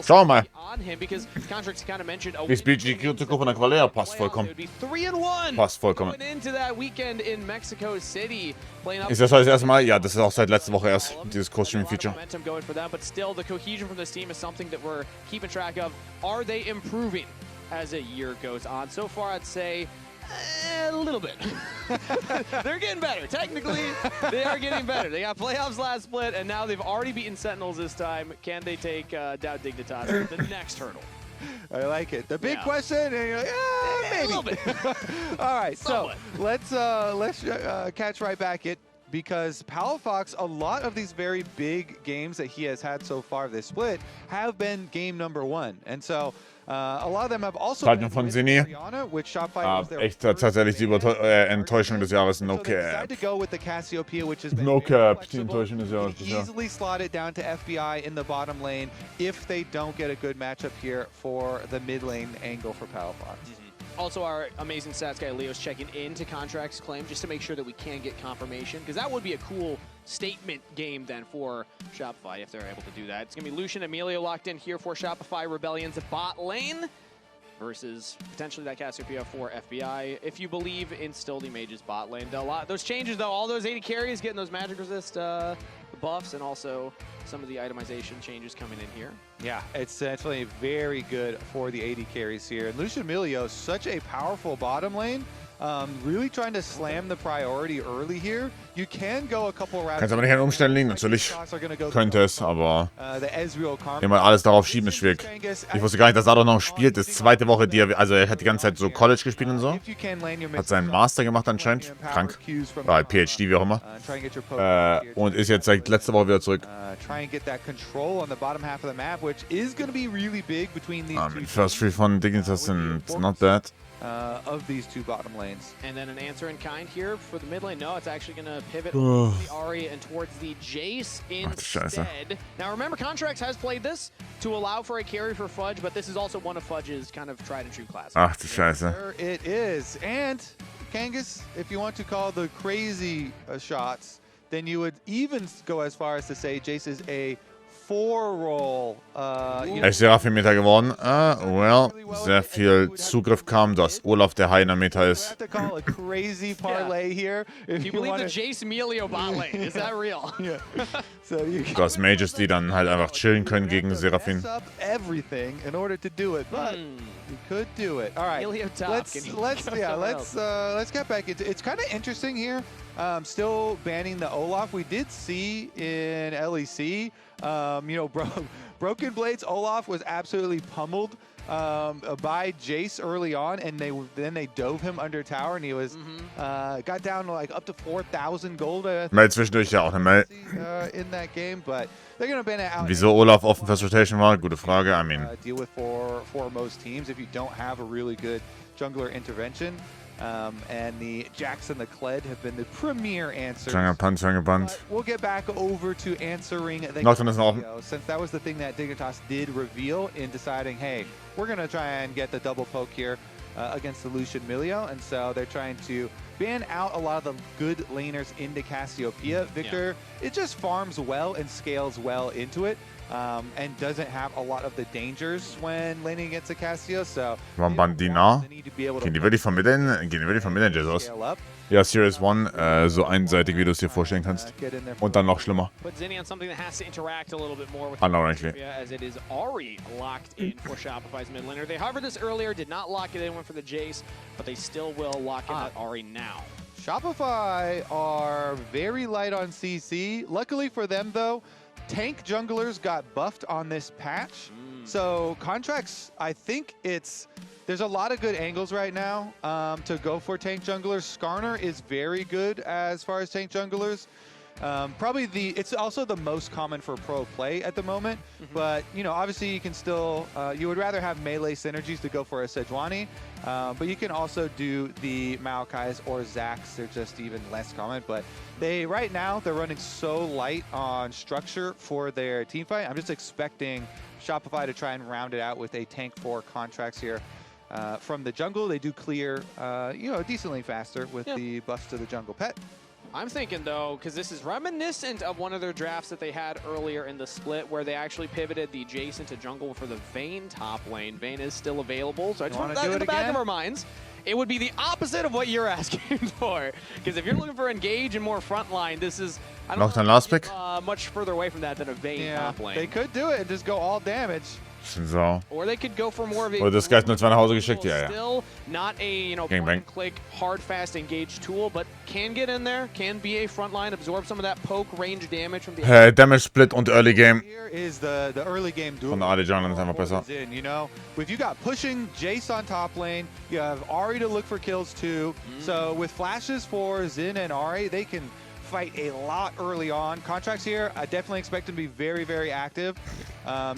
Schauen wir mal. Wie Spieltag zu von der Qualia passt vollkommen. Passt vollkommen. Ist das heute das erste Mal? Ja, das ist auch seit letzter Woche erst, dieses Cross-Streaming-Feature. As a year goes on. So far, I'd say a little bit. They're getting better. Technically, they are getting better. They got playoffs last split, and now they've already beaten Sentinels this time. Can they take Dow Dignitas to the next hurdle? I like it. The big question, and you're like, maybe. A little bit. All right, so let's catch right back it. Because Palafox, a lot of these very big games that he has had so far this split have been game number 1. And so a lot of them have also been von Sini. Echt tatsächlich die Enttäuschung des Jahres. No cap. No cap, die Enttäuschung des Jahres. Easily slot it down to FBI in the bottom lane if they don't get a good matchup here for the mid lane angle for Palafox. Also, our amazing stats guy Leo's checking into Contract's claim just to make sure that we can get confirmation, because that would be a cool statement game then for Shopify if they're able to do that. It's going to be Lucian Emilio locked in here for Shopify Rebellion's bot lane versus potentially that Cassiopeia for FBI. If you believe in still the Mage's bot lane. Those changes, though, all those 80 carries, getting those magic resist buffs, and also some of the itemization changes coming in here. Yeah, it's definitely very good for the 80 carries here. And Lucian Emilio, such a powerful bottom lane. Really trying to slam the priority early here. You can go a couple rounds. Kann es aber nicht an Umständen liegen, natürlich könnte es, aber immer alles darauf schieben ist schwierig. Ich wusste gar nicht, dass er doch noch spielt. Das ist die zweite Woche, also er hat die ganze Zeit so College gespielt und so. Hat seinen Master gemacht anscheinend. Krank. PhD, wie auch immer. Und ist jetzt seit letzter Woche wieder zurück. First Free von Dignitas sind not bad. Of these two bottom lanes. And then an answer in kind here for the mid lane. No, it's actually going to pivot to the Ahri and towards the Jace instead. Now remember, Contracts has played this to allow for a carry for Fudge, but this is also one of Fudge's kind of tried and true classes. Ach du Scheiße. There it is. And Kangas, if you want to call the crazy shots, then you would even go as far as to say Jace is a 4-Roll. Er ist Seraphim-Meta geworden. Well, sehr viel Zugriff kam, dass Olaf der High in der Meta ist. Crazy parlay here. If you believe the Jace Emilio bot lane, is that real? Du hast Mages, die dann halt einfach chillen können gegen Seraphim. Everything in order to do it, but you could do it. All right, let's get back into. It's kind of interesting here. Still banning the Olaf. We did see in LEC, you know, Broken Blades Olaf was absolutely pummeled by Jace early on, and then they dove him under tower, and he was got down to like up to 4,000 gold. Mel zwischendurch ja auch eine Mel. In that game, but they're gonna ban it out. Wieso Olaf offen First Rotation war? Gute Frage. I mean, deal with for most teams if you don't have a really good jungler intervention. And the Jax and the Kled have been the premier answers. Jungle We'll get back over to answering the since that was the thing that Dignitas did reveal in deciding, hey, we're going to try and get the double poke here against the Lucian Emilio. And so they're trying to ban out a lot of the good laners into Cassiopeia. Victor, it just farms well and scales well into it. And doesn't have a lot of the dangers when laning against a Cassio, so waren Bandina? Gehen die wirklich von Mid-Engines aus? Ja, Series 1, so einseitig, wie du es dir vorstellen kannst. Und dann noch schlimmer. Unlikely. As it is Ahri locked in for Shopify's mid laner. They hovered this earlier, did not lock it in, went for the Jace, but they still will lock in that Ahri now. Shopify are very light on CC. Luckily for them, though, tank junglers got buffed on this patch. So Contracts, I think there's a lot of good angles right now to go for tank junglers. Skarner is very good as far as tank junglers. Probably it's also the most common for pro play at the moment, but you know, obviously you can still, you would rather have melee synergies to go for a Sejuani, but you can also do the Maokais or Zacs. They're just even less common, but right now they're running so light on structure for their team fight. I'm just expecting Shopify to try and round it out with a tank for Contracts here. From the jungle, they do clear, you know, decently faster with the buffs to the jungle pet. I'm thinking, though, because this is reminiscent of one of their drafts that they had earlier in the split, where they actually pivoted the Jason to jungle for the Vayne top lane. Vayne is still available, so I just want that in the back of our minds. It would be the opposite of what you're asking for, because if you're looking for engage and more frontline, this is I don't know, much further away from that than a Vayne top lane. They could do it and just go all damage. So. Or they could go for more of a das Geist nur 2 nach Hause geschickt, ja. Still not a point-and-click, hard, fast engage tool, but can get in there, can be a frontline, absorb some of that poke range damage from the Damage Split und Early Game. Here is the early game duel. Von der AD Jungle ist einfach besser. You know, if you got pushing Jace on top lane, you have Ahri to look for kills too. So with flashes for Xin and Ahri, they can fight a lot early on. Contracts here, I definitely expect them to be very, very active.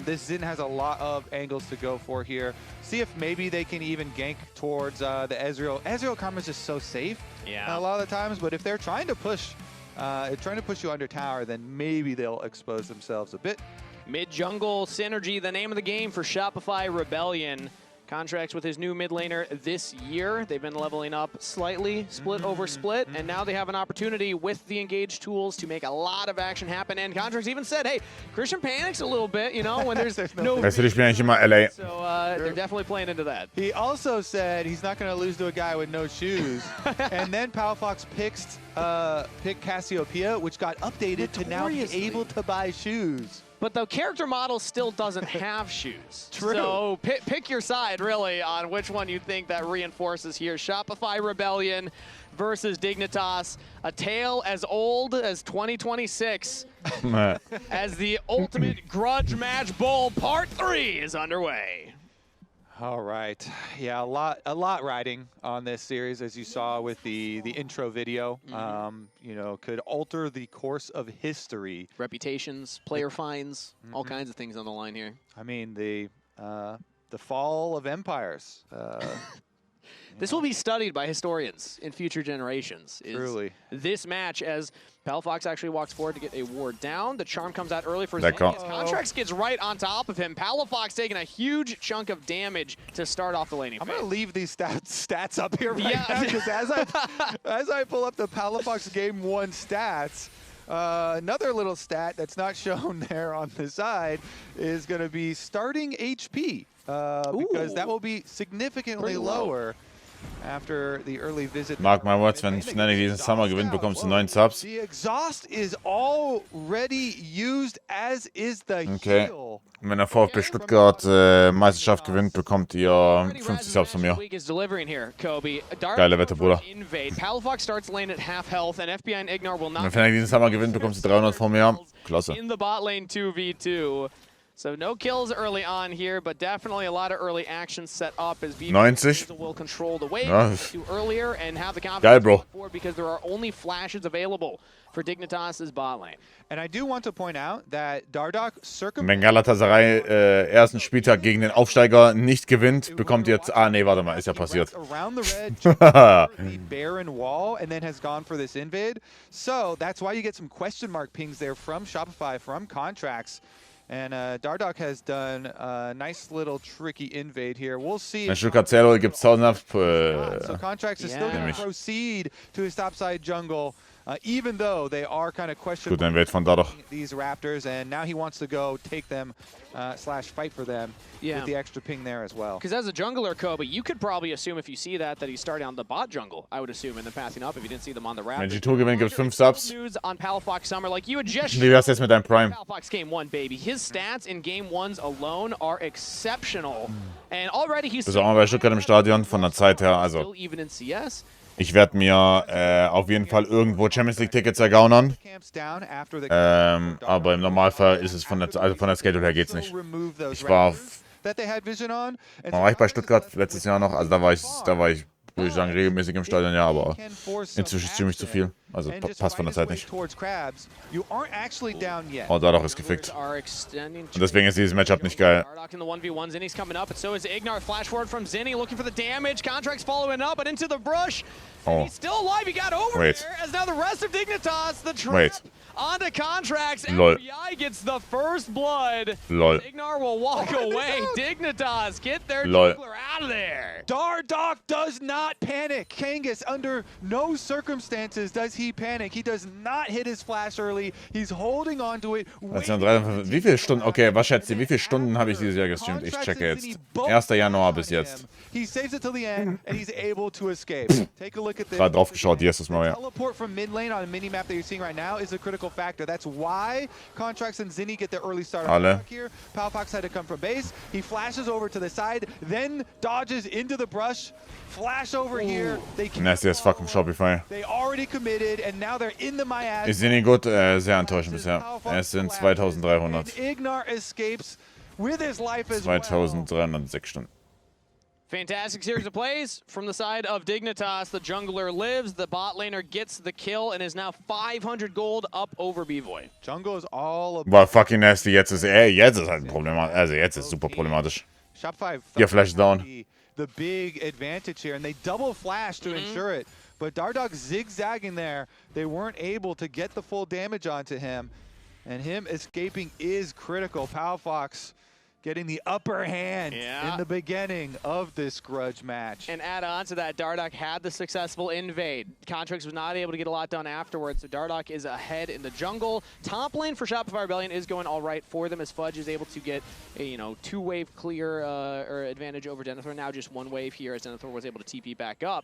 This Xin has a lot of angles to go for here. See if maybe they can even gank towards the Ezreal. Ezreal karma is just so safe a lot of the times, but if they're trying to push you under tower, then maybe they'll expose themselves a bit. Mid-jungle synergy, the name of the game for Shopify Rebellion. Contracts with his new mid laner this year. They've been leveling up slightly, split over split, and now they have an opportunity with the engage tools to make a lot of action happen. And Contracts even said, hey, Christian panics a little bit, you know, when there's no ich bin eigentlich immer LA. So they're definitely playing into that. He also said he's not going to lose to a guy with no shoes. And then Palafox picked Cassiopeia, which got updated to now be able to buy shoes. But the character model still doesn't have shoes. True. So pick your side, really, on which one you think that reinforces here. Shopify Rebellion versus Dignitas. A tale as old as 2026. As the Ultimate Grudge Match Bowl Part 3 is underway. All right. Yeah, a lot riding on this series, as you saw with the intro video. You know, could alter the course of history. Reputations, player finds, all kinds of things on the line here. I mean, the fall of empires. This will be studied by historians in future generations. Truly. This match, as Palafox actually walks forward to get a ward down. The charm comes out early for Zen. Contracts gets right on top of him. Palafox taking a huge chunk of damage to start off the laning phase. I'm going to leave these stats up here right now, because as I pull up the Palafox Game 1 stats, another little stat that's not shown there on the side is going to be starting HP, because that will be significantly lower after the early visit. Mark my words, wenn Fnatic diesen Summer gewinnt, bekommst du 9 Subs. The exhaust is already used, as is the heal. Und wenn der VfB Stuttgart Meisterschaft gewinnt, bekommt ihr 50 Subs von mir. Geile Wette, Bruder. Wenn Fnatic diesen Summer gewinnt, bekommst du 300 von mir. Klasse. In the bot lane 2v2. So no kills early on here, but definitely a lot of early action set up as VP will control the wave to earlier and have the confidence forward, because there are only flashes available for Dignitas' bot lane. And I do want to point out that Dardoch wenn Galatasaray ersten Spieltag gegen den Aufsteiger nicht gewinnt, bekommt jetzt nee, warte mal, ist ja passiert. Around the red, barren wall, and then has gone for this invade. So that's why you get some question mark pings there from Shopify, from Contracts. And Dardoch has done a nice little tricky invade here. We'll see. Wenn Stuttgart 0 gibt's 1000. So Contracts is still going to proceed to his topside jungle, even though they are kind of questioning these Raptors. And now he wants to go take them / fight for them with the extra ping there as well. Because as a jungler, Kobe, you could probably assume if you see that he's starting on the bot jungle, I would assume, and then passing up if you didn't see them on the Raptors. Wenn G2 gewinnt, gibt's 5 Subs. News on Palafox Summer, like you had just Wie wär's jetzt mit deinem Prime? Palafox Game 1, baby. His stats in Game 1s alone are exceptional. And already he's auch mal bei Stuttgart im Stadion von der Zeit her, also even in CS. Ich werde mir auf jeden Fall irgendwo Champions League Tickets ergaunern. Aber im Normalfall ist es von der Schedule her geht's nicht. Ich war bei Stuttgart letztes Jahr noch, also da war ich würde ich sagen, regelmäßig im Stadion, ja, aber inzwischen ist ziemlich zu viel. Also passt von der Zeit nicht. Oh, Dardoch ist gefickt. Und deswegen ist dieses Matchup nicht geil. Oh. Wait. onto Contracts. Lol. FBI gets the first blood. Lol. Ignar will walk away. Dignitas get their Lol. jungler out of there. Dardoch does not panic. Kangas, under no circumstances does he panic. He does not hit his flash early. He's holding on to it. Wie viele Stunden, okay, was schätzt ihr, wie viele Stunden habe ich dieses Jahr gestreamt? Ich checke jetzt. 1. Januar bis jetzt. He saves it till the end and he's able to escape. Take a look at this. Gerade drauf geschaut, Jesus Mal, ja. Teleport from mid lane on a mini map that you're seeing right now is a critical factor. That's why Contracts and Zinni get their early start Alle. here. Palfox had to come from base. He flashes over to the side, then dodges into the brush. Flash over here. They Nastiest fucking Shopify. They already committed and now they're in the Miasma. Ich sehe ihn gut, sehr enttäuschend bisher. Es sind 2300. Ignar escapes with his life as 2306 Stunden. Fantastic series of plays from the side of Dignitas. The jungler lives, the bot laner gets the kill and is now 500 gold up over B-Boy. Jungle is all about War fucking nasty, jetzt ist halt ein Problem. Also jetzt ist super problematisch. Shopify Your flash down. The big advantage here, and they double flash to ensure it. But Dardoch zigzagging there, they weren't able to get the full damage onto him, and him escaping is critical. Palfox getting the upper hand in the beginning of this grudge match. And add on to that, Dardoch had the successful invade. Contracts was not able to get a lot done afterwards, so Dardoch is ahead in the jungle. Top lane for Shopify Rebellion is going all right for them as Fudge is able to get a two-wave clear or advantage over Denethor. Now just one wave here as Denethor was able to TP back up.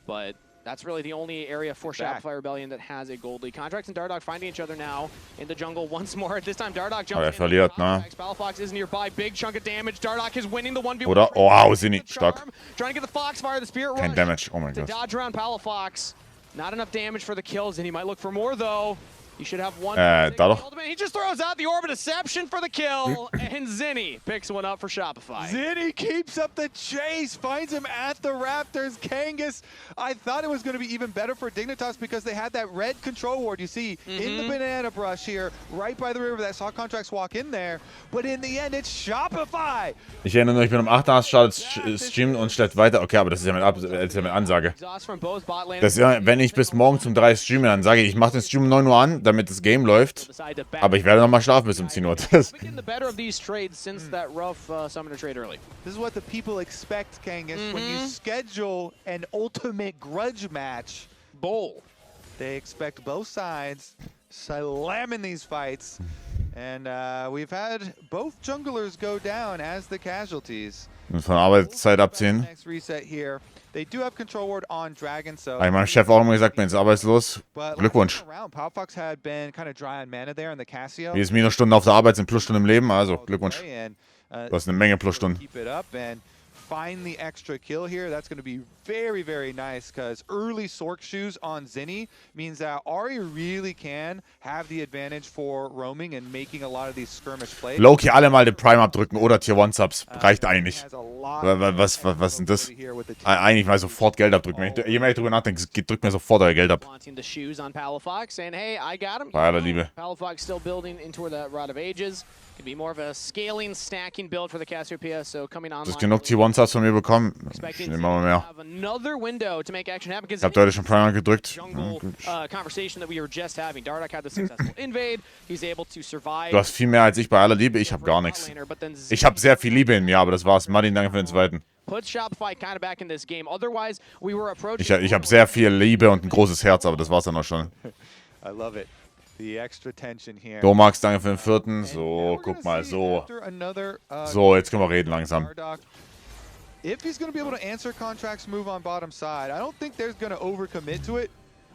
But that's really the only area for Shopify Rebellion that has a gold lead. Contracts and Dardoch finding each other now in the jungle once more. This time Dardoch jumps in. Verliert, ne? Palfox is nearby. Big chunk of damage. Dardoch is winning the 1v1. Oder? Oh, wow, Zinni, stark. Trying to get the Foxfire, the Spirit Kein Rush. Damage, oh mein To Gott. dodge around Palafox. Not enough damage for the kills, and he might look for more, though. He should have one. Dadurch. He just throws out the Orb of Deception for the kill, and Zinni picks one up for Shopify. Zinni keeps up the chase, finds him at the Raptors. Kangas, I thought it was going to be even better for Dignitas because they had that red control ward, you see, in the banana brush here, right by the river that saw Contracts walk in there. But in the end, it's Shopify. Ich erinnere mich, ich bin um 8 Uhr streamen und stellt weiter. Okay, aber das ist ja mit Ansage. Das ist ja, wenn ich bis morgens um 3 streame, dann sage ich, ich mache den Stream um 9 Uhr an, damit das Game läuft. Aber ich werde nochmal schlafen bis um 10 Uhr. This is what the people expect, Kangas, when you schedule an ultimate grudge match. Bowl. They expect both sides slamming these fights. And we've had both junglers go down as the casualties. Von Arbeitszeit abziehen. Next reset here. They do have control ward on Dragon, so. Habe ich meinem Chef auch immer gesagt, bin jetzt arbeitslos. Glückwunsch. Palfox had been kind of dry on mana there in the Cassio. Wie ist Minusstunden auf der Arbeit, sind Plusstunden im Leben, also Glückwunsch. Du hast eine Menge Plusstunden. Keep it up and find the extra kill here. That's going to be very, very nice because early Sork shoes on Zinni means that Ahri really can have the advantage for roaming and making a lot of these skirmish plays. Loki alle mal den Prime abdrücken oder Tier 1 Subs. Reicht eigentlich. Was ist denn das? Eigentlich mal sofort Geld abdrücken. Je mehr ich drüber nachdenke, drückt mir sofort euer Geld ab. Bei aller Liebe. Palafox still building into that Rod of Ages. Could be more of a scaling, stacking build for the Cassiopeia, so coming online. Du hast genug Tier 1 Subs von mir bekommen. Ich nehme mal mehr. Ich habe deutlich schon Primer gedrückt. Du hast viel mehr als ich bei aller Liebe. Ich habe gar nichts. Ich habe sehr viel Liebe in mir, aber das war's. Martin, danke für den zweiten. Ich habe sehr viel Liebe und ein großes Herz, aber das war's dann auch schon. I love it. The extra tension here. So, Max, danke für den vierten. So, guck mal, so. So, jetzt können wir reden langsam. If he's going to be able to answer Contract's move on bottom side, I don't think there's going to overcommit to it,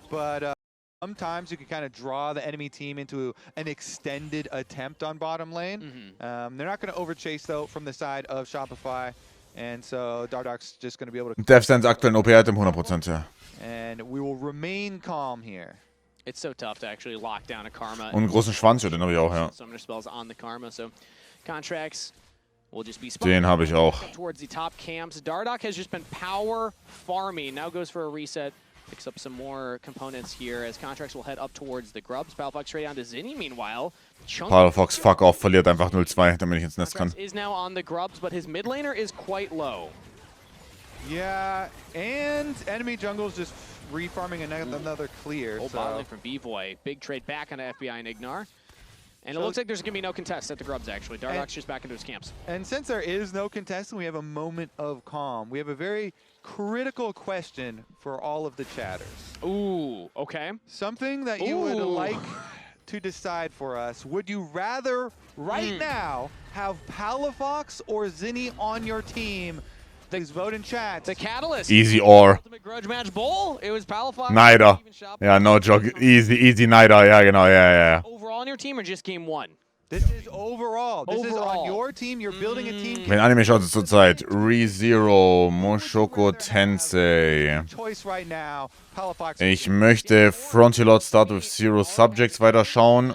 but sometimes you can kind of draw the enemy team into an extended attempt on bottom lane. They're not going to overchase, though, from the side of Shopify, and so Dardoch's just going to be able to... Deathstands aktuell in OP-Item 100%, ja. And we will remain calm here. It's so tough to actually lock down a Karma. Und einen großen Schwanz, ja, den habe ich auch, ja. Summoner spells on the Karma, so Contracts will just be Den habe ich auch. towards the top camps. Dardoch has just been power farming. Now goes for a reset. Picks up some more components here as Contracts will head up towards the Grubs. Palafox straight down to Zinni. Meanwhile, Palafox fuck off, verliert einfach 0-2, damit ich ins Nest kann. Is now on the Grubs, but his mid laner is quite low. Yeah, and enemy jungle's just refarming another clear. Old bottling from B-Voy. Big trade back on FBI and Ignar. And it looks like there's going to be no contest at the Grubs, actually. Dardoch's just back into his camps. And since there is no contest, we have a moment of calm. We have a very critical question for all of the chatters. Ooh, okay. Something that you would like to decide for us. Would you rather, right now, have Palafox or Zinni on your team? Please vote in chat. The Catalyst. Easy or. Ultimate Grudge Match Bowl. It was Palafox. Neither. Ja, no joke. Easy Neither. Ja, genau. Ja. Overall on your team or just game one? This is overall. This is on your team. You're building a team. Wenn Anime schaut es zurzeit. ReZero, Mushoku Tensei. Choice right now. Palafox. Ich möchte Frontier Lord Start with Zero Subjects weiterschauen.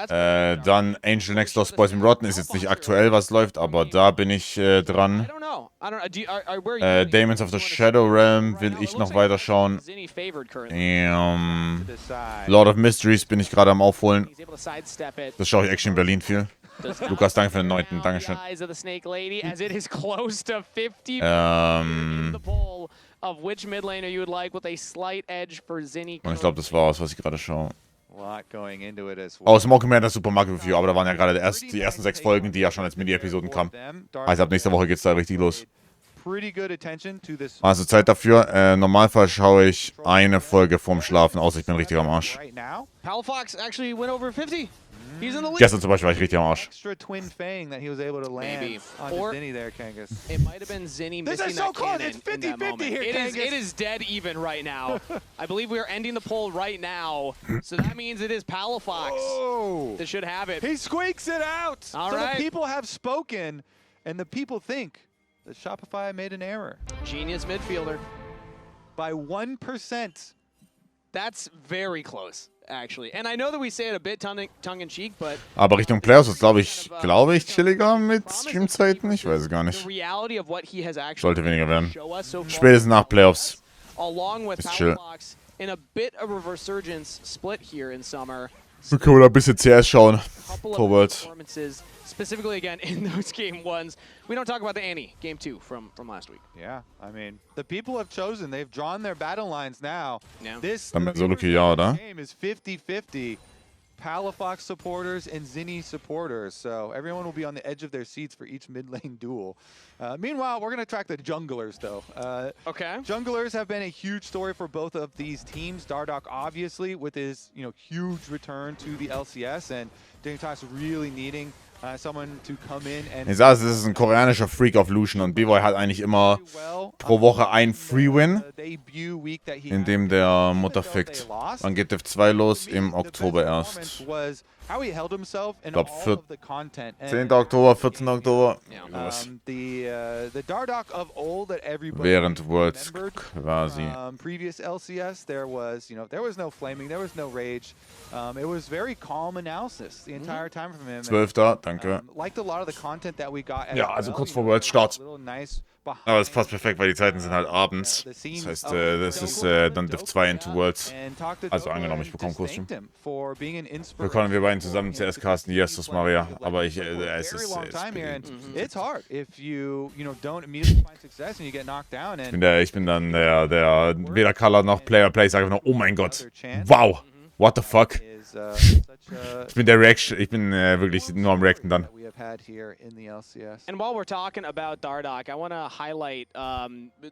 Dann Angel Next Door Boys and Rotten ist jetzt nicht aktuell, was läuft, aber da bin ich dran. Demons of the Shadow Realm will ich noch weiterschauen. Lord of Mysteries bin ich gerade am Aufholen. Das schaue ich actually in Berlin viel. Lukas, danke für den 9. Dankeschön. Und ich glaube, das war's, was ich gerade schaue. Oh, Smoke Commander Super Mario Review, aber da waren ja gerade die ersten 6 Folgen, die ja schon als Mini-Episoden kamen. Also ab nächster Woche geht's da richtig los. Also Zeit dafür. Im Normalfall schaue ich eine Folge vorm Schlafen, außer ich bin richtig am Arsch. Gestern zum Beispiel war ich richtig am Arsch. Maybe. Or it might have been Zinni missing that cannon in that moment. It is dead even right now. I believe we are ending the poll right now. So that means it is Palafox that should have it. He squeaks it out. All so right. The people have spoken, and the people think that Shopify made an error. Genius midfielder. By 1%. That's very close, actually. And I know that we say it a bit tongue-in-cheek, but... Aber Richtung Playoffs ist, glaube ich, chilliger mit Streamzeiten. Ich weiß es gar nicht. Sollte weniger werden. Spätestens nach Playoffs ist chill. Wir können ein bisschen CS schauen. Vorwärts. Specifically, again, in those game ones. We don't talk about the Annie, game 2 from last week. Yeah, I mean, the people have chosen. They've drawn their battle lines now. Yeah. This game is 50-50. Palafox supporters and Zinni supporters. So everyone will be on the edge of their seats for each mid lane duel. Meanwhile, we're going to track the junglers, though. Okay. Junglers have been a huge story for both of these teams. Dardoch, obviously, with his huge return to the LCS, and Dignitas really needing someone to come in and... Ich sage, es ist ein koreanischer Freak auf Lucian und B-Boy hat eigentlich immer pro Woche ein Free-Win, in dem der Mutter fickt. Wann geht Div 2 los? Im Oktober erst. Ich glaube 10. Oktober, 14. Oktober. Während Worlds quasi. Previous LCS, there was no flaming, there was no rage. It was very calm analysis the entire time from him. 12. Danke. Liked a lot of the content that we got. Ja, also kurz vor Worlds Start. Aber das passt perfekt, weil die Zeiten sind halt abends. Das heißt, das ist dann Div 2 into Worlds. Also angenommen, ich bekomme Kostüm. Wir können wir beiden zusammen CS casten, yes, das Maria. Aber es ist ich bin dann der weder Color noch Player. Ich sage nur, oh mein Gott, wow, what the fuck. Ich bin der Reaction, ich bin wirklich nur am Reacten dann. And while we're talking about Dardoch, I want to highlight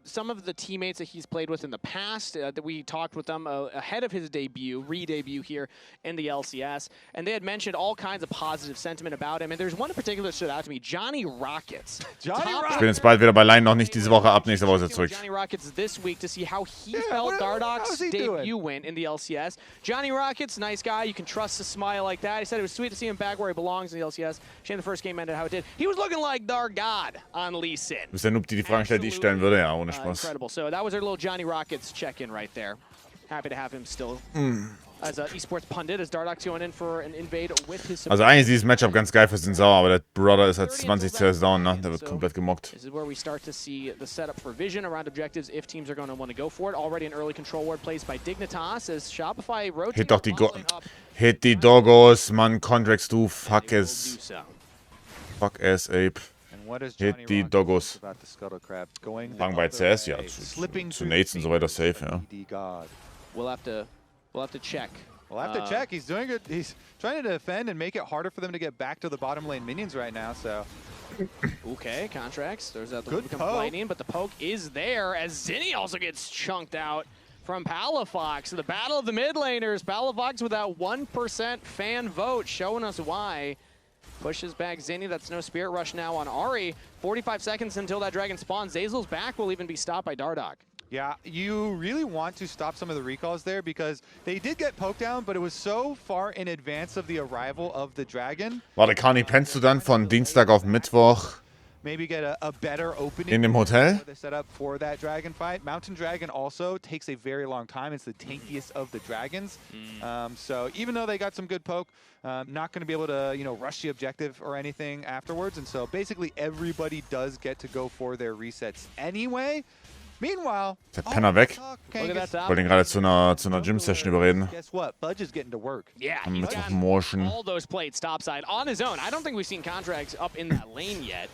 some of the teammates that he's played with in the past. That we talked with them ahead of his re-debut here in the LCS, and they had mentioned all kinds of positive sentiment about him. And there's one in particular that stood out to me: Johnny Rockets. Ich bin jetzt bald wieder bei Line, noch nicht diese Woche, ab nächste Woche ist er zurück. Johnny Rockets this week to see how he felt Dardoch's debut went in the LCS. Johnny Rockets, nice guy. You can trust a smile like that. He said it was sweet to see him back where he belongs in the LCS. Shame the first game ended how it did. He was looking like Dar God on Lee Sin. Du bist der Noob, die Fragen stellt, die ich stellen würde, ja, ohne Spaß. Incredible. So that was our little Johnny Rockets check-in right there. Happy to have him still as an esports pundit, as Dardoch's going in for an invade with his... Also eigentlich ist dieses Matchup ganz geil für Sin Sauer, aber der Brother ist halt 20 CS down, ne? Der wird komplett gemockt. This is where we start to see the setup for vision around objectives if teams are going to want to go for it. Already an early control ward placed by Dignitas as Shopify rotates... Hit doch Hit die Doggos, Mann, Contracts, du fuck ass Ape. Hit die Doggos. Fangen bei CS, ja, zu Nates und so weiter safe, ja. We'll have to check. We'll have to check. He's doing good. He's trying to defend and make it harder for them to get back to the bottom lane minions right now, so. Okay, Contracts. There's that good poke. Lightning, but the poke is there as Zinni also gets chunked out from Palafox. So the battle of the mid laners. Palafox with that 1% fan vote showing us why. Pushes back Zinni. That's no Spirit Rush now on Ahri. 45 seconds until that dragon spawns. Zazel's back will even be stopped by Dardoch. Yeah, you really want to stop some of the recalls there because they did get poked down, but it was so far in advance of the arrival of the dragon. Warte, Kani, pennst du dann von Dienstag auf Mittwoch maybe get a better opening in dem Hotel? For the setup for that dragon fight. Mountain Dragon also takes a very long time. It's the tankiest of the dragons. So even though they got some good poke, not going to be able to, rush the objective or anything afterwards. And so basically everybody does get to go for their resets anyway. Meanwhile, der Penner weg. Ich wollte ihn gerade zu einer Gym-Session überreden. Guess what? Budge is getting to work. Yeah, Am he's Mittwoch got morschen. all those plates topside on his own. I don't think we've seen Contracts up in that lane yet.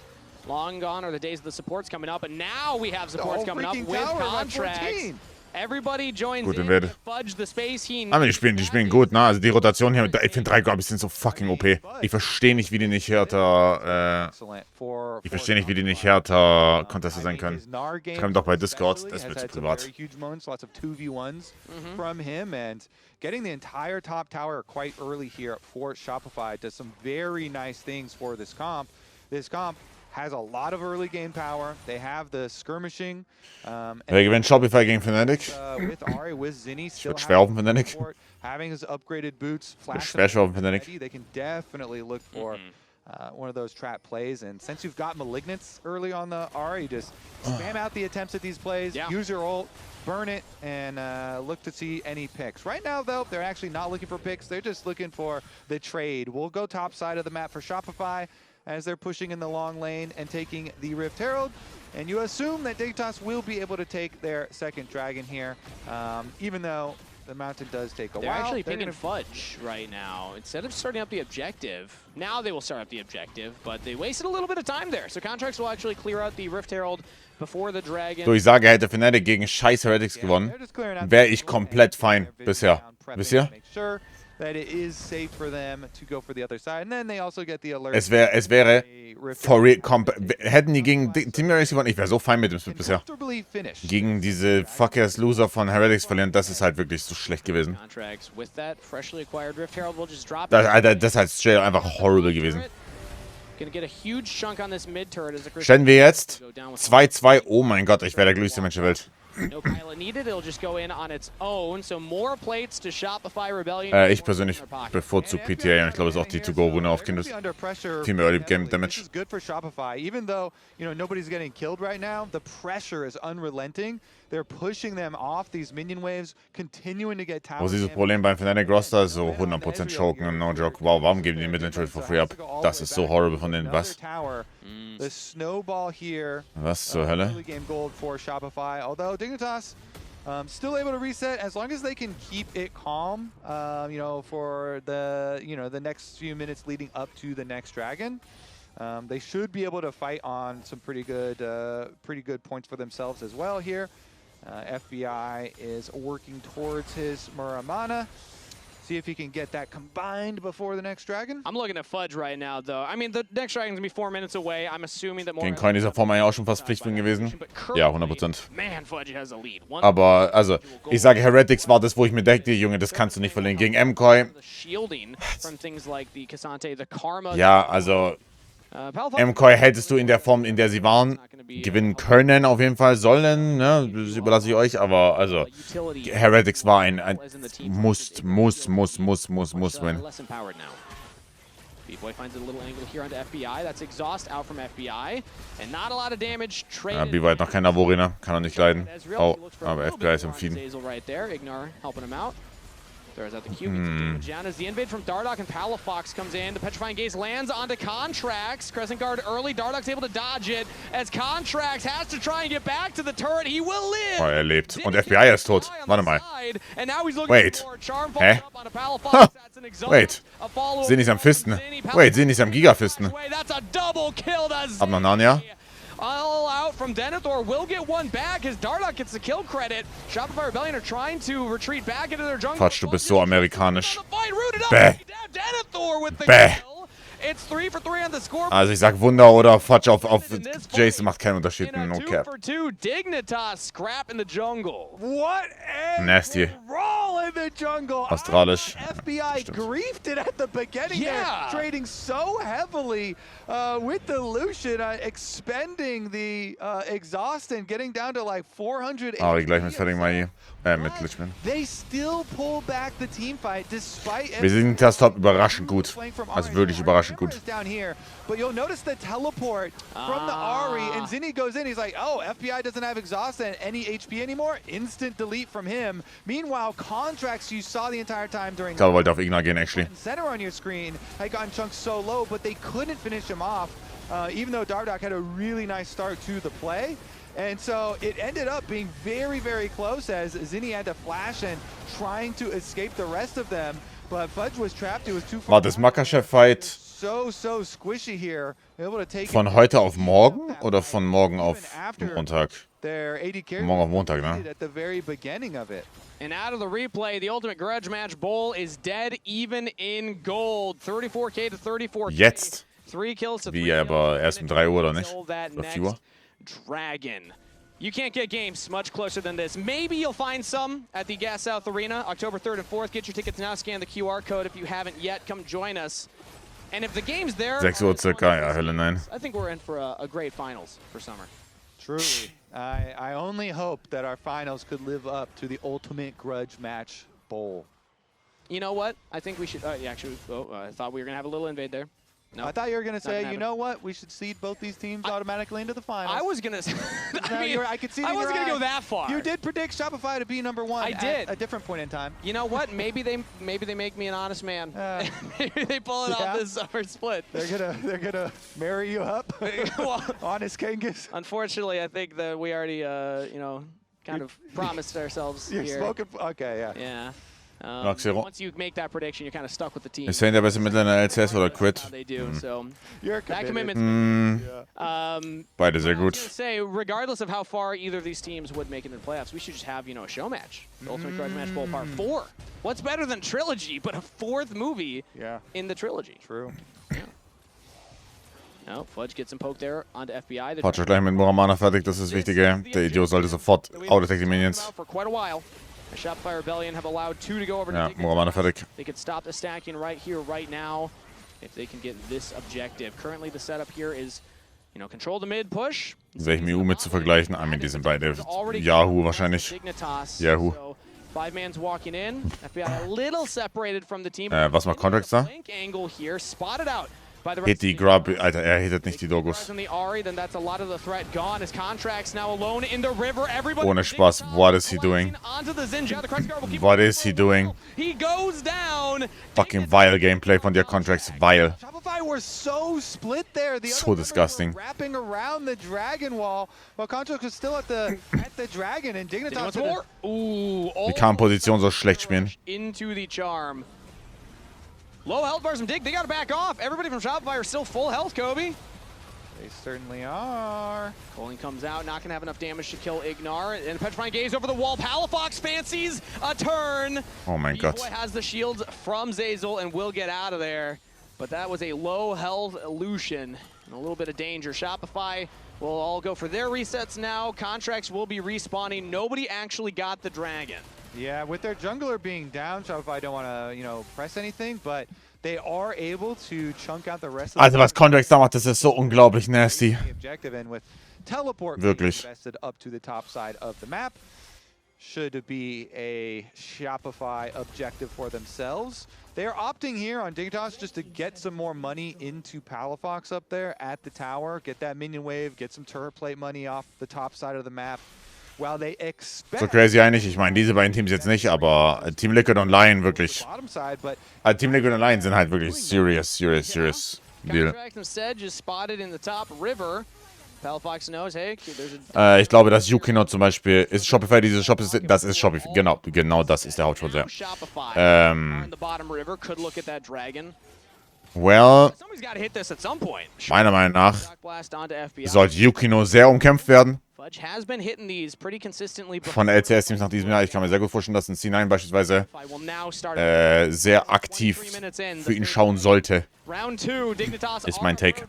Long gone are the days of the supports coming up, and now we have supports coming up with Contracts. Everybody joins gut, in, Fudge the space he needs. Aber die spielen gut, ne? Also die Rotation hier, ich finde 3 Gorbis sind so fucking OP. Ich verstehe nicht, wie die nicht härter, Contester sein können. Schreiben doch bei Discord, das wird zu privat. Getting the entire top tower quite early here for Shopify does some very nice things for this comp. This comp has a lot of early game power. They have the skirmishing. Wer gewinnt Shopify gegen Fnatic? With Ahri, with Zinni, still schwer auf Fnatic. Having his upgraded boots, schwer auf Fnatic. They can definitely look for one of those trap plays. And since you've got Malignants early on the Ahri, just spam out the attempts at these plays, use your ult, burn it, and look to see any picks. Right now, though, they're actually not looking for picks. They're just looking for the trade. We'll go top side of the map for Shopify as they're pushing in the long lane and taking the Rift Herald. And you assume that Dignitas will be able to take their second dragon here, even though the mountain does take a while. They're actually picking Fudge right now. Instead of starting up the objective, now they will start up the objective, but they wasted a little bit of time there. So Contracts will actually clear out the Rift Herald before the dragon. So, ich sage, hätte Fnatic gegen scheiß Heretics gewonnen, wäre ich komplett fein bisher. Wisst ihr? That it is safe for them to go for the other side, and then they also get the alert. Es wäre for real, hätten die gegen Team Heretics gewonnen, ich wäre so fein mit dem Split bisher. Gegen diese Fuckers Loser von Heretics verlieren, das ist halt wirklich so schlecht gewesen. Das ist halt straight einfach horrible gewesen. Stellen wir jetzt 2-2, oh mein Gott, ich wäre der glücklichste Mensch der Welt. Ich persönlich bevorzuge PTA und ich glaube, es ist auch die To-Go-Runde auf Kindus. Viel mehr Early Game Damage. Even though, nobody's getting killed right now, the pressure is unrelenting. They're pushing them off these minion waves, continuing to get towers. Wo ist das Problem beim Fnatic Roster? So 100% choken und no joke. Wow, warum geben die Midlane Trade for free ab? Das ist so horrible von denen. Was? The snowball here. Was zur Hölle? Early game gold for Shopify. Although Dignitas still able to reset as long as they can keep it calm. For the next few minutes leading up to the next dragon. They should be able to fight on some pretty good points for themselves as well here. FBI is working towards his Muramana. See if he can get that combined before the next dragon. I'm looking at Fudge right now, though. I mean, the next dragon's gonna be 4 minutes away. I'm assuming that more. Gegen Coin ist er vor mir ja auch schon fast Pflichtwin gewesen. Ja, 100%. Man, Fudge has a lead. Aber, also, ich sage, Heretics war das, wo ich mir dachte, Junge, das kannst du nicht verlieren. Gegen MCoy. Ja, also, MCoy hättest du in der Form, in der sie waren, gewinnen können auf jeden Fall, sollen, ne, das überlasse ich euch, aber also, Heretics war ein muss win. B-Boy hat noch keinen Avori, ne, kann er nicht leiden. Oh, aber FBI ist am Feeden. Throws out the Q, gets the damage down as the invade from Dardoch and Palafox comes in. The Petrifying Gaze lands onto Contracts. Crescent Guard early. Dardoch's able to dodge it as Contracts has to try and get back to the turret. He will live. Oh, er lebt. Und FBI ist tot. Warte mal. Wait. Hä? Wait. Zinni ist am Fisten. Wait, Zinni ist am Gigafisten. Hab noch Narnia. All out from Denethor will get one back as Dardoch gets the kill credit. Shopify Rebellion are trying to retreat back into their jungle. Quatsch, du bist so amerikanisch. Bäh. Bäh. It's 3 for 3 on the score. Also ich sag Wunder oder Fatsch auf Jason macht keinen Unterschied. No cap. 2 for 2 Dignitas scrap in the jungle. What a Nasty. roll in the jungle. Australisch. FBI griefed it at the beginning there, trading so heavily with the Lucian, expending the exhaust and getting down to like 400. Aber gleich mit Fertig Mai. Mit Lichman. They still pull back the team fight despite. Wir sind das Top überraschend gut. Also wirklich überraschend gut. Down here, but you'll notice the teleport from the Ahri, and Zinni goes in. He's like, "Oh, FBI doesn't have exhaust and any HP anymore. Instant delete from him." Meanwhile, Contracts you saw the entire time during. Ich glaube, wollte auf Igna gehen, actually. Center on your screen had gotten chunked so low, but they couldn't finish him off, even though Dardoch had a really nice start to the play. And so it ended up being very, very close as Zinni had to flash and trying to escape the rest of them. But Fudge was trapped. It was too far. War das Makachev-Fight So squishy here. Able to take von heute auf morgen oder von morgen auf Montag? their AD carry Morgen auf Montag, ne? at the very beginning of it. And out of the replay, the Ultimate Grudge Match Bowl is dead even in gold. 34k to 34k. Jetzt? 3 kills to 3 Wie, aber erst um 3 Uhr oder nicht? That Oder 4 Uhr? Dragon. You can't get games much closer than this. Maybe you'll find some at the Gas South Arena, October 3rd and 4th. Get your tickets now. Scan the QR code if you haven't yet. Come join us. And if the game's there, 6 Uhr circa, ja, Hölle nein. I think we're in for a great finals for summer. Truly. I only hope that our finals could live up to the Ultimate Grudge Match Bowl. You know what? I think we should. Actually, I thought we were going to have a little invade there. No, I thought you were going to say, you know what? We should seed both these teams automatically into the finals. I was going to. I could see. I wasn't going to go that far. You did predict Shopify to be #1. I did. At a different point in time. You know what? Maybe they make me an honest man. Maybe they pull it off this summer split. They're gonna marry you up. Well, honest Kangas. Unfortunately, I think that we already kind of promised ourselves You're here. Spoken. Okay, yeah. Yeah. Once you make that prediction, you're kind of stuck with the team. Ist Saint der beste Mittler in der LCS oder Quit? They do. So You're that committed. commitment's Beide sehr gut. I was gonna say, regardless of how far either of these teams would make it in the playoffs, we should just have, a show match. The Ultimate Grudge Match Bowl Part 4. What's better than Trilogy, but a 4th movie in the Trilogy? True. No, Fudge gets him poked there onto FBI. Fatsch gleich mit Muramana fertig, das ist das Wichtige. Der Idiot sollte sofort Autotech die Minions. For quite a while. The Shopify Rebellion have allowed 2 to go over to Dignitas. Muramana fertig. They could stop the stacking right here, right now, if they can get this objective. Currently, the setup here is, control the mid push. Welchem EU mit zu vergleichen? I mean, die sind beide Yahoo wahrscheinlich. Yahoo. So, 5-man's walking in. FBI a little separated from the team. Was macht Contracts da? Angle here, spotted out. Hit die Grub, Alter, er hittet nicht die Dogus. Ohne Spaß, what is he doing? What is he doing? Fucking vile Gameplay von dir, Contracts, vile. So disgusting. Wrapping around the dragon wall, while Contracts was still at the dragon, and Dignitas. Wie kann Position so schlecht spielen? Into the charm. Low health bars from Dig. They got to back off. Everybody from Shopify are still full health, Kobe. They certainly are. Coling comes out, not going to have enough damage to kill Ignar. And Petrifying Gaze over the wall. Palafox fancies a turn. Oh mein Gott. Boy has the shields from Zeyzal and will get out of there. But that was a low health Lucian and a little bit of danger. Shopify will all go for their resets now. Contracts will be respawning. Nobody actually got the dragon. Yeah, with their jungler being down, Shopify don't want to, press anything, but they are able to chunk out the rest of Also was Contracts da macht, das ist so unglaublich nasty. Objective, and with teleport Wirklich. invested up to the top side of the map, should be a Shopify objective for themselves. They're opting here on Dignitas just to get some more money into Palafox up there at the tower, get that minion wave, get some turret plate money off the top side of the map. so crazy eigentlich. Ich meine, diese beiden Teams jetzt nicht, aber Team Liquid und Lion wirklich. Team Liquid und Lion sind halt wirklich serious Deal. Ich glaube, dass Yukino zum Beispiel ist Shopify, diese Shop ist, das ist Shopify, genau das ist der Hauptgrund, ja. Well, meiner Meinung nach sollte Yukino sehr umkämpft werden. Von der LCS-Teams nach diesem Jahr. Ich kann mir sehr gut vorstellen, dass ein C9 beispielsweise sehr aktiv für ihn schauen sollte. Ist mein Take.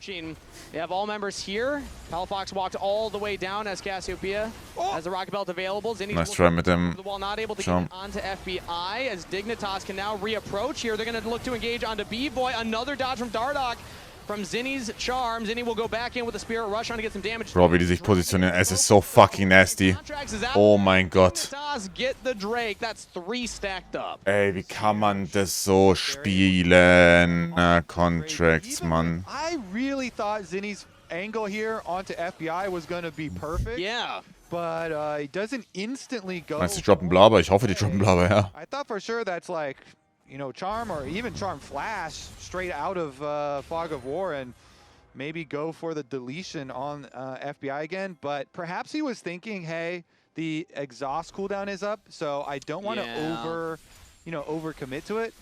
They have all members here. Palafox walked all the way down as Cassiopeia has the rocket belt available. Nice try mit dem the wall, not able to get onto FBI as Dignitas can now reapproach here. They're going to look to engage onto B-Boy. Another dodge from Dardoch from Zinni's charm. Zinni will go back in with a Spirit Rush trying to get some damage. Bro, wie die sich positionieren. Es ist so fucking nasty. Oh mein Gott. Get the Drake. That's 3 stacked up. Ey, wie kann man das so spielen? Contracts, Mann. I really thought Zinni's angle here onto FBI was going to be perfect. Yeah. But he doesn't instantly go. Meinst du, die droppen Blaber? Ich hoffe, die droppen Blaber, ja. I thought for sure that's like, you know, Charm or even Charm Flash straight out of Fog of War and maybe go for the deletion on FBI again. But perhaps he was thinking, hey, the exhaust cooldown is up, so I don't want to overcommit to it.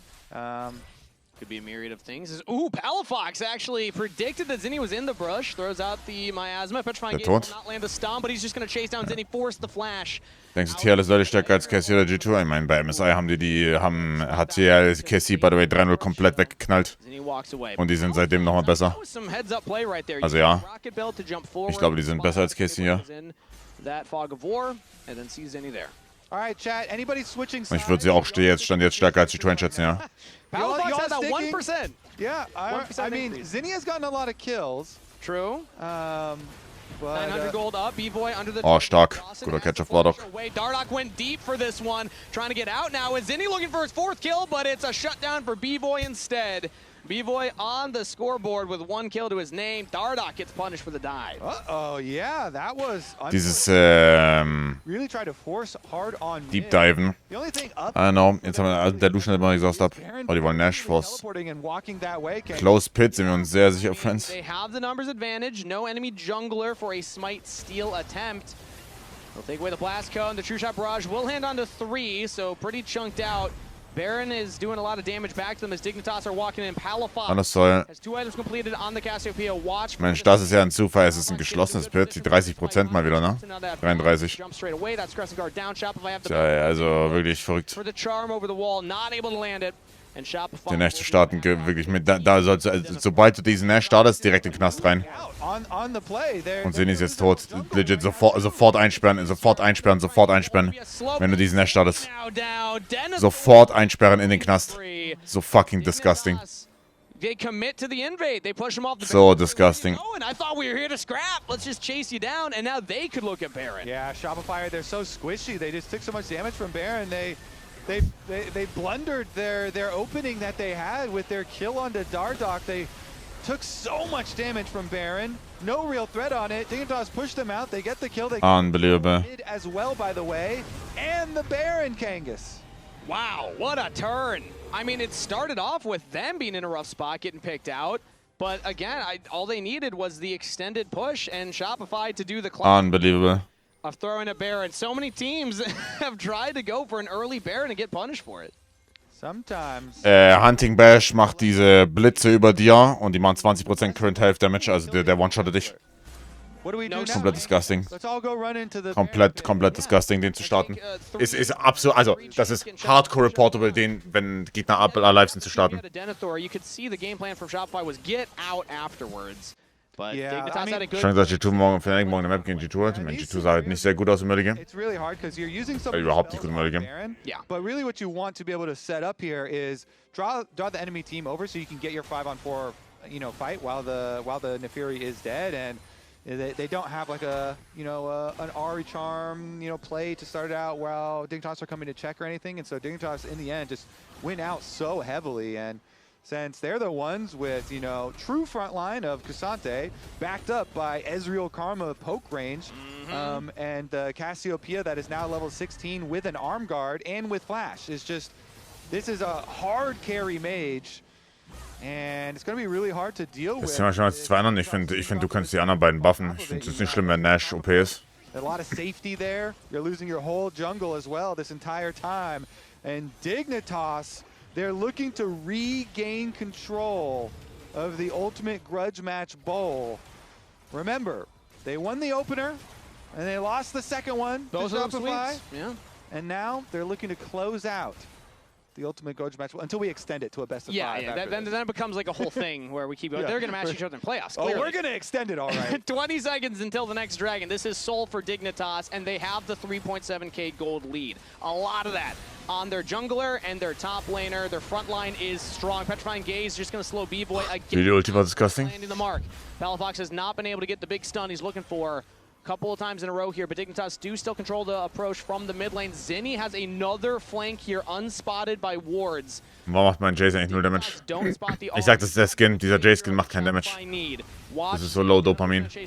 Could be a myriad of things. Ooh, Palafox actually predicted that Zinni was in the brush. Throws out the Miasma. Petrifying Gate will not land a stun, but he's just going to chase down Zinni, force the flash. Denkst du, TL ist deutlich stärker als KC oder G2? Ich meine, bei MSI hat TL KC, by the way, 3-0 komplett weggeknallt. Und die sind seitdem nochmal besser. Also ja, ich glaube, die sind besser als KC hier. Ich würde sie auch stand jetzt stärker als G2 einschätzen, ja. Palafox has that 1%. Yeah, I mean, Zinni has gotten a lot of kills. True. But, 900 gold up, B-Boy under the... Oh, stark. Guter Catch auf Dardoch. Dardoch went deep for this one, trying to get out now. Is Zinni looking for his 4th kill, but it's a shutdown for B-Boy instead. B-Boy on the scoreboard with 1 kill to his name. Dardoch gets punished for the dive. Uh-oh, yeah, that was... Dieses, really tried to force hard on Deep Diven. I know, jetzt haben wir, der Lucian hat mal exhaust ab. Oh, die wollen Nash Force. Close Pit, sind wir uns sehr sicher, Friends. They have the numbers advantage. No enemy jungler for a Smite steal attempt. They'll take away the Blast Cone. The True Shot Barrage will hand on to 3, so pretty chunked out. Baron is doing a lot of damage back to them as Dignitas are walking in. Palafox has 2 items completed on the Cassiopeia Watch. Mensch, das ist ja ein Zufall. Es ist ein geschlossenes Pit. Die 30% mal wieder, ne? 33. Tja, also wirklich verrückt. Den Nash zu starten, wirklich mit, da sollst du, sobald du diesen Nash startest, direkt in den Knast rein. Und Zinni ist jetzt tot. Legit, sofort einsperren, wenn du diesen Nash startest. Sofort einsperren in den Knast. So fucking disgusting. They commit to the invade. They push him off the so disgusting. Oh, and I thought we were here to scrap. Let's just chase you down, and now they could look at Baron. Yeah, Shopify, they're so squishy. They just took so much damage from Baron. They blundered their opening that they had with their kill onto Dardoch. They took so much damage from Baron. No real threat on it. Dignitas pushed them out. They get the kill. They unbelievable. As well, by the way, and the Baron Kangas. Wow, what a turn. I mean, it started off with them being in a rough spot, getting picked out. But again, all they needed was the extended push and Shopify to do the clap. Unbelievable. Of throwing a Baron. So many teams have tried to go for an early Baron and get punished for it. Sometimes. Hunting Bash macht diese Blitze über dir und die machen 20% Current Health Damage, also der one-shottet dich. Komplett disgusting. Komplett disgusting, den zu starten. Ist absolut, also das ist hardcore reportable, den, wenn Gegner alive sind, zu starten. Schon dass G2 morgen eine Map gegen G2 hat. Ich meine, G2 sah halt nicht sehr gut aus im Early Game. Überhaupt nicht gut im Early Game. But really what you want to be able to set up here is draw the enemy team over so you can get your 5-on-4, fight while the Neferi is dead, and they don't have like a, an Ari Charm, play to start it out while Dignitas are coming to check or anything, and so Dignitas in the end just win out so heavily. And since they're the ones with, true front line of Cassante, backed up by Ezreal Karma poke range, And Cassiopeia, that is now level 16 with an arm guard and with flash, is just, this is a hard carry mage. And it's going to be really hard to deal with. Das Thema schon als 200. Ich finde, du kannst die anderen beiden buffen. Ich finde es nicht schlimm, wenn Nash OP ist. A lot of safety there. You're losing your whole jungle as well this entire time. And Dignitas, they're looking to regain control of the Ultimate Grudge Match Bowl. Remember, they won the opener, and they lost the second one. Those are sweets. Yeah. And now they're looking to close out the Ultimate Grudge Match until we extend it to a best of 5. Yeah, then it becomes like a whole thing where we keep going. They're going to match each other in playoffs, clearly. Oh, we're going to extend it, all right. 20 seconds until the next Dragon. This is Soul for Dignitas, and they have the 3.7k gold lead. A lot of that on their jungler and their top laner. Their front line is strong. Petrifying Gaze just going to slow B-Boy again. Video ulti war disgusting. Landing the mark. Palafox has not been able to get the big stun he's looking for. Couple of times in a row here, but Dignitas do still control the approach from the mid lane. Zinni has another flank here, unspotted by wards. Warum macht mein Jace eigentlich 0 Damage? Ich sag, das ist der Skin. Dieser J-Skin macht kein Damage. Das ist so low Dopamin. Ja,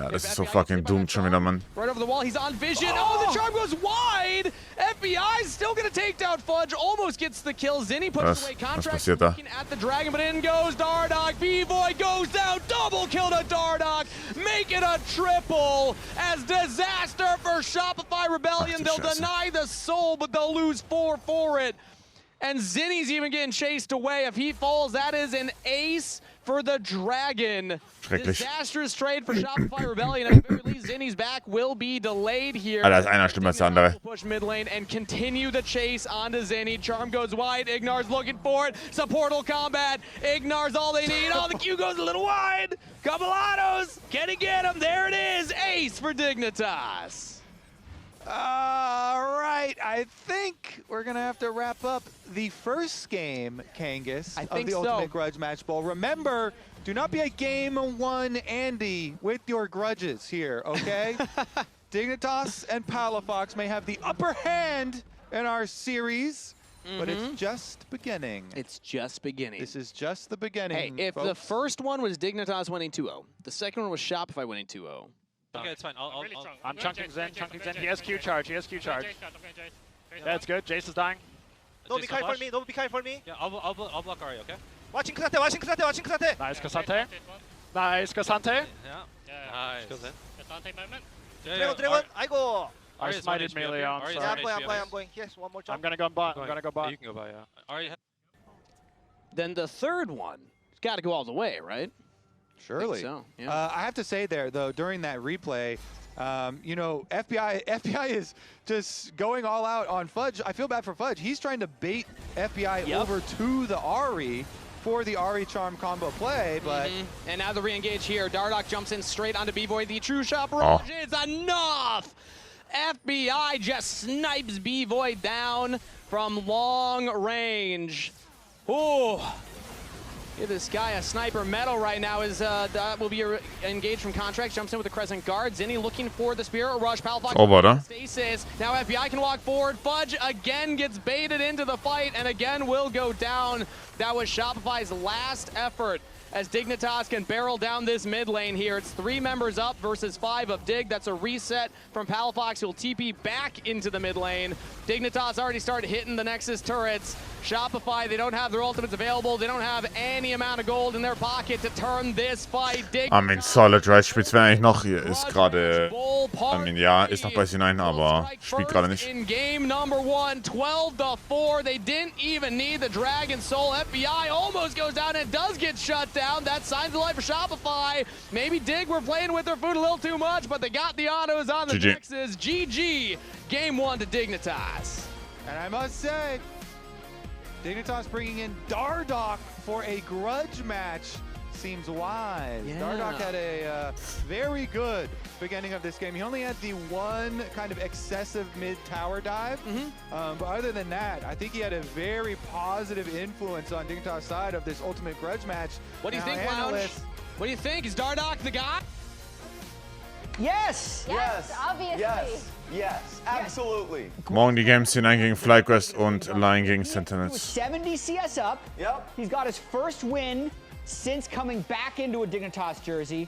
das ist so fucking doomed schon wieder, Mann. Right over the wall, he's on vision. Oh, the charm goes wide! FBI is still gonna take down Fudge, almost gets the kill. Zinni pushes away Contract, looking at the Dragon, but in goes Dardoch. B-Boy goes down, double kill to Dardoch. Make it a triple as disaster for Shopify Rebellion. They'll deny the soul, but they'll lose 4 for it. And Zinni's even getting chased away. If he falls, that is an ace for the Dragon. Disastrous trade for Shopify Rebellion. At the very least, Zinni's back will be delayed here. Alter, ist einer schlimmer als der andere. Push mid lane and continue the chase onto Zinni. Charm goes wide. Ignar's looking for it. Supportal combat. Ignar's all they need. Oh, the Q goes a little wide. Cabalados, can he get him? There it is. Ace for Dignitas. All right, I think we're going to have to wrap up the first game, Kangas, of the Ultimate Grudge Match Bowl. Remember, do not be a game 1 Andy with your grudges here, okay? Dignitas and Palafox may have the upper hand in our series, but it's just beginning. It's just beginning. This is just the beginning, Hey, if folks. the first one was Dignitas winning 2-0, the second one was Shopify winning 2-0. Okay, it's fine. I'm chunking Zen, He has Q charge, That's good. Jace is dying. No, be kind for me. No, be kind for me. Yeah, I'll block Ari, okay? Watching Kasate, watching Kasate, watching Kasate. Nice, Kasante. Nice, Kasante. Yeah. Nice. Dragon, I go. I smited melee on, so Yeah, I'm going. Yes, one more jump. I'm gonna go bot. You can go by, yeah. Ari. Then the third one, it's got to go all the way, right? Surely. So, yeah. I have to say there, though, during that replay, you know, FBI is just going all out on Fudge. I feel bad for Fudge. He's trying to bait FBI over to the Ahri for the Ahri Charm combo play, but... And now the re-engage here. Dardoch jumps in straight onto B-Boy. The true shot barrage is enough! FBI just snipes B-Boy down from long range. Ooh. Give this guy a sniper medal right now as that will be engaged from Contract. Jumps in with the Crescent Guard. Zinni looking for the Spirit Rush. Palafox stasis. Now FBI can walk forward. Fudge again gets baited into the fight and again will go down. That was Shopify's last effort as Dignitas can barrel down this mid lane here. It's 3 members up versus 5 of Dig. That's a reset from Palafox, who'll TP back into the mid lane. Dignitas already started hitting the Nexus turrets. Shopify, they don't have their ultimates available. They don't have any amount of gold in their pocket to turn this fight. I mean, Solid Rise spielt zwar eigentlich noch, hier ist gerade, ja, ist noch bei C9, aber spielt gerade nicht. In game number 1, 12-4. They didn't even need the Dragon Soul. FBI almost goes down and does get shut down. That signs the life for Shopify. Maybe Dig were playing with their food a little too much, but they got the autos on the Nexus. GG. Game 1 to Dignitas. And I must say, Dignitas bringing in Dardoch for a grudge match seems wise. Yeah. Dardoch had a very good beginning of this game. He only had the one kind of excessive mid-tower dive. But other than that, I think he had a very positive influence on Dignitas' side of this ultimate grudge match. What do you think, Lounge? What do you think? Is Dardoch the guy? Yes! Yes, obviously. Yes, absolutely. Morgen die Games C9 gegen FlyQuest und Lion gegen Sentinels. 70 CS up. Yep. He's got his first win since coming back into a Dignitas jersey.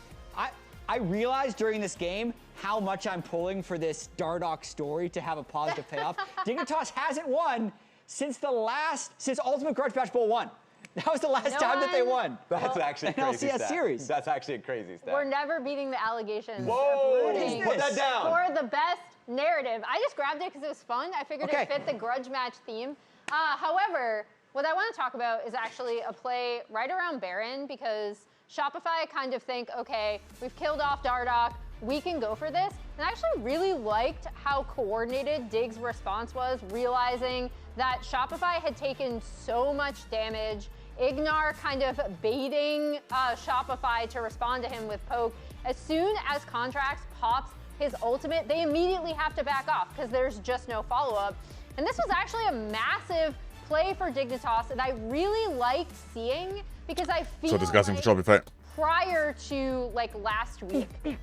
I realized during this game how much I'm pulling for this Dardoch story to have a positive payoff. Dignitas hasn't won since Ultimate Grudge Match Bowl 1. That was the last time that they won. That's actually a crazy LCS stat. series. That's actually a crazy stat. We're never beating the allegations. Whoa! Put that down. For the best narrative. I just grabbed it because it was fun. I figured it fit the grudge match theme. However, what I want to talk about is actually a play right around Baron, because Shopify kind of think, okay, we've killed off Dardoch, we can go for this. And I actually really liked how coordinated Dig's response was, realizing that Shopify had taken so much damage. Ignar kind of baiting Shopify to respond to him with poke. As soon as Contracts pops his ultimate, they immediately have to back off because there's just no follow-up. And this was actually a massive play for Dignitas that I really liked seeing, because I feel like Shopify. prior to like last week, they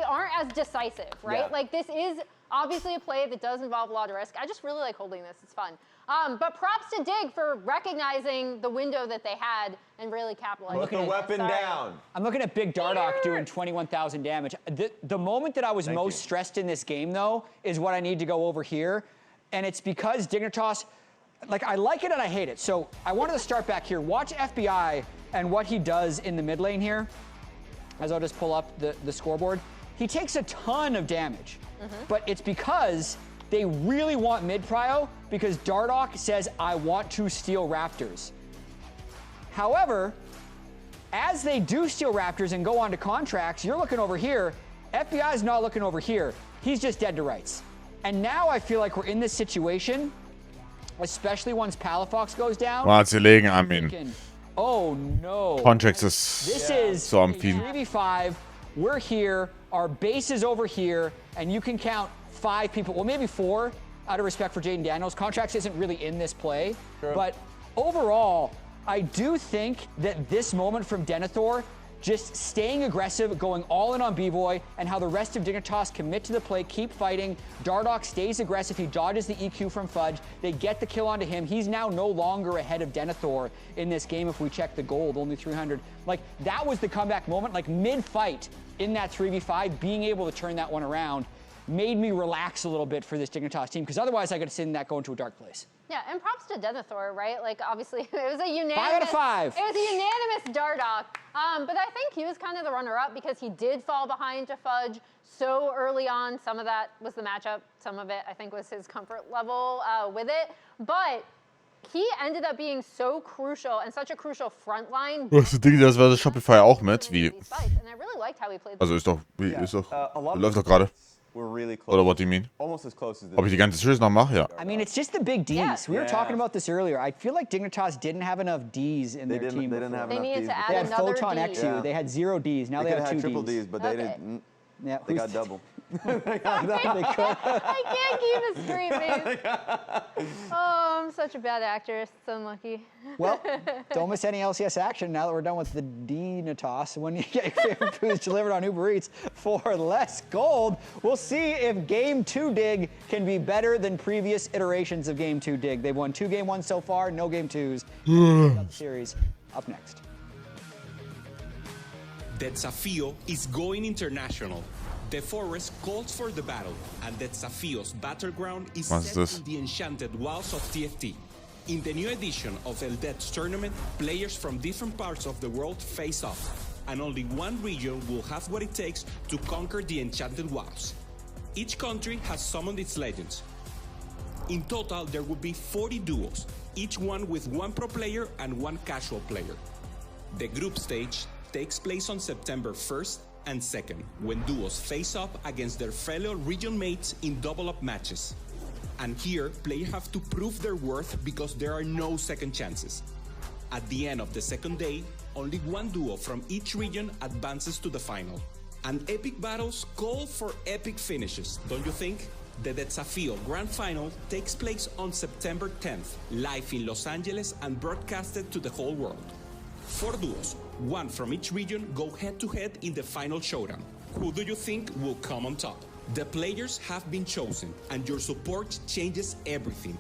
aren't as decisive, right? Yeah. Like this is obviously a play that does involve a lot of risk. I just really like holding this, it's fun. But props to Dig for recognizing the window that they had and really capitalizing. Put the weapon down. I'm looking at Big Dardoch doing 21,000 damage. The moment that I was most stressed in this game, though, is what I need to go over here. And it's because Dignitas, like, I like it and I hate it. So I wanted to start back here. Watch FBI and what he does in the mid lane here, as I'll just pull up the scoreboard. He takes a ton of damage, but it's because they really want mid prio, because Dardoch says, I want to steal Raptors. However, as they do steal Raptors and go on to Contracts, you're looking over here. FBI is not looking over here. He's just dead to rights. And now I feel like we're in this situation, especially once Palafox goes down. Oh no. Contracts is This is so am viel. 3v5. We're here. Our base is over here, and you can count 5 people, well, maybe 4, out of respect for Jaden Daniels. Contracts isn't really in this play, but overall, I do think that this moment from Denethor, just staying aggressive, going all in on B-Boy, and how the rest of Dignitas commit to the play, keep fighting. Dardoch stays aggressive. He dodges the EQ from Fudge. They get the kill onto him. He's now no longer ahead of Denethor in this game if we check the gold, only 300. Like, that was the comeback moment, like mid-fight in that 3v5, being able to turn that one around made me relax a little bit for this Dignitas team, because otherwise I could have seen that go into a dark place. Yeah, and props to Denethor, right? Like, obviously, it was a unanimous... 5 out of 5. It was a unanimous Dardoch. But I think he was kind of the runner-up because he did fall behind to Fudge so early on. Some of that was the matchup. Some of it, I think, was his comfort level with it. But he ended up being so crucial and such a crucial front line. Das Ding, das war das Shopify auch mit, wie... And I really liked how he played. Also ist doch läuft doch gerade. We're really close. Oder what do you mean? Almost as close as Ob ich die ganze Series noch mache? Ja. I mean, it's just the big Ds. Yeah. We were talking about this earlier. I feel like Dignitas didn't have enough Ds in their team. They didn't have They enough needed Ds. to add They had another Photon D. XU. Yeah. They had 0 Ds. Now They they could have have 2 had triple Ds. Ds, but they Okay. didn't. Yeah, They got double. I can't keep a straight face. Oh, I'm such a bad actress. It's unlucky. Well, don't miss any LCS action now that we're done with the Dignitas. When you get your favorite foods delivered on Uber Eats for less gold, we'll see if Game 2 Dig can be better than previous iterations of Game 2 Dig. They've won 2 Game 1s so far, no Game 2s. Series up next. Desafío is going international. The forest calls for the battle, and Desafío's battleground is set in the enchanted wilds of TFT. In the new edition of El Death's tournament, players from different parts of the world face off, and only one region will have what it takes to conquer the enchanted wilds. Each country has summoned its legends. In total, there will be 40 duos, each one with 1 pro player and 1 casual player. The group stage takes place on September 1st and 2nd, when duos face up against their fellow region mates in double-up matches. And here, players have to prove their worth because there are no second chances. At the end of the second day, only 1 duo from each region advances to the final. And epic battles call for epic finishes, don't you think? The Desafío Grand Final takes place on September 10th, live in Los Angeles and broadcasted to the whole world. 4 duos, 1 from each region, go head-to-head in the final showdown. Who do you think will come on top? The players have been chosen, and your support changes everything.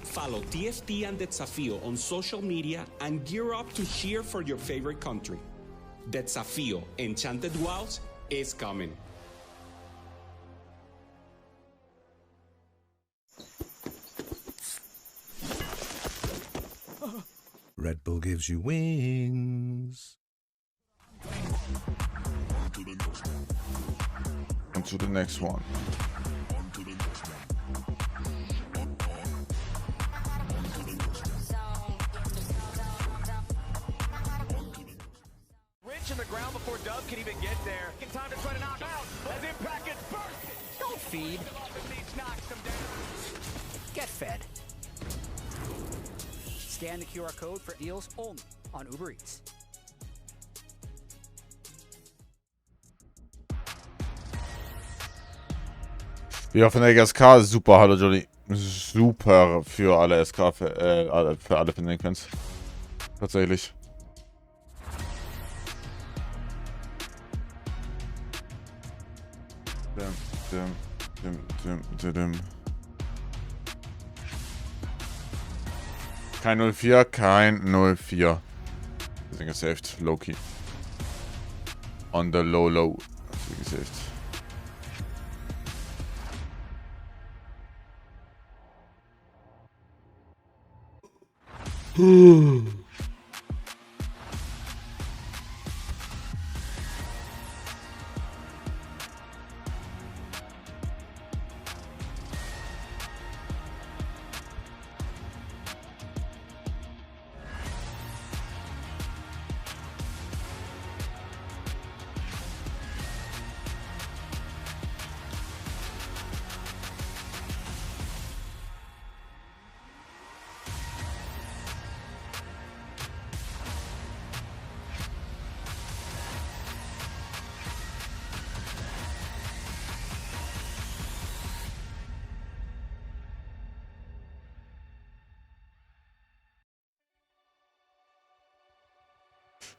Follow TFT and Desafío on social media and gear up to cheer for your favorite country. Desafío Enchanted Wilds is coming. Red Bull gives you wings. On to the next one. Rich in the ground before Dub can even get there. In time to try to knock out as Impact gets bursted. Don't feed. Get fed. Scan the QR code for deals only on Uber Eats. Ja, von der GSK super, hallo Johnny. Super für alle SK, für alle Fans. Tatsächlich. Kein 04, kein 04. Wir sind gesaved, low-key. On the low. Wir sind gesaved.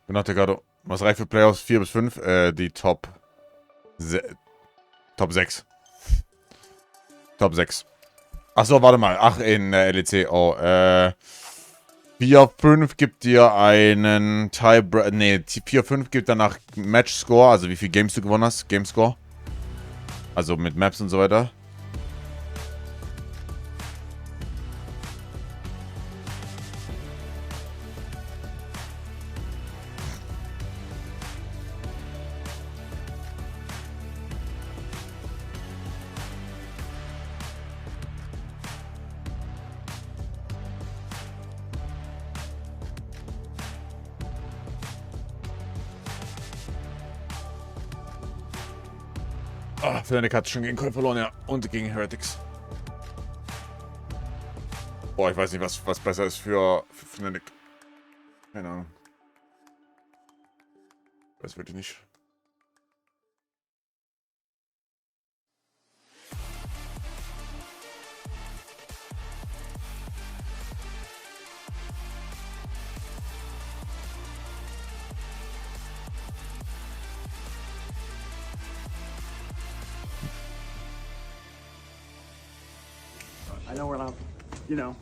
Genau, Ricardo. Was reicht für Playoffs 4 bis 5? Die Top 6. Top 6. Achso, warte mal. Ach, in LEC. Oh, 4-5 gibt dir einen Tiebreak. Ne, 4-5 gibt danach Match-Score, also wie viel Games du gewonnen hast. Game-Score. Also mit Maps und so weiter. Ah, Fnatic hat schon gegen Colt verloren, ja. Und gegen Heretics. Boah, ich weiß nicht, was besser ist für Fnatic. Keine Ahnung. Weiß wirklich nicht. I know we're not, you know,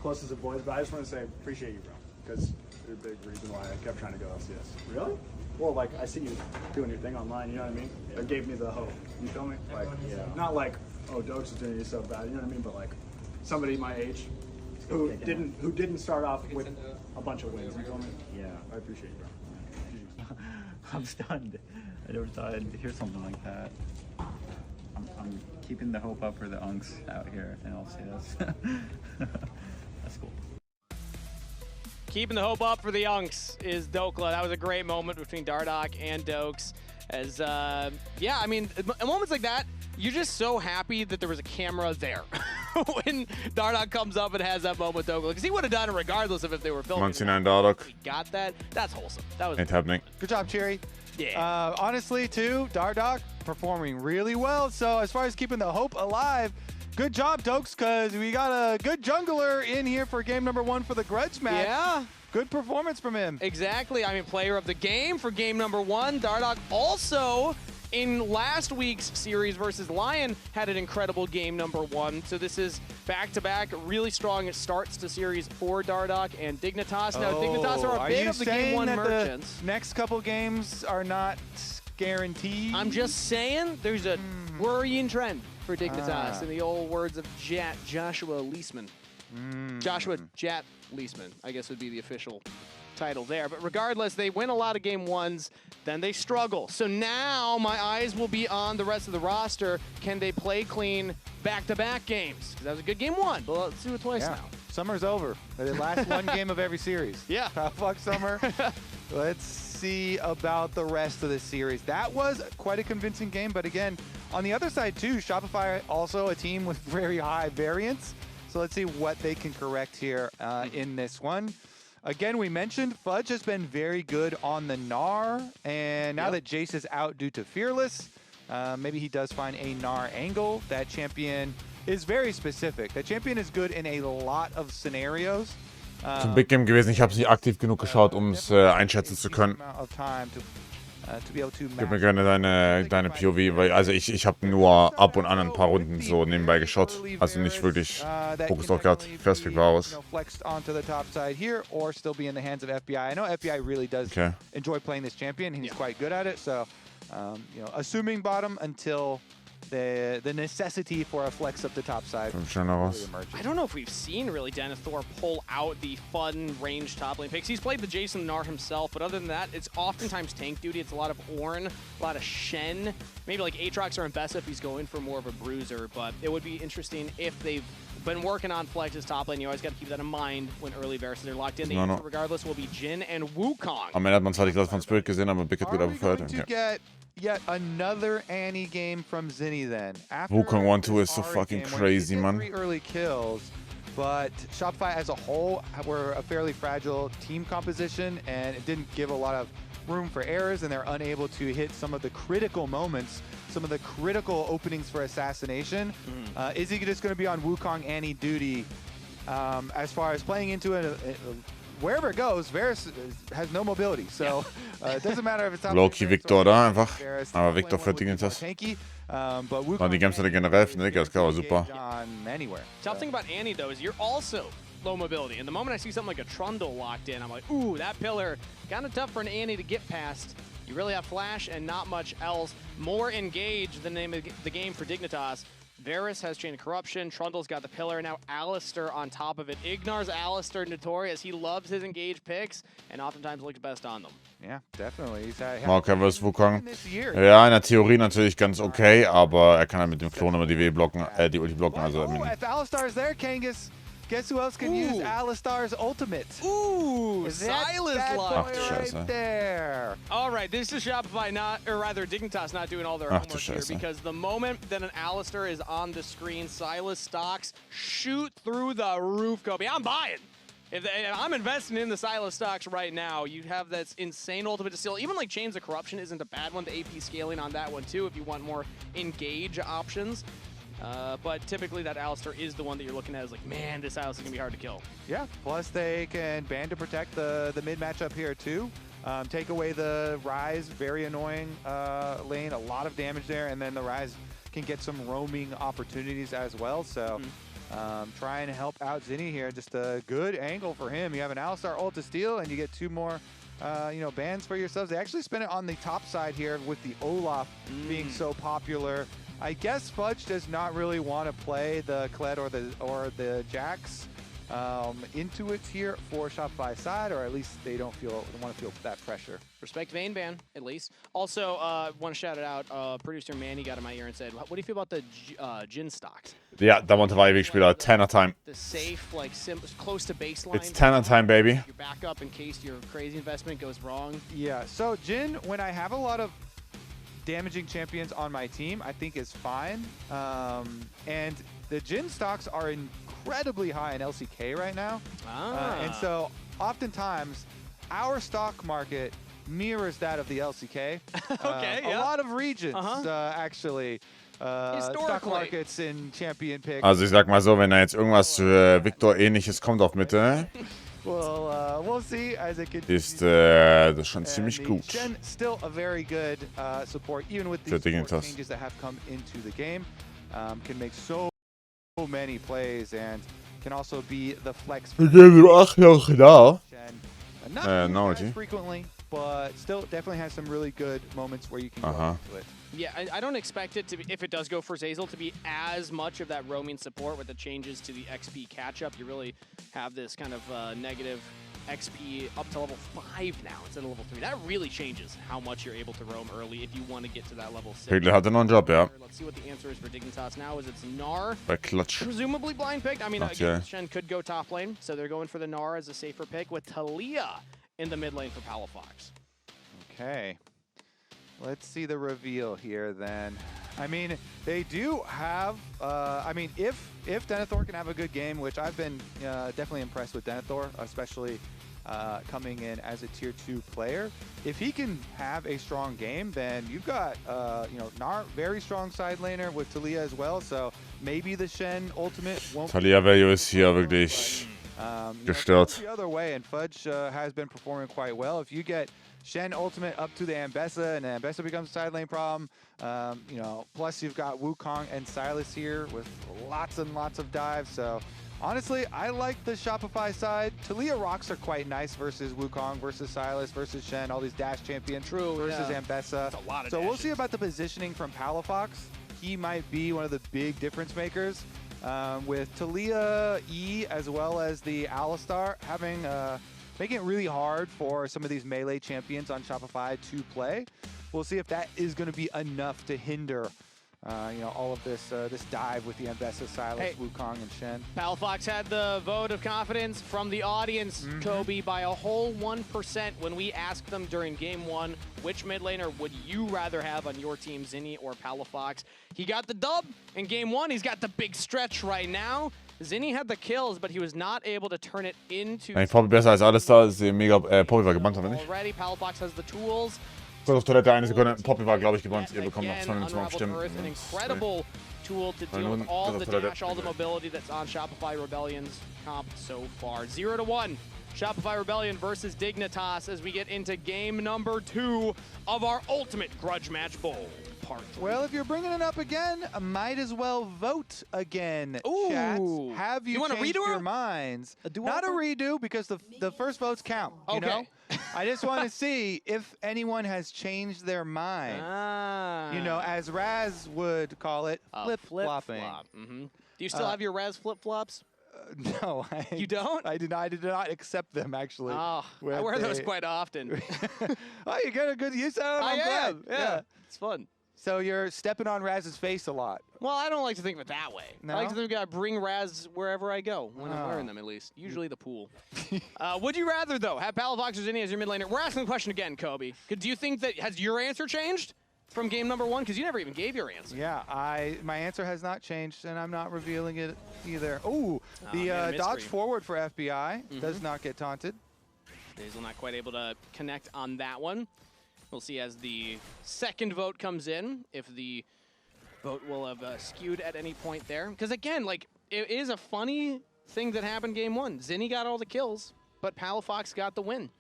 closest of boys, but I just want to say appreciate you, bro, because you're a big reason why I kept trying to go LCS. Really? Well, like, I see you doing your thing online, you know what I mean? It gave me the hope. You feel me? Like, not like, oh, Dokes is doing you so bad, you know what I mean? But like, somebody my age who didn't start off with a bunch of wins, you feel me? Yeah. I appreciate you, bro. I'm stunned. I never thought I'd hear something like that. I'm keeping the hope up for the unks out here in LCS. That's cool. Keeping the hope up for the unks is Dokla. That was a great moment between Dardoch and Dokes. As, yeah, I mean, at moments like that, you're just so happy that there was a camera there when Dardoch comes up and has that moment with Dokla. Because he would have done it regardless of if they were filming. 99 Dardoch. He got that. That's wholesome. That was ain't happening. Good job, Cherry. Yeah. Honestly, too, Dardoch performing really well. So as far as keeping the hope alive, good job, Dokes, because we got a good jungler in here for game number 1 for the grudge match. Yeah. Good performance from him. Exactly. I mean, player of the game for game number 1. Dardoch also in last week's series versus Lion had an incredible game number 1. So this is back-to-back really strong starts to series for Dardoch and Dignitas. Now Dignitas are a bit of the game 1 merchants. The next couple games are not guaranteed? I'm just saying there's a worrying trend for Dignitas in the old words of Joshua Leisman. Joshua Jat Leisman, I guess would be the official title there. But regardless, they win a lot of game 1s, then they struggle. So now my eyes will be on the rest of the roster. Can they play clean back-to-back games? Because that was a good game 1, but let's do it twice now. Summer's over. The last one game of every series. Yeah. Fuck summer. Let's see about the rest of the series. That was quite a convincing game, but again, on the other side too, Shopify also a team with very high variance. So let's see what they can correct here in this one. Again, we mentioned Fudge has been very good on the Gnar, and now that Jace is out due to Fearless, maybe he does find a Gnar angle. That champion is very specific. That champion is good in a lot of scenarios. Zum Big Game gewesen, ich habe es nicht aktiv genug geschaut, um es einschätzen zu können. Gib mir gerne deine POV, weil also ich habe nur ab und an ein paar Runden so nebenbei geschaut, also nicht wirklich Fokus drauf gehabt. First Pick war aus. Flexed onto the top side here, or still be in the hands of FBI. I know FBI really does enjoy playing this champion. He's quite good at it, so you know, assuming bottom until the necessity for a flex up the top side. I don't know if we've seen really Denethor pull out the fun range top lane picks. He's played the Jason Gnar himself, but other than that, it's oftentimes tank duty. It's a lot of Ornn, a lot of Shen, maybe like Aatrox or Mbessa if he's going for more of a bruiser, but it would be interesting if they've been working on Flex's top lane. You always got to keep that in mind when early versus are locked in. The answer regardless will be Jhin and Wukong. Am Ende hat man zwar die Klasse von Spirit gesehen, aber Big hat wieder befördert. Yet another Annie game from Zinni then. Wukong 1-2 is so fucking crazy, man. 3 early kills, but Shopify as a whole were a fairly fragile team composition, and it didn't give a lot of room for errors, and they're unable to hit some of the critical moments, some of the critical openings for assassination. Is he just going to be on Wukong Annie duty as far as playing into it? Wherever it goes, Varus has no mobility, so it doesn't matter if it's on Loki Victor da einfach, aber Victor für Dignitas. Und die Games hatte generell, finde ich, das war super. Tough thing about Annie though is you're also low mobility, and the moment I see something like a Trundle locked in, I'm like, ooh, that pillar, kind of tough for an Annie to get past. You really have flash and not much else. More engaged than the name of the game for Dignitas. Varus has Chain of Corruption, Trundle's got the pillar, now Alistar on top of it. Ignar's Alistar notorious. He loves his engaged picks and oftentimes looks best on them. Yeah, definitely. Maokai vs. Wukong. Ja, in der Theorie natürlich ganz okay, aber er kann halt mit dem Klon immer die W blocken, die Ulti blocken, also if Alistar is there, Kangas, guess who else can use Alistar's ultimate? Ooh, Silas locked right there. All right, this is Shopify Dignitas not doing all their homework here, because the moment that an Alistar is on the screen, Silas stocks shoot through the roof, Kobe. I'm buying. If I'm investing in the Silas stocks right now, you have that insane ultimate to steal. Even like Chains of Corruption isn't a bad one. The AP scaling on that one too, if you want more engage options. But typically that Alistar is the one that you're looking at as like, man, this Alistar is going to be hard to kill. Yeah, plus they can ban to protect the mid matchup here too. Take away the Ryze, very annoying lane, a lot of damage there, and then the Ryze can get some roaming opportunities as well. So trying to help out Zinni here, just a good angle for him. You have an Alistar ult to steal, and you get 2 more bans for yourselves. They actually spin it on the top side here with the Olaf being so popular. I guess Fudge does not really want to play the Kled or the Jax into it here for Shopify side, or at least they don't want to feel that pressure. Respect Vayne ban, at least. Also, want to shout it out. Producer Manny got in my ear and said, "What do you feel about the Jhin stocks?" Ja, da war ein Spieler. 10er time. The safe, like close to baseline. It's 10er time, baby. Your backup in case your crazy investment goes wrong. Yeah. So Jhin, when I have a lot of damaging champions on my team, I think is fine. And the Jhin stocks are incredibly high in LCK right now. And so oftentimes our stock market mirrors that of the LCK. A lot of regions actually stock markets in champion picks. Also ich sag mal so, wenn da jetzt irgendwas Victor ähnliches kommt auf Mitte, we'll see as it continues. Ist das schon ziemlich gut. Shen still a very good support, even with these support changes that have come into the game. Can make so many plays and can also be the flex. Ik heb er 8 jaar gedaan. Not as frequently, but still definitely has some really good moments where you can go into it. Yeah, I don't expect it to be, if it does go for Zeyzal, to be as much of that roaming support with the changes to the XP catch-up. You really have this kind of negative XP up to level 5 now instead of level 3. That really changes how much you're able to roam early if you want to get to that level 6. Piglet hatte noch einen Job, ja. Let's see what the answer is for Dignitas now. Is it's Gnar. Bei Klatsch. Presumably blind picked. I mean, again, Shen could go top lane, so they're going for the Gnar as a safer pick with Talia in the mid lane for Palafox. Okay. Let's see the reveal here then. I mean, they do have, I mean, if Denethor can have a good game, which I've been definitely impressed with Denethor, especially coming in as a tier 2 player. If he can have a strong game, then you've got, you know, Gnar, very strong side laner with Talia as well, so maybe the Shen ultimate won't... Talia Value ist hier wirklich gestört. The other way, and Fudge has been performing quite well. If you get Shen ultimate up to the Ambessa, and Ambessa becomes a side lane problem. You know, plus you've got Wukong and Sylas here with lots and lots of dives. So honestly, I like the Shopify side. Talia rocks are quite nice versus Wukong, versus Sylas, versus Shen, all these dash champions versus Ambessa. So we'll see about the positioning from Palafox. He might be one of the big difference makers. With Talia E as well as the Alistar having making it really hard for some of these melee champions on Shopify to play. We'll see if that is going to be enough to hinder, you know, all of this this dive with the Ambessa, Sylas, Wukong, and Shen. Palafox had the vote of confidence from the audience, Kobe, by a whole 1% when we asked them during Game 1, which mid laner would you rather have on your team, Zinni or Palafox? He got the dub in Game 1. He's got the big stretch right now. Zinni had the kills, but he was not able to turn it into... Eigentlich Poppy besser als Alistar, ist mega... Poppy war gebannt, oder nicht? Already, Palafox has the tools. Kurz auf Toilette, eine Sekunde. Poppy war, glaube ich, gebannt. Ihr bekommt noch 2 Minuten zum Abstimmen. An incredible tool to deal with all the dash, all the mobility that's on Shopify Rebellion's comp so far. 0-1. Shopify Rebellion versus Dignitas as we get into game number 2 of our ultimate Grudge Match Bowl. Well, if you're bringing it up again, I might as well vote again. Ooh. Chats. Have you changed your minds? Not a redo, because the first votes count, you know? I just want to see if anyone has changed their mind. You know, as Raz would call it, flip-flopping. Do you still have your Raz flip-flops? No, you don't? I did not accept them, actually. Oh, I wear those quite often. Oh, you get a good use out of them? I am. Yeah, it's fun. So you're stepping on Raz's face a lot. Well, I don't like to think of it that way. No? I like to think I bring Raz wherever I go, when I'm wearing them at least. Usually the pool. Would you rather, though, have Palafox or Zinni as your mid laner? We're asking the question again, Kobe. Do you think that, has your answer changed from game number 1? Because you never even gave your answer. Yeah, my answer has not changed, and I'm not revealing it either. Ooh, the dodge forward for FBI does not get taunted. Zeyzal not quite able to connect on that one. We'll see as the second vote comes in, if the vote will have skewed at any point there. Because again, like, it is a funny thing that happened game 1. Zinni got all the kills, but Palafox got the win.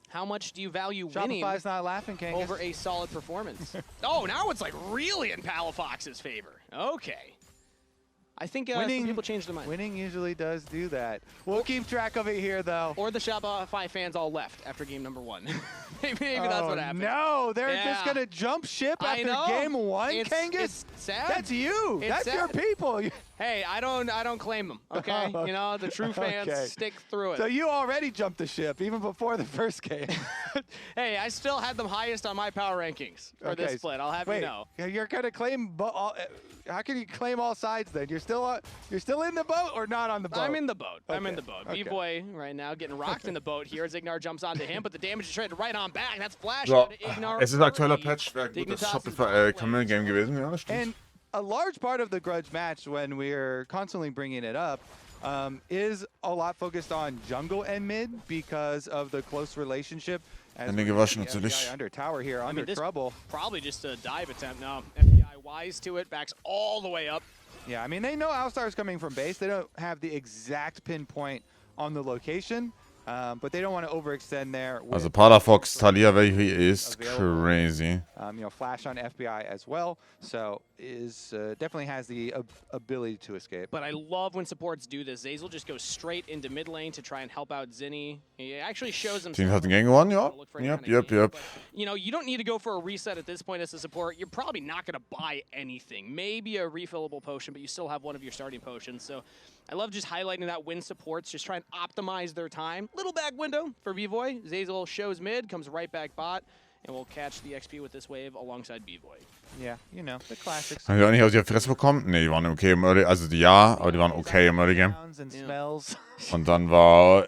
How much do you value winning not laughing, Kangas, over a solid performance? Oh, now it's like really in Palafox's favor. Okay. I think some people changed their mind. Winning usually does do that. We'll keep track of it here, though. Or the Shopify fans all left after game number 1. Maybe that's what happened. No, they're just going to jump ship after game 1, Kangas? It's sad. That's you. That's your people. Hey, I don't claim them, okay? You know, the true fans stick through it. So you already jumped the ship, even before the first game. Hey, I still had them highest on my power rankings for this split. I'll have you know. You're going to claim... How can you claim all sides then? You're still in the boat or not on the boat? I'm in the boat. I'm in the boat. B-Boy right now getting rocked in the boat here as Ignar jumps onto him, but the damage is traded right on back. That's Flash to Ignar. Es ist ein aktueller Patch, wäre gut das Shopify-Game gewesen. Ja, das stimmt. And a large part of the Grudge match, when we're constantly bringing it up, is a lot focused on jungle and mid because of the close relationship. Hände gewaschen natürlich. Under tower here, under trouble. Probably just a dive attempt. No, FBI wise to it, backs all the way up. Yeah, I mean, they know Alistar is coming from base. They don't have the exact pinpoint on the location, But they don't want to overextend there. Also Palafox, Talia, welche ist crazy. You know, Flash on FBI as well, so is definitely has the ability to escape. But I love when supports do this. Zeyzal just goes straight into mid lane to try and help out Zinni. He actually shows himself. Team hat den Gang gewonnen, ja. Yep. You know, you don't need to go for a reset at this point as a support. You're probably not going to buy anything. Maybe a refillable potion, but you still have one of your starting potions. So I love just highlighting that when supports just try and optimize their time. Little back window for Vivoy. Zeyzal shows mid, comes right back bot, and we'll catch the XP with this wave alongside Vivoy. Yeah, you know, the classics. Haben die auch nicht aus ihrer Fresse bekommen? Ne, die waren okay im Early, also ja, aber die waren okay im Early Game. Und dann war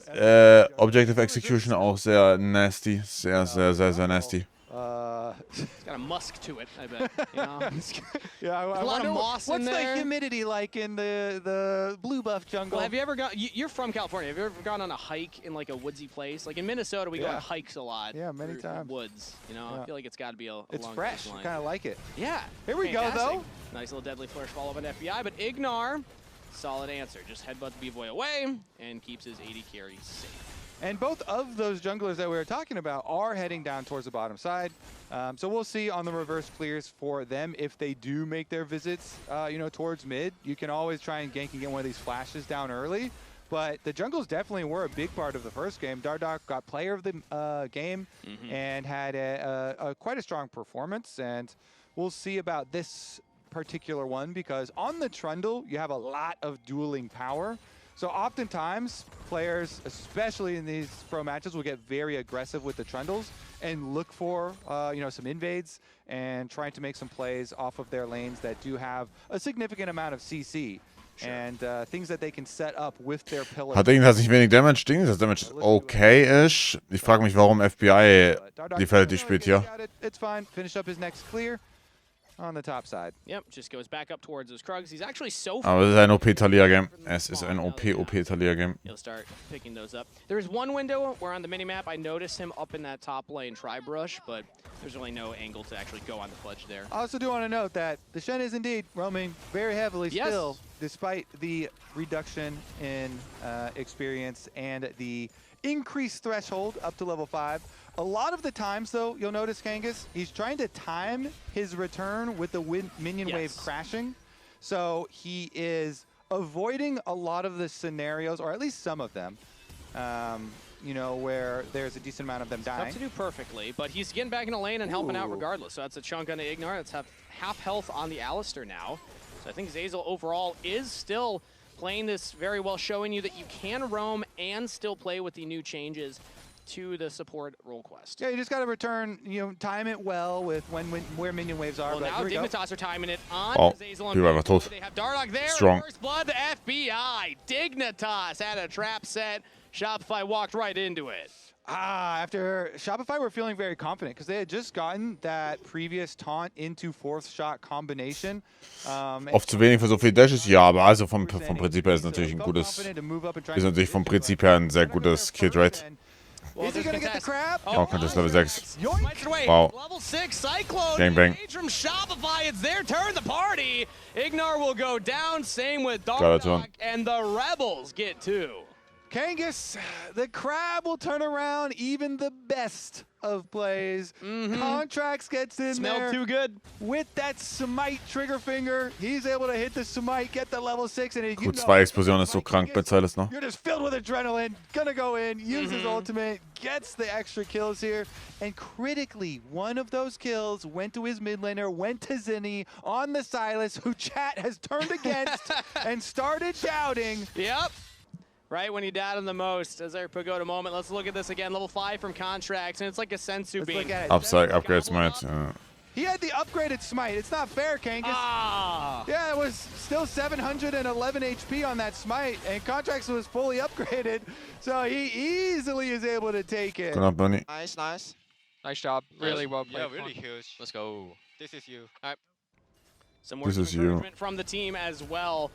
Objective Execution auch sehr nasty, sehr nasty. It's got a musk to it, I bet. You know? Yeah, a lot of moss in there. What's the humidity like in the blue buff jungle? Well, have you ever gone? You're from California. Have you ever gone on a hike in like a woodsy place? Like in Minnesota, we go on hikes a lot. Yeah, many times. Woods. You know, I feel like it's got to be a It's fresh. I kind of like it. Yeah. Here we go though. Nice little deadly flourish follow up on FBI, but Ignar, solid answer. Just headbutts B-Boy away and keeps his 80 carry safe. And both of those junglers that we were talking about are heading down towards the bottom side. So we'll see on the reverse clears for them if they do make their visits, you know, towards mid. You can always try and gank and get one of these flashes down early. But the jungles definitely were a big part of the first game. Dardoch got player of the game and had quite a strong performance. And we'll see about this particular one because on the Trundle, you have a lot of dueling power. So oftentimes, players, especially in these pro matches, will get very aggressive with the Trundles and look for, you know, some invades and trying to make some plays off of their lanes that do have a significant amount of CC. Sure. And things that they can set up with their pillars. Hat irgendwas nicht wenig Damage, das Damage okay ist. Ich frage mich, warum FBI die fertig spielt hier. It's fine. Finish up his next clear. On the top side. Yep, just goes back up towards those Krugs. He's actually so Aber es ist ein OP-Talia-Game. Es ist ein OP-Talia-Game. He'll start picking those up. There's one window where on the minimap I noticed him up in that top lane tri-brush, but there's really no angle to actually go on the fledge there. I also do want to note that the Shen is indeed roaming very heavily still, despite the reduction in experience and the increased threshold up to level 5. A lot of the times, though, you'll notice, Kangas, he's trying to time his return with the minion wave crashing. So he is avoiding a lot of the scenarios, or at least some of them, you know, where there's a decent amount of them dying. Tough to do perfectly, but he's getting back in the lane and helping out regardless. So that's a chunk on the Ignar. That's half health on the Alistar now. So I think Zeyzal overall is still playing this very well, showing you that you can roam and still play with the new changes to the support role quest. Yeah, you just got to return, you know, time it well with where minion waves are. Well, now Dignitas are timing it on Zeyzal and they have Dardoch there. Strong. First blood to FBI. Dignitas had a trap set. Shopify walked right into it. After Shopify were feeling very confident because they had just gotten that previous taunt into fourth shot combination. Oft zu wenig für so viel Dashes, ja, aber also vom Prinzip her ist natürlich ein gutes, ist natürlich vom Prinzip her ein sehr gutes Killrate. Is he gonna get the crab? Oh, Contest Level 6. Wow. Level 6 Cyclone. Gangbang. From Shopify, it's their turn to party. Ignar will go down, same with Dardoch, and the Rebels get 2. Kangas, the crab will turn around even the best of plays. Contracts gets in there. Smelled too good. With that smite trigger finger, he's able to hit the smite, get the level 6. And Q2-Explosion ist so krank bei Silas noch. You're just filled with adrenaline. Gonna go in, use his ultimate, gets the extra kills here. And critically, one of those kills went to his mid laner, went to Zinni on the Silas, who chat has turned against and started shouting. Yep. Right when he died him the most, as our Pagoda moment. Let's look at this again. Level 5 from Contracts, and it's like a Sensu beam. Upgrade smite. He had the upgraded smite. It's not fair, Kangas. Yeah, it was still 711 HP on that smite, and Contracts was fully upgraded, so he easily is able to take it. Nice, nice. Nice job. Really well played. Yeah, really huge. Let's go. This is you. All right. Some more encouragement from the team as well.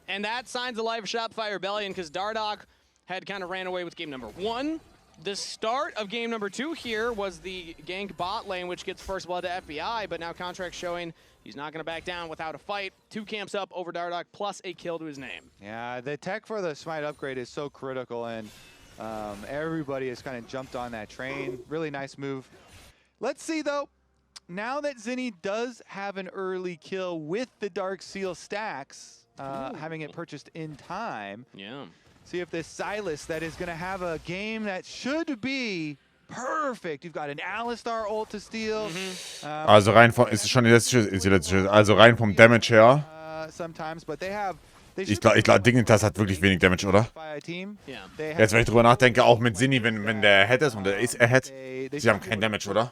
And that signs the life of Shopify Rebellion because Dardoch had kind of ran away with game number 1. The start of game number 2 here was the gank bot lane, which gets first blood to FBI, but now Contract showing he's not going to back down without a fight. 2 camps up over Dardoch, plus a kill to his name. Yeah, the tech for the smite upgrade is so critical, and Everybody has kind of jumped on that train. Really nice move. Let's see, though. Now that Zinni does have an early kill with the Dark Seal stacks, having it purchased in time. Yeah. See if this Silas that is going to have a game that should be perfect. You've got an Alistar ult to steal. Also rein vom, ist schon die letzte, also rein vom Damage her. Sometimes, but they have. Ich glaube, Dignitas hat wirklich wenig Damage, oder? Jetzt, wenn ich drüber nachdenke, auch mit Zinni, wenn der Head ist und der ist Head, sie haben kein Damage, oder?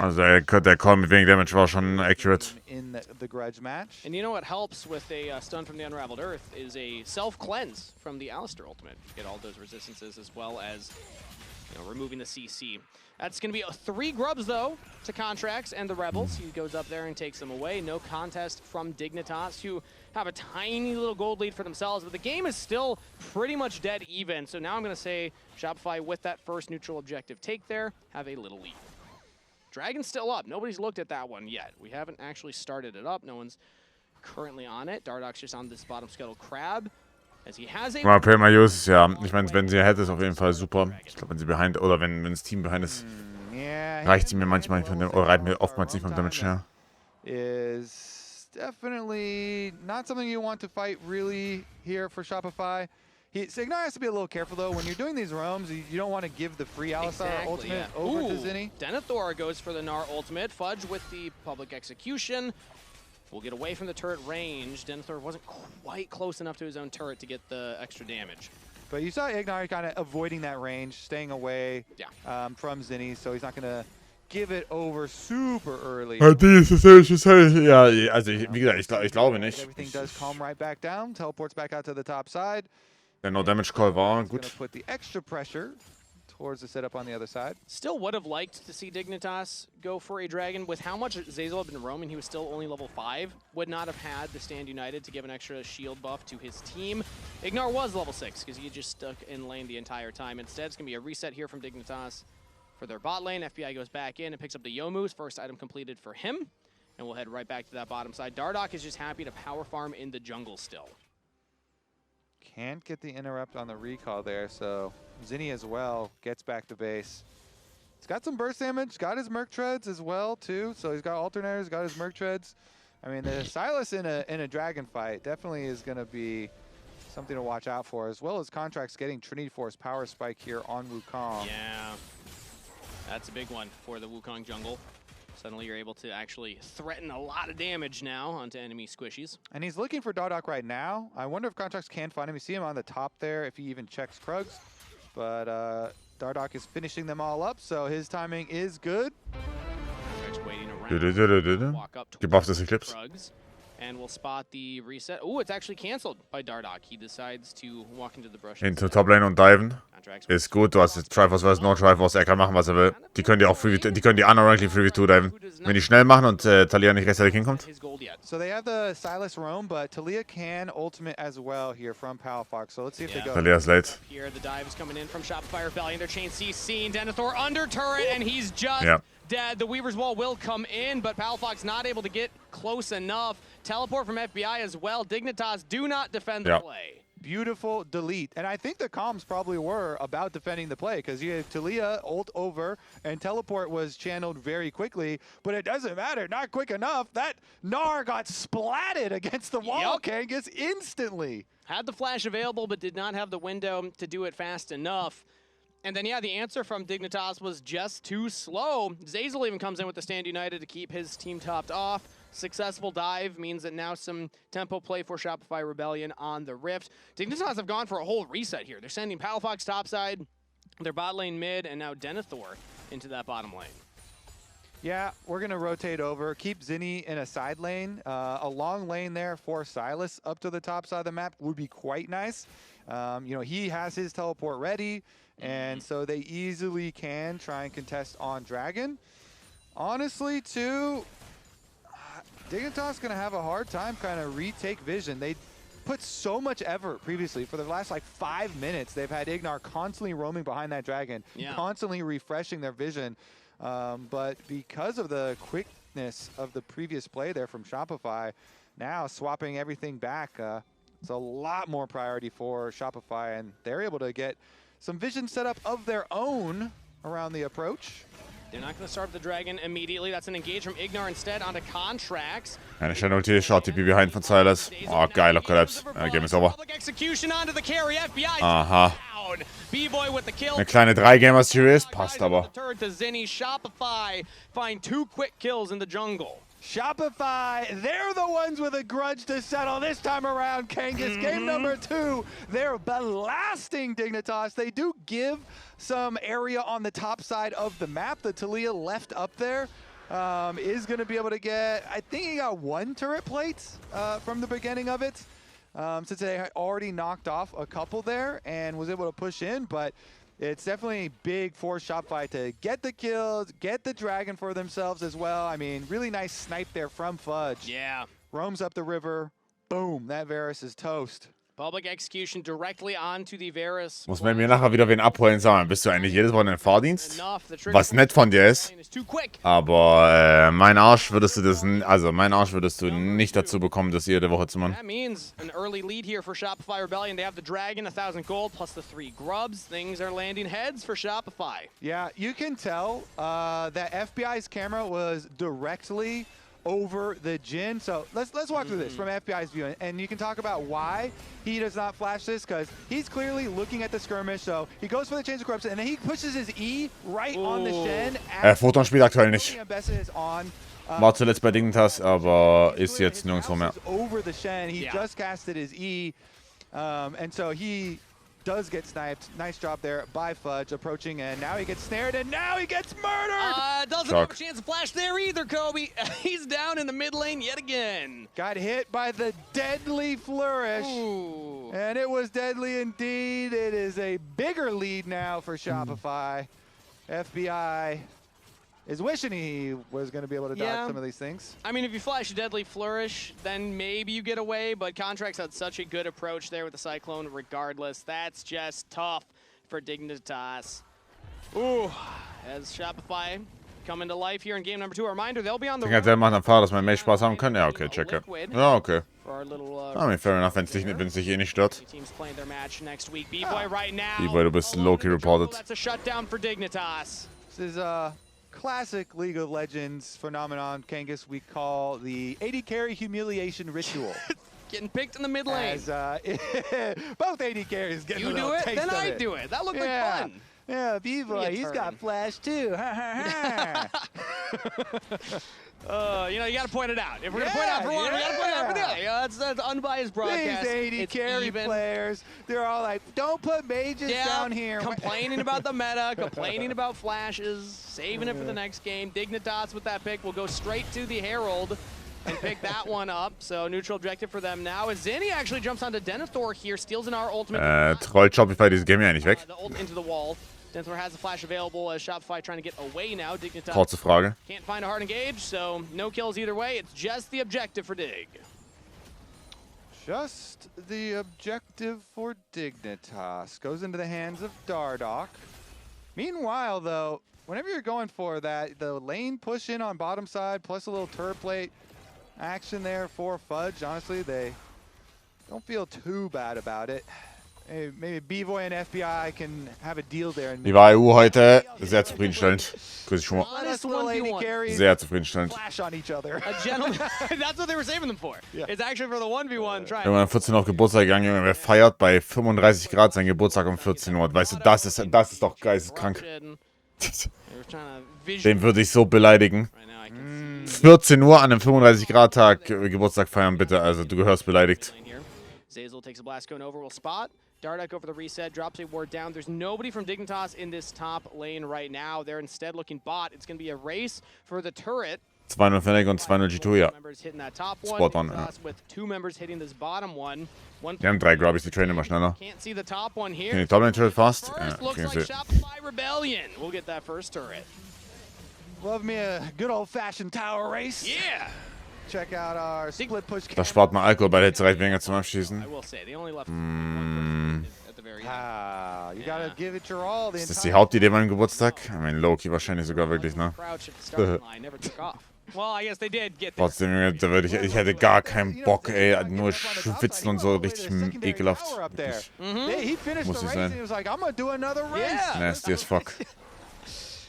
Also der Call mit wenig Damage war schon accurate. And you know what helps with a stun from the Unraveled Earth is a self-cleanse from the Alistar ultimate. Get all those resistances as well as removing the CC. That's going to be 3 grubs, though, to Contracts and the Rebels. He goes up there and takes them away. No contest from Dignitas, who have a tiny little gold lead for themselves. But the game is still pretty much dead even. So now I'm going to say Shopify, with that first neutral objective take there, have a little lead. Dragon's still up. Nobody's looked at that one yet. We haven't actually started it up. No one's currently on it. Dardock's just on this bottom scuttle crab. Mal Pelmayus, ja. Ich meine, wenn sie hätte, ist auf jeden Fall super. Ich glaube, wenn sie behind oder wenn das Team behind ist, reicht sie mir manchmal von dem, oder reicht mir oftmals nicht vom Damage her. Is definitely not something you want to fight really here for Shopify. Signar has to be a little careful though. When you're doing these roams, you don't want to give the free Alistar ultimate over to Zinni. Denethor goes for the Gnar ultimate. Fudge with the public execution. We'll get away from the turret range. Denethor wasn't quite close enough to his own turret to get the extra damage. But you saw Ignar kind of avoiding that range, staying away from Zinni, so he's not going to give it over super early. Ja, also wie gesagt, ich glaube nicht. Everything does calm right back down, teleports back out to the top side. Der No-Damage-Call war gut. Put the extra pressure towards the setup on the other side. Still would have liked to see Dignitas go for a dragon. With how much Zeyzal had been roaming, he was still only level 5. Would not have had the Stand United to give an extra shield buff to his team. Ignar was level 6 because he just stuck in lane the entire time. Instead, it's going to be a reset here from Dignitas for their bot lane. FBI goes back in and picks up the Yomu's. First item completed for him. And we'll head right back to that bottom side. Dardock is just happy to power farm in the jungle still. Can't get the interrupt on the recall there, so Zinni as well gets back to base. He's got some burst damage, got his Merc Treads as well too, so he's got alternators, got his Merc Treads. I mean, the Silas in a dragon fight definitely is going to be something to watch out for, as well as Contracts getting Trinity Force power spike here on Wukong. Yeah, that's a big one for the Wukong jungle. Suddenly you're able to actually threaten a lot of damage now onto enemy squishies. And he's looking for Dardock right now. I wonder if Contracts can find him. You see him on the top there if he even checks Krugs. But Dardock is finishing them all up, so his timing is good. Waiting around. Walk up Gebufftes Eclipse. Krugs. And we'll spot the reset. Oh, it's actually canceled by Dardock. He decides to walk into the brush. Into Toplane und diven. Ist gut, du hast jetzt Triforce vs. No Triforce, er kann machen, was er will. Die können die auch unrankly 3v2 diven. Wenn die schnell machen und Talia nicht rechtzeitig hinkommt. So they have the Silas roam, but Talia can ultimate as well here from Palafox. So let's see if they go. Talia's late. Here the dive is coming in from Shopify Rebellion. Their chain C seen. Denethor under turret, and he's just dead. The Weaver's Wall will come in, but Palafox not able to get close enough. Teleport from FBI as well. Dignitas do not defend the play. Beautiful delete. And I think the comms probably were about defending the play because you had Talia ult over and teleport was channeled very quickly, but it doesn't matter. Not quick enough. That Gnar got splatted against the wall, Kangas, instantly. Had the flash available, but did not have the window to do it fast enough. And then, the answer from Dignitas was just too slow. Zeyzal even comes in with the Stand United to keep his team topped off. Successful dive means that now some tempo play for Shopify Rebellion on the Rift. Dignitas have gone for a whole reset here. They're sending Palafox topside, their bot lane mid, and now Denethor into that bottom lane. Yeah, we're going to rotate over, keep Zinni in a side lane. A long lane there for Silas up to the top side of the map would be quite nice. He has his teleport ready, and so they easily can try and contest on Dragon. Honestly, too, Dignitas going to have a hard time kind of retake vision. They put so much effort previously. For the last 5 minutes, they've had Ignar constantly roaming behind that dragon, constantly refreshing their vision. But because of the quickness of the previous play there from Shopify, now swapping everything back. It's a lot more priority for Shopify, and they're able to get some vision set up of their own around the approach. They're not going to start the Dragon immediately. That's an engage from Ignar instead onto Contracts. Eine schöne Ulti, schaut die B behind von Silas. Oh, geiler Collapse. Game ist over. Aha. Eine kleine 3-Gamer-Series, passt aber. Shopify find 2 quick kills in the jungle. Shopify, they're the ones with a grudge to settle this time around, Kangas. Game number 2, they're blasting Dignitas. They do give some area on the top side of the map. The Talia left up there is going to be able to get, I think he got 1 turret plate from the beginning of it. Since they had already knocked off a couple there and was able to push in, but it's definitely big for Shopify to get the kills, get the Dragon for themselves as well. I mean, really nice snipe there from Fudge. Yeah. Roams up the river. Boom. That Varus is toast. Public execution directly onto the Varus. Muss man mir nachher wieder wen abholen, sagen. Bist du eigentlich jedes Mal in den Fahrdienst? Was nett von dir ist. Aber mein Arsch würdest du nicht dazu bekommen, das jede Woche zu machen. That means an early lead here for Shopify Rebellion. They have the Dragon, 1,000 gold, plus the 3 grubs. Things are landing heads for Shopify. Yeah, you can tell that FBI's camera was directly over the Jhin. So let's walk through this from FBI's view, and you can talk about why he does not flash this, because he's clearly looking at the skirmish. So he goes for the change of corruption, and then he pushes his E right on the Shen. Photon spielt aktuell nicht. War zuletzt bei Dignitas, aber ist jetzt nirgendwo mehr. Over the Shen, he just casted his E, and so he does get sniped. Nice drop there by Fudge, approaching, and now he gets snared, and now he gets murdered! Doesn't have a chance to flash there either, Kobe. He's down in the mid lane yet again. Got hit by the deadly flourish. Ooh. And it was deadly indeed. It is a bigger lead now for Shopify. FBI is wishing he was going to be able to dodge some of these things. I mean, if you flash a Deadly Flourish, then maybe you get away, but Contracts had such a good approach there with the Cyclone regardless. That's just tough for Dignitas. Ooh, as Shopify come into life here in game number 2. A reminder, they'll be on the der macht am Fahrer, dass man mehr Spaß haben kann. Ja, okay, checke. Ja, okay. I mean, fair enough, wenn es dich eh nicht stört. B-Boy, du bist low-key reported. That's a shutdown for Dignitas. This is classic League of Legends phenomenon, Kangas, we call the AD carry humiliation ritual. Getting picked in the mid lane. As, both AD carries get you do it, then I do it. That looked like fun. Yeah, B-Boy, he's got flash too. You know, you got to point it out. If we're going to point out for one, we got to point out for the other. You know, that's unbiased broadcast. These AD carry players, they're all like, don't put mages down here. Complaining about the meta, complaining about flashes, saving it for the next game. Dignitas with that pick will go straight to the Herald and pick that one up. So neutral objective for them now. As Zinni actually jumps onto Denethor here, steals an R ultimate. Trollt Shopify dieses Game ja nicht weg. The ult into the wall. Denethor has the flash available as Shopify trying to get away now. Dignitas Kurze Frage. Can't find a hard engage, so no kills either way. It's just the objective for Dig. Just the objective for Dignitas. Goes into the hands of Dardoch. Meanwhile, though, whenever you're going for that, the lane push in on bottom side, plus a little turret plate action there for Fudge. Honestly, they don't feel too bad about it. Maybe B-Boy and FBI can have a deal there. Die war EU heute sehr zufriedenstellend. Grüß dich schon mal. Sehr zufriedenstellend. Flash on each other. A gentleman. That's what they were saving them for. Yeah. It's actually for the 1v1 try. Irgendwann 14 Uhr auf Geburtstag gegangen, Junge, wer feiert bei 35 Grad seinen Geburtstag um 14 Uhr? Weißt du, das ist doch geisteskrank. Den würde ich so beleidigen. 14 Uhr an einem 35-Grad-Tag Geburtstag feiern, bitte. Also, du gehörst beleidigt. Zazel takes a blast going over, will spot. Dardoch over the reset, drops a ward down. There's nobody from Dignitas in this top lane right now. They're instead looking bot. It's going to be a race for the turret. 2-0 Fennec und 2-0 G2, ja. Spot on, ja. With 2 members hitting this bottom one. Die haben 3 Grubbies, die trainen immer schneller. Can't see the top one here. Can die Top-Lane Turret fast? Ja, looks like Shopify Rebellion. We'll get that first turret. Love me a good old-fashioned tower race. Yeah. Check out our split push. Da spart man Alkohol bei der Hitze weniger zum Abschießen. Ist das die Hauptidee beim Geburtstag? Ich meine, Loki wahrscheinlich sogar wirklich, ne? Well, I guess they did get Trotzdem, da würde ich hätte gar keinen Bock, ey, nur schwitzen und so, richtig ekelhaft. Muss nicht sein. Nasty as fuck.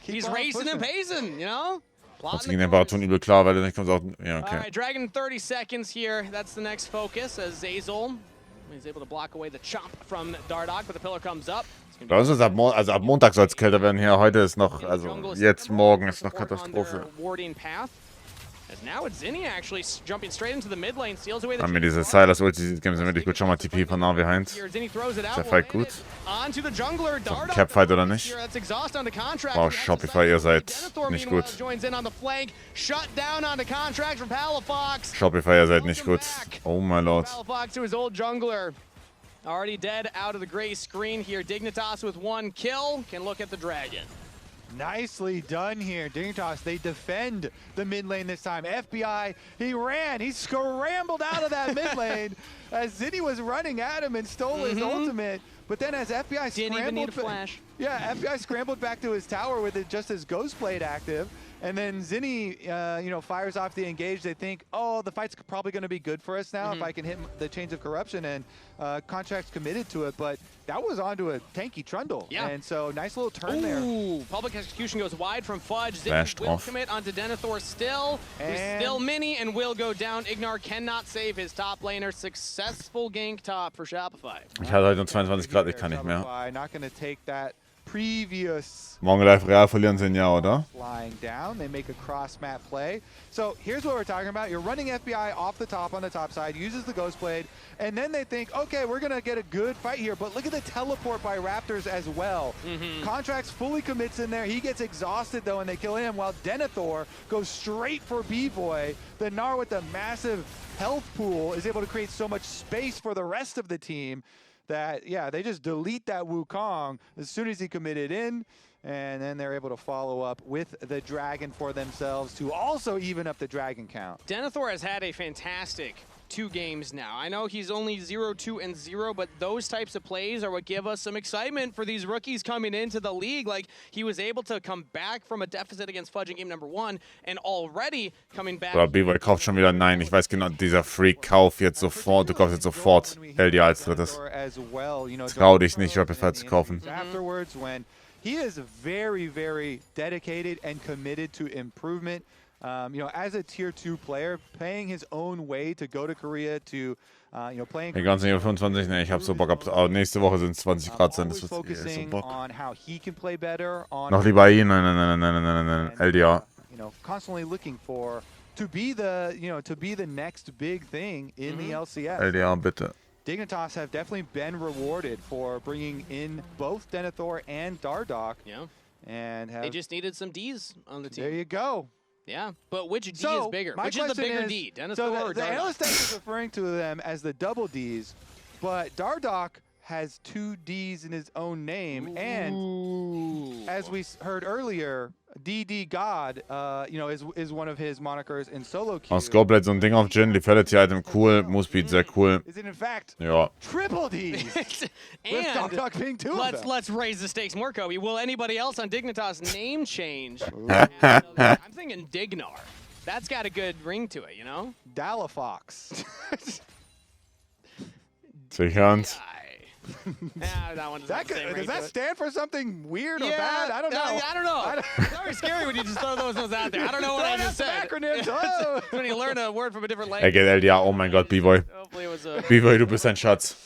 He's racing and pacing, you know? Macht sich in den Baraton übel klar, weil er nicht kommt auch. Ja, okay. Alright, Dragon 30 seconds here. That's the next focus as Zazul is able to block away the chomp from Dardoch, but the pillar comes up. Das ist ab Montag soll es kälter werden hier. Heute ist noch, also jetzt morgen ist noch Katastrophe. Haben wir diese Silas Ulti, die sind wirklich gut. Schau mal, TP von Navi Heinz. Der Fight gut. Ist auch ein Cap-Fight oder nicht? Wow, Shopify, ihr seid nicht gut. Shopify, ihr seid nicht gut. Oh my lord. Already dead out of the gray screen here. Dignitas with 1 kill can look at the dragon. Nicely done here. Dignitas, they defend the mid lane this time. FBI, he ran. He scrambled out of that mid lane as Zinni was running at him and stole his ultimate. But then as FBI didn't even need a flash. Yeah, FBI scrambled back to his tower with it just as Ghost Blade active. And then Zinni, fires off the engage. They think, oh, the fight's probably going to be good for us now if I can hit the Chains of Corruption, and Contract's committed to it. But that was onto a tanky Trundle. Yeah. And so nice little turn there. Public execution goes wide from Fudge. Zinni will commit onto Denethor still. Who's still mini and will go down. Ignar cannot save his top laner. Successful gank top for Shopify. Ich hatte heute 22 Grad, ich kann nicht mehr. Not going to take that previous Morgen live real verlieren sie ein Jahr, oder? Flying down, they make a cross map play. So here's what we're talking about. You're running FBI off the top on the top side, uses the Ghost Blade, and then they think, okay, we're gonna get a good fight here. But look at the teleport by Raptors as well. Contracts fully commits in there. He gets exhausted though, and they kill him. While Denethor goes straight for B-Boy. The Gnar with the massive health pool is able to create so much space for the rest of the team that, yeah, they just delete that Wukong as soon as he committed in, and then they're able to follow up with the Dragon for themselves to also even up the Dragon count. Denethor has had a fantastic 2 games now. I know he's only 0-2-0, but those types of plays are what give us some excitement for these rookies coming into the league. Like, he was able to come back from a deficit against Fudge in game number 1 and already coming back. Oder B-Boy kauft schon wieder. Nein, ich weiß genau, dieser Freak-Kauf jetzt sofort. Du kaufst jetzt sofort LDA als drittes. Trau dich nicht, Shopify zu kaufen. Afterwards, when he is very, very dedicated and committed to improvement. As a tier 2 player, paying his own way to go to Korea to, playing. Die ganzen hier 25, ne, ich hab so Bock gehabt. Aber nächste Woche sind es 20 Grad sein, das wird so Bock. Noch lieber ihn, nein, LDA. Constantly looking for to be the next big thing in the LCS. LDA, bitte. Dignitas have definitely been rewarded for bringing in both Denethor and Dardoch. Yeah. And they just needed some Ds on the team. There you go. Yeah, but which D is bigger? Which is the bigger D, Denethor or Dardoch? The analyst is referring to them as the double Ds, but Dardoch has 2 Ds in his own name, and as we heard earlier, DD God, is one of his monikers in solo queue. Aus Goblade so ein Ding auf Jin, Lethality-Item cool, Movebeat sehr cool. Is it in fact ja. triple Ds? With Dardoch being 2 of them. Let's raise the stakes more, Kobe. Will anybody else on Dignitas name change? I'm thinking Dignar. That's got a good ring to it, you know? Dalafox. Sicherens. That one does that stand for something weird or bad? I don't know. I don't know. It's very scary when you just throw those ones out there. I don't know what I just said. Acronyms. When you learn a word from a different language. Geht LDA, oh mein Gott, B-Boy. Hopefully it was a... B-Boy, du bist ein Schatz.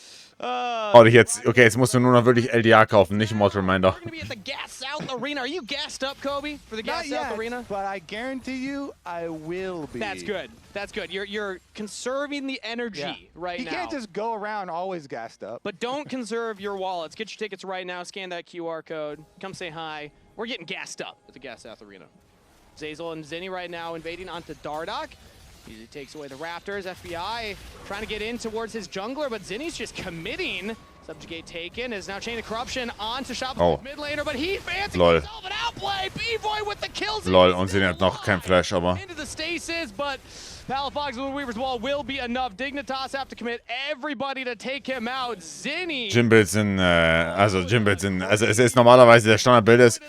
Oh, jetzt musst du nur noch wirklich LDA kaufen, nicht Immortal Reminder. We're going to be at the Gas South Arena. Are you gassed up, Kobe, for the Gas South Arena? But I guarantee you, I will be. That's good. That's good. You're conserving the energy right now. You can't just go around always gassed up. But don't conserve your wallets. Get your tickets right now. Scan that QR code. Come say hi. We're getting gassed up at the Gas South Arena. Zazul and Zinni right now invading onto Dardoch. He takes away the Raptors. FBI trying to get in towards his jungler, but Zinni's just committing. Subjugate taken is now Chain of Corruption onto Shopify's mid laner, but he fancies himself an outplay. B-Boy with the kills. Lol, und Zinni hat noch kein Flash, aber. Into the stasis, but Palafox with Weaver's Wall will be enough. Dignitas have to commit everybody to take him out. Zinni. Gym-Builds sind, also es ist normalerweise der Standardbild ist,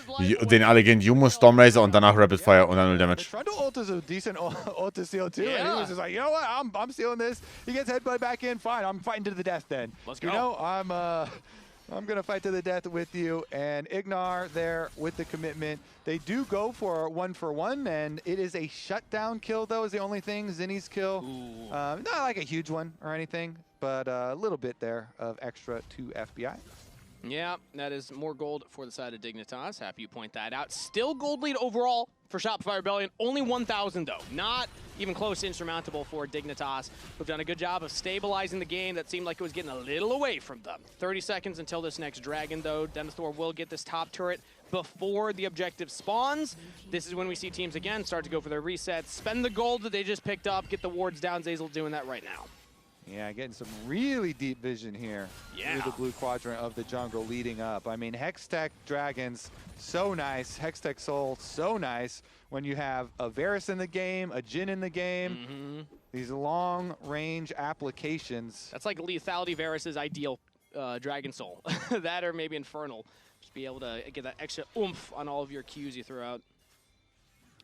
den alle gehen Yumo, Stormrazor und danach Rapid Fire und dann 0 Damage. Trundle ult is a decent ult to steal too, and he was just like, you know what, I'm stealing this. He gets headbutt back in, fine, I'm fighting to the death then. Let's go. You know, I'm gonna fight to the death with you, and Ignar there with the commitment. They do go for 1-for-1, and it is a shutdown kill though is the only thing. Zinni's kill, not like a huge one or anything, but a little bit there of extra to FBI. Yeah, that is more gold for the side of Dignitas. Happy you point that out. Still gold lead overall for Shopify Rebellion. Only 1,000 though. Not even close to insurmountable for Dignitas, who've done a good job of stabilizing the game that seemed like it was getting a little away from them. 30 seconds until this next dragon though. Denethor will get this top turret before the objective spawns. This is when we see teams again start to go for their resets, spend the gold that they just picked up, get the wards down. Zazel doing that right now. Yeah, getting some really deep vision here through the blue quadrant of the jungle leading up. I mean, Hextech Dragons, so nice. Hextech Soul, so nice. When you have a Varus in the game, a Jhin in the game, these long-range applications. That's like Lethality Varus's ideal Dragon Soul. That or maybe Infernal. Just be able to get that extra oomph on all of your Qs you throw out.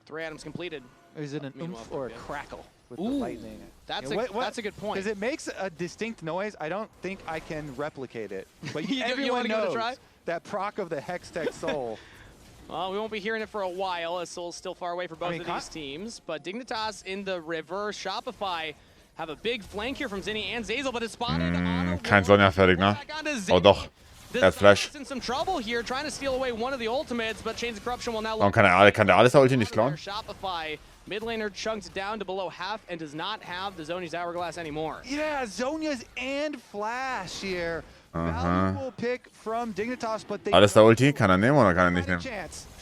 3 items completed. Is it an oomph or a crackle with the Ooh, lightning? That's, that's a good point. Because it makes a distinct noise. I don't think I can replicate it. But everyone knows that proc of the Hextech Soul. Well, we won't be hearing it for a while, as Soul's still far away for both of these teams. But Dignitas in the reverse. Shopify have a big flank here from Zinni and Zazel, but it's spotted on Kein Sonja fertig, ne? Oh doch. Er hat Flash. In some trouble here, trying to steal away one of the ultimates, but Chains of Corruption will now Warum kann der alles da Ulti nicht klauen? Shopify mid laner chunked down to below half and does not have the Zhonya's Hourglass anymore. Yeah, Zhonya's and Flash here. Valuable pick from Dignitas, but they alles da Ulti? Kann er nehmen oder kann er nicht nehmen?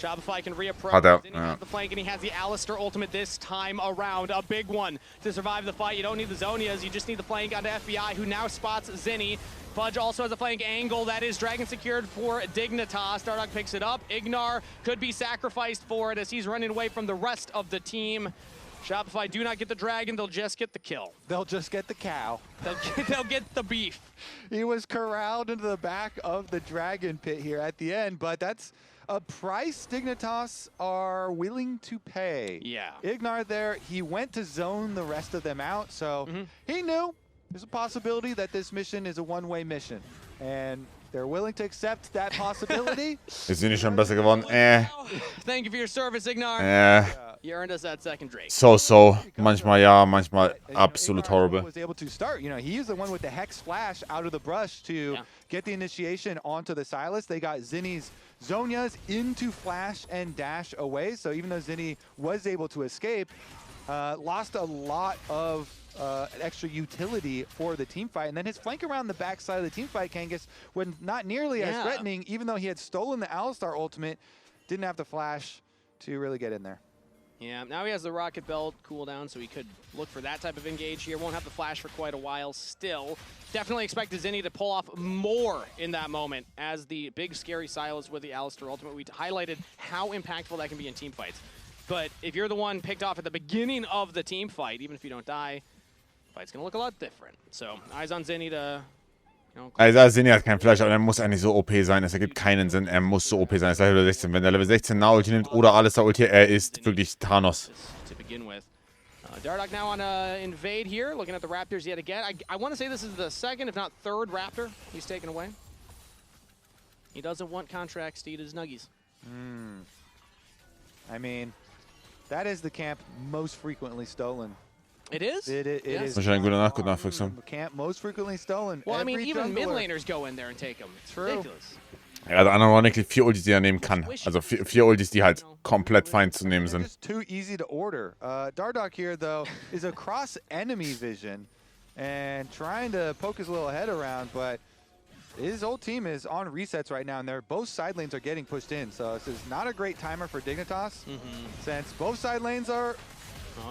Shopify can reapproach. Hat er. He has the flank and he has the Alistar ultimate this time around. A big one to survive the fight. You don't need the Zhonyas, you just need the flank onto FBI, who now spots Zinni. Fudge also has a flank angle. That is Dragon secured for Dignitas. Stardog picks it up. Ignar could be sacrificed for it as he's running away from the rest of the team. Shopify do not get the dragon, they'll just get the kill. They'll just get the cow. They'll get the beef. He was corralled into the back of the dragon pit here at the end, but that's a price Dignitas are willing to pay. Yeah. Ignar there, he went to zone the rest of them out, so he knew there's a possibility that this mission is a one-way mission. And they're willing to accept that possibility. Ist sie nicht schon besser geworden? Thank you for your service, Ignar. You earned us that second Drake. So. Manchmal ja, manchmal absolut horrible. Was able to start. You know, he is the one with the Hex Flash out of the brush to get the initiation onto the Silas. They got Zinni's Zhonya's into Flash and dash away. So even though Zinni was able to escape, lost a lot of extra utility for the team fight. And then his flank around the backside of the team fight, Kangas, was not nearly as threatening, even though he had stolen the Alistar ultimate, didn't have the flash to really get in there. Yeah, now he has the Rocket Belt cooldown, so he could look for that type of engage here. Won't have the flash for quite a while still. Definitely expected Zinni to pull off more in that moment as the big scary Silas with the Alistar ultimate. We highlighted how impactful that can be in team fights. But if you're the one picked off at the beginning of the team fight, even if you don't die, fight's gonna look a lot different. So eyes on Zinni to, you know, Also Zinni hat kein Flash, aber er muss eigentlich so OP sein. Es ergibt keinen Sinn. Er muss so OP sein. Er ist Level 16. Wenn er Level 16 Ulti nimmt oder alles da Ulti, er ist wirklich Thanos. To begin with. Dardock now on invade here, looking at the Raptors yet again. I want to say this is the second, if not third, Raptor he's taken away. He doesn't want contracts to eat his nuggies. I mean, that is the camp most frequently stolen. It is? It is. Wahrscheinlich gute Nachfüchsung. Camp most frequently stolen. Well, I mean, even mid laners go in there and take them. It's ridiculous. Er hat unironically 4 Ultis, die er nehmen kann. Also 4 Ultis, die halt komplett fein zu nehmen sind. Just too easy to order. Dardock here, though, is across enemy vision and trying to poke his little head around, but his whole team is on resets right now, and both side lanes are getting pushed in. So this is not a great timer for Dignitas, since both side lanes are...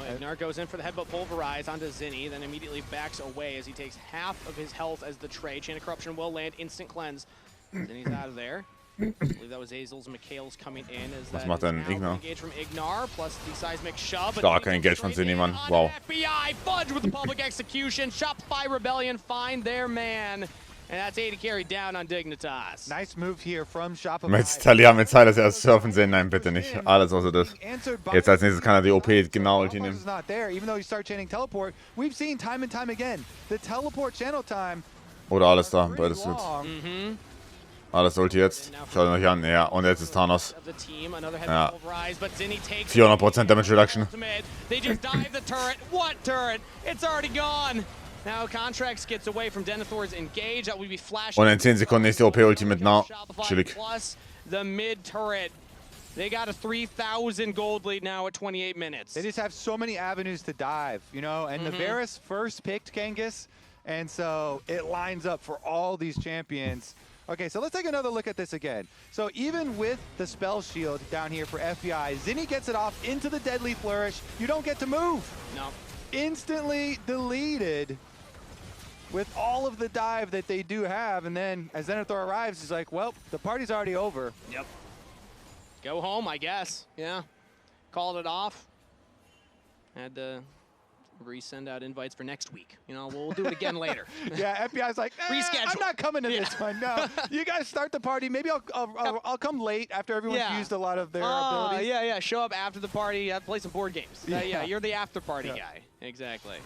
Ignar goes in for the headbutt pulverize onto Zinni, then immediately backs away as he takes half of his health as the trade. Chain of Corruption will land, instant cleanse. Zinni's out of there. I believe that was Azel's. Mikhail's coming in. Was macht denn Ignar? Engage from Ignar plus the seismic shove. Starker Engage von Zinni, Mann. Wow. FBI Fudge with the public execution. Shopify Rebellion find their man. And that's 80 carry down on Dignitas. Nice move here from Shopify. Mit Silas erst surfen sehen. Nein, bitte nicht. Alles außer das. Jetzt als nächstes kann er die OP genau Ulti nehmen. Not there, even though you start chanting teleport. We've seen time and time again the teleport channel time. Oder alles da, beides Suits. Alles Ulti jetzt. Schaut euch an. Ja, und jetzt ist Thanos. Ja. 400% Damage Reduction. They just dive the turret. What turret? It's already gone. Now Contracts gets away from Denethor's engage. That would be flashing. Und in 10 Sekunden nächste OP-Ulti mit Now. Chillig. Plus the mid turret. They got a 3,000 gold lead now at 28 minutes. They just have so many avenues to dive, you know, and the Varus first picked Kangas, and so it lines up for all these champions. Okay, so let's take another look at this again. So even with the spell shield down here for FBI, Zinni gets it off into the deadly flourish. You don't get to move. No. Instantly deleted with all of the dive that they do have, and then as Denethor arrives, he's like, well, the party's already over. Yep. Go home, I guess. Yeah. Called it off. Had to resend out invites for next week. You know, we'll do it again later. Yeah, FBI's like, reschedule. I'm not coming to this one. No, you guys start the party. Maybe I'll come late after everyone's used a lot of their abilities. Yeah. Show up after the party. Play some board games. Yeah, you're the after party guy. Exactly.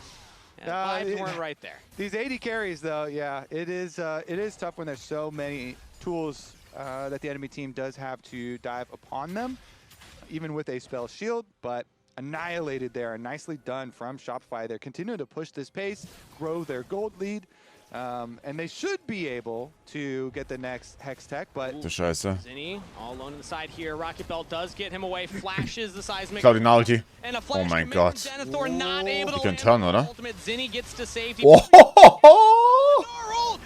Yeah, vibes weren't right there. These 80 carries, though, yeah, it is tough when there's so many tools that the enemy team does have to dive upon them, even with a spell shield, but annihilated there and nicely done from Shopify. They're continuing to push this pace, grow their gold lead, and they should be able to get the next Hex Tech, but... Zinni all alone on the side here. Rocket Belt does get him away, flashes the seismic. Klar, die Ulti. Oh mein Gott. Die können turnen, oder? Zinni gets to safety. Oh.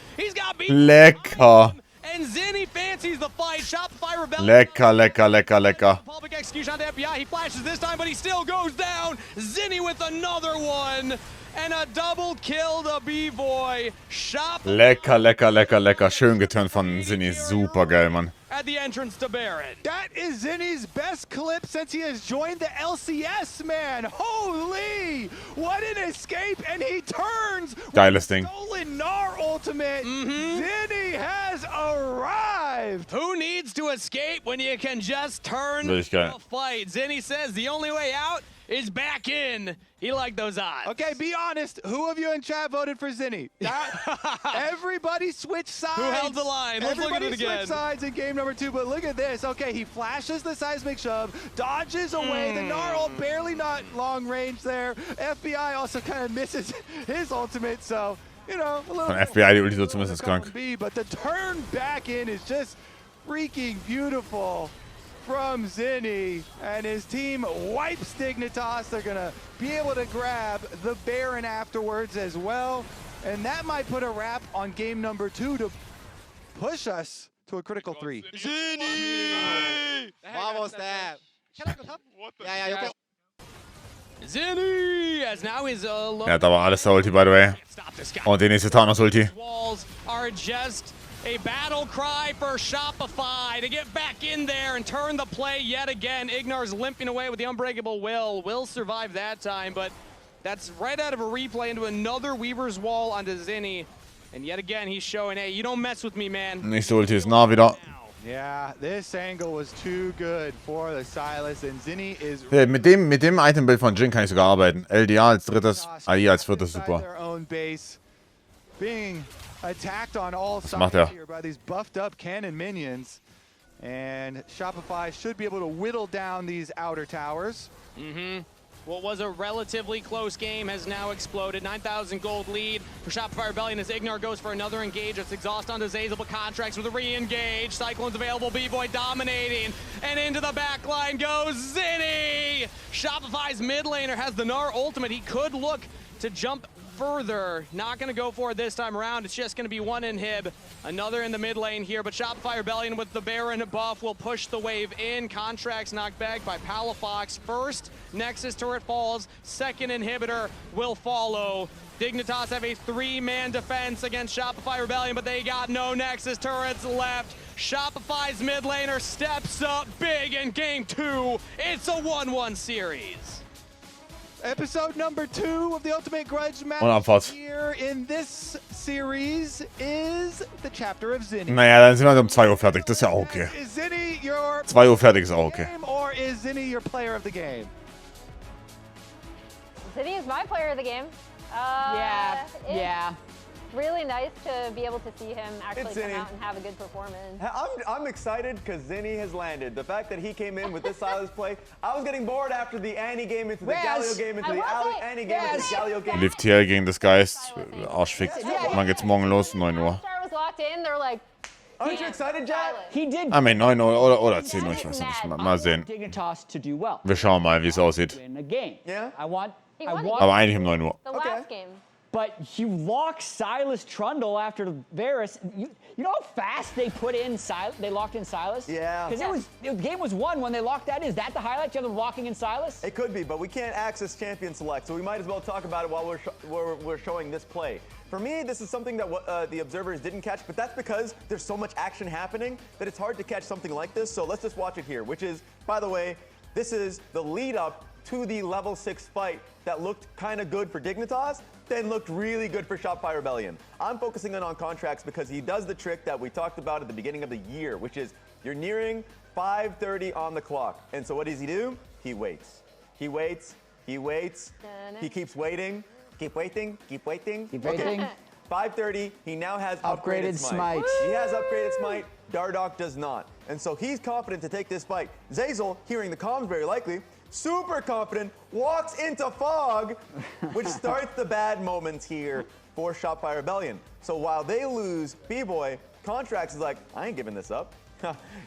Lecker. And Zinni fancies the fight. Shopify Rebellion. Lecker. Public execution on the FBI. He flashes this time, but he still goes down. Zinni with another one. And a double kill to B-Boy. Lecker. Schön geturnt von Zinni. Super geil, Mann. At the entrance to Baron. That is Zinni's best clip since he has joined the LCS, man. Holy! What an escape, and he turns Geiles Ding. Stolen Gnar ultimate. Zinni has arrived. Who needs to escape when you can just turn the fight? Zinni says the only way out is back in. He liked those odds. Okay, be honest. Who of you in chat voted for Zinni? Everybody switched sides. Who held the line? Let's look at it again. Everybody switched sides in game number 2, but look at this. Okay, he flashes the seismic shove, dodges away. The Gnar ult barely not long range there. FBI also kind of misses his ultimate, so, you know, a little Von FBI die Ulti so zumindest ist krank. But the turn back in is just freaking beautiful from Zinni, and his team wipes Dignitas. They're gonna be able to grab the Baron afterwards as well, and that might put a wrap on game number 2 to push us to a critical 3. Zinni! Vamos, Stab! Yeah, Zinni, as now he's alone. Ja, da war alles der Ulti, by the way. Und die nächste Thanos-Ulti. Walls are just a battle cry for Shopify to get back in there and turn the play yet again. Ignar's limping away with the Unbreakable Will survive that time, but that's right out of a replay into another Weaver's Wall onto Zinni. And yet again, he's showing, hey, you don't mess with me, man. Nächste Ulti ist nah wieder. Yeah, this angle was too good for the Silas, and Zinni is... Hey, mit dem Itembild von Jin kann ich sogar arbeiten. LDA als drittes, AI als viertes, super. Being attacked on all sides here by these buffed up cannon minions, and Shopify should be able to whittle down these outer towers. What was a relatively close game has now exploded. 9,000 gold lead for Shopify Rebellion as Ignar goes for another engage. It's exhaust onto Zazel, but Contracts with a re-engage. Cyclone's available, B-Boy dominating. And into the back line goes Zinni! Shopify's mid laner has the Gnar ultimate. He could look to jump further. Not going to go for it this time around. It's just going to be one inhib. Another in the mid lane here, but Shopify Rebellion with the Baron buff will push the wave in. Contracts knocked back by Palafox. First Nexus turret falls. Second inhibitor will follow. Dignitas have a 3-man defense against Shopify Rebellion, but they got no Nexus turrets left. Shopify's mid laner steps up big in game 2. It's a 1-1 series. Episode number 2 of the Ultimate Grudge match here in this series is the chapter of Zinni. Naja, dann sind wir um 2 Uhr fertig. Das ist ja auch okay. Is Zinni your 2 Uhr fertig ist auch okay. Or is Zinni your player of the game? Zinni is my player of the game. Yeah. Really nice to be able to see him actually come out and have a good performance. I'm excited because Zinni has landed. The fact that he came in with this Silas play, I was getting bored after the Annie game into the Galio game into the Annie game into the Galio game. Lift hier gegen das Geist. Arschfick. Wann geht's morgen los? 9 Uhr. Was locked in. They're like, aren't you excited, Jack? He did. I mean, 9 Uhr oder 10 Uhr, ich weiß nicht. Mal sehen. Dignitas to do well. Wir schauen mal, wie es aussieht. Yeah. Aber eigentlich um 9 Uhr. The last game. But you lock Silas Trundle after Varus. You know how fast they put in Silas? They locked in Silas? Yeah. Because the game was won when they locked that in. Is that the highlight? You have them locking in Silas? It could be, but we can't access champion select, so we might as well talk about it while we're showing this play. For me, this is something that the observers didn't catch, but that's because there's so much action happening that it's hard to catch something like this. So let's just watch it here, which is, by the way, this is the lead up to the level 6 fight that looked kind of good for Dignitas, then looked really good for Shopify Rebellion. I'm focusing in on Contracts because he does the trick that we talked about at the beginning of the year, which is you're nearing 5:30 on the clock. And so what does he do? He waits. He waits. He waits. He keeps waiting. Keep waiting. Keep waiting. Keep waiting. 5:30, he now has upgraded smite. He has upgraded smite. Dardoch does not. And so he's confident to take this fight. Zeyzal, hearing the comms very likely, super confident, walks into Fog, which starts the bad moments here for Shopify Rebellion. So while they lose B-Boy, Contracts is like, I ain't giving this up.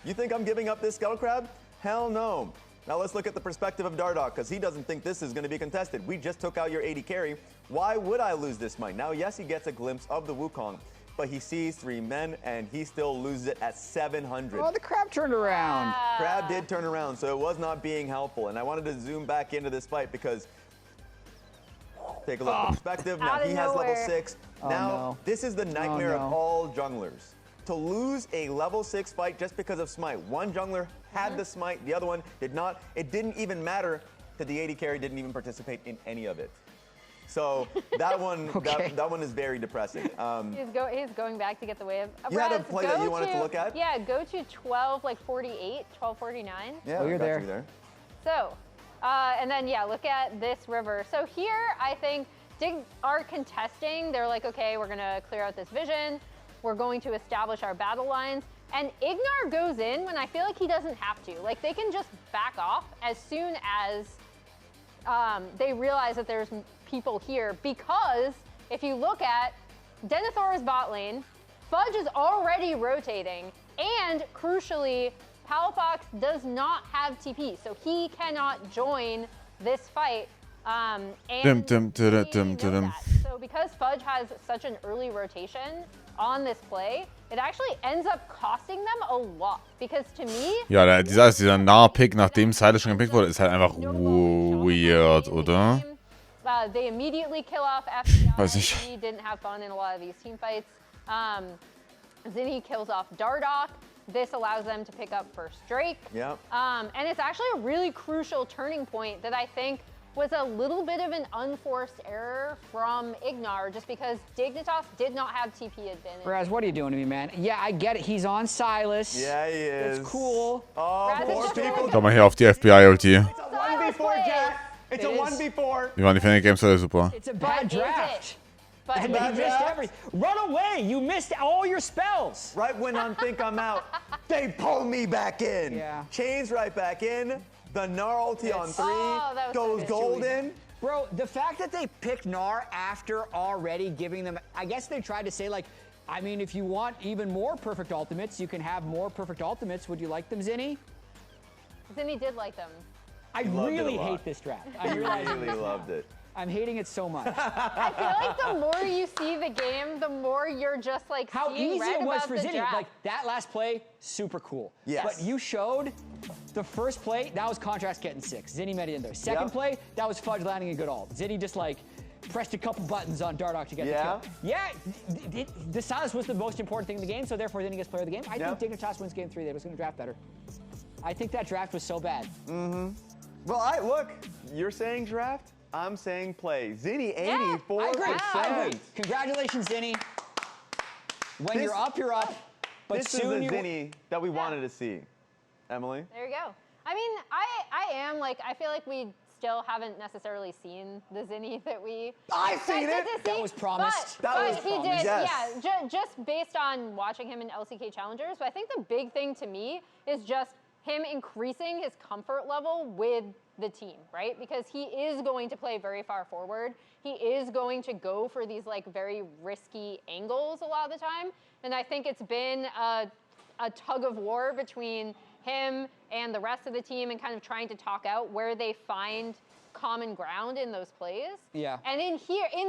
You think I'm giving up this Scuttle Crab? Hell no. Now let's look at the perspective of Dardoch, because he doesn't think this is going to be contested. We just took out your 80 carry. Why would I lose this smite? Now, yes, he gets a glimpse of the Wukong, but he sees 3 men, and he still loses it at 700. Oh, the Crab turned around. Crab did turn around, so it was not being helpful. And I wanted to zoom back into this fight because, take a look at the perspective. Now he has level 6. Now, this is the nightmare of all junglers. To lose a level 6 fight just because of smite. One jungler had the smite, the other one did not. It didn't even matter that the 80 carry didn't even participate in any of it. So that one, that one is very depressing. He's going back to get the wave. You had a play that you wanted to look at? Yeah, go to 12:48, 12:49. Yeah, you're there. So, and then look at this river. So here, I think Dig are contesting. They're like, okay, we're gonna clear out this vision. We're going to establish our battle lines. And Ignar goes in when I feel like he doesn't have to. Like, they can just back off as soon as they realize that there's people here, because if you look at Denethor's bot lane, Fudge is already rotating, and crucially, Palafox does not have TP, so he cannot join this fight. So because Fudge has such an early rotation on this play, it actually ends up costing them a lot. Because to me, ja, dieser Nahpick, nachdem Silas schon gepickt wurde, ist halt einfach weird, oder? They immediately kill off FPL. Weiß nicht. He didn't have fun in a lot of these team fights. Zinni kills off Dardoch. This allows them to pick up first Drake. Yeah. And it's actually a really crucial turning point that I think was a little bit of an unforced error from Ignar, just because Dignitas did not have TP advantage. Raz, what are you doing to me, man? Yeah, I get it. He's on Silas. Yeah, he is. It's cool. Oh, poor people. Schau mal hier auf die FBI-Ulti. It's a 1v4, Jack. It's a 1v4. Wie waren die Fanny Games heute super? It's a bad draft. But you missed everything. Run away! You missed all your spells. Right when I think I'm out, they pull me back in. Yeah. Chains right back in. The Gnar ulti on 3 goes golden. Bro, the fact that they picked Gnar after already giving them, I guess they tried to say, like, I mean, if you want even more perfect ultimates, you can have more perfect ultimates. Would you like them, Zinni? Zinni did like them. I really hate this draft. I really loved it. I'm hating it so much. I feel like the more you see the game, the more you're just like how seeing easy it was for Zinni. draft. Like that last play, super cool. Yes. But you showed the first play, that was Contracts getting 6. Zinni met it in there. Second play, that was Fudge landing a good ult. Zinni just like pressed a couple buttons on Dardoch to get the kill. Yeah, the silence was the most important thing in the game, so therefore then he gets player of the game. I think Dignitas wins game 3. They was going to draft better. I think that draft was so bad. Well, look, you're saying draft, I'm saying play. Zinni, 84%. I agree. Congratulations, Zinni. When you're up, you're up. But this soon is the Zinni that we wanted to see. Emily? There you go. I mean, I am, like, I feel like we still haven't necessarily seen the Zinni that we I've seen it! That was promised. But he did, yeah, just based on watching him in LCK Challengers. But I think the big thing to me is just him increasing his comfort level with the team, right? Because he is going to play very far forward. He is going to go for these like very risky angles a lot of the time. And I think it's been a tug of war between him and the rest of the team and kind of trying to talk out where they find common ground in those plays. Yeah. And in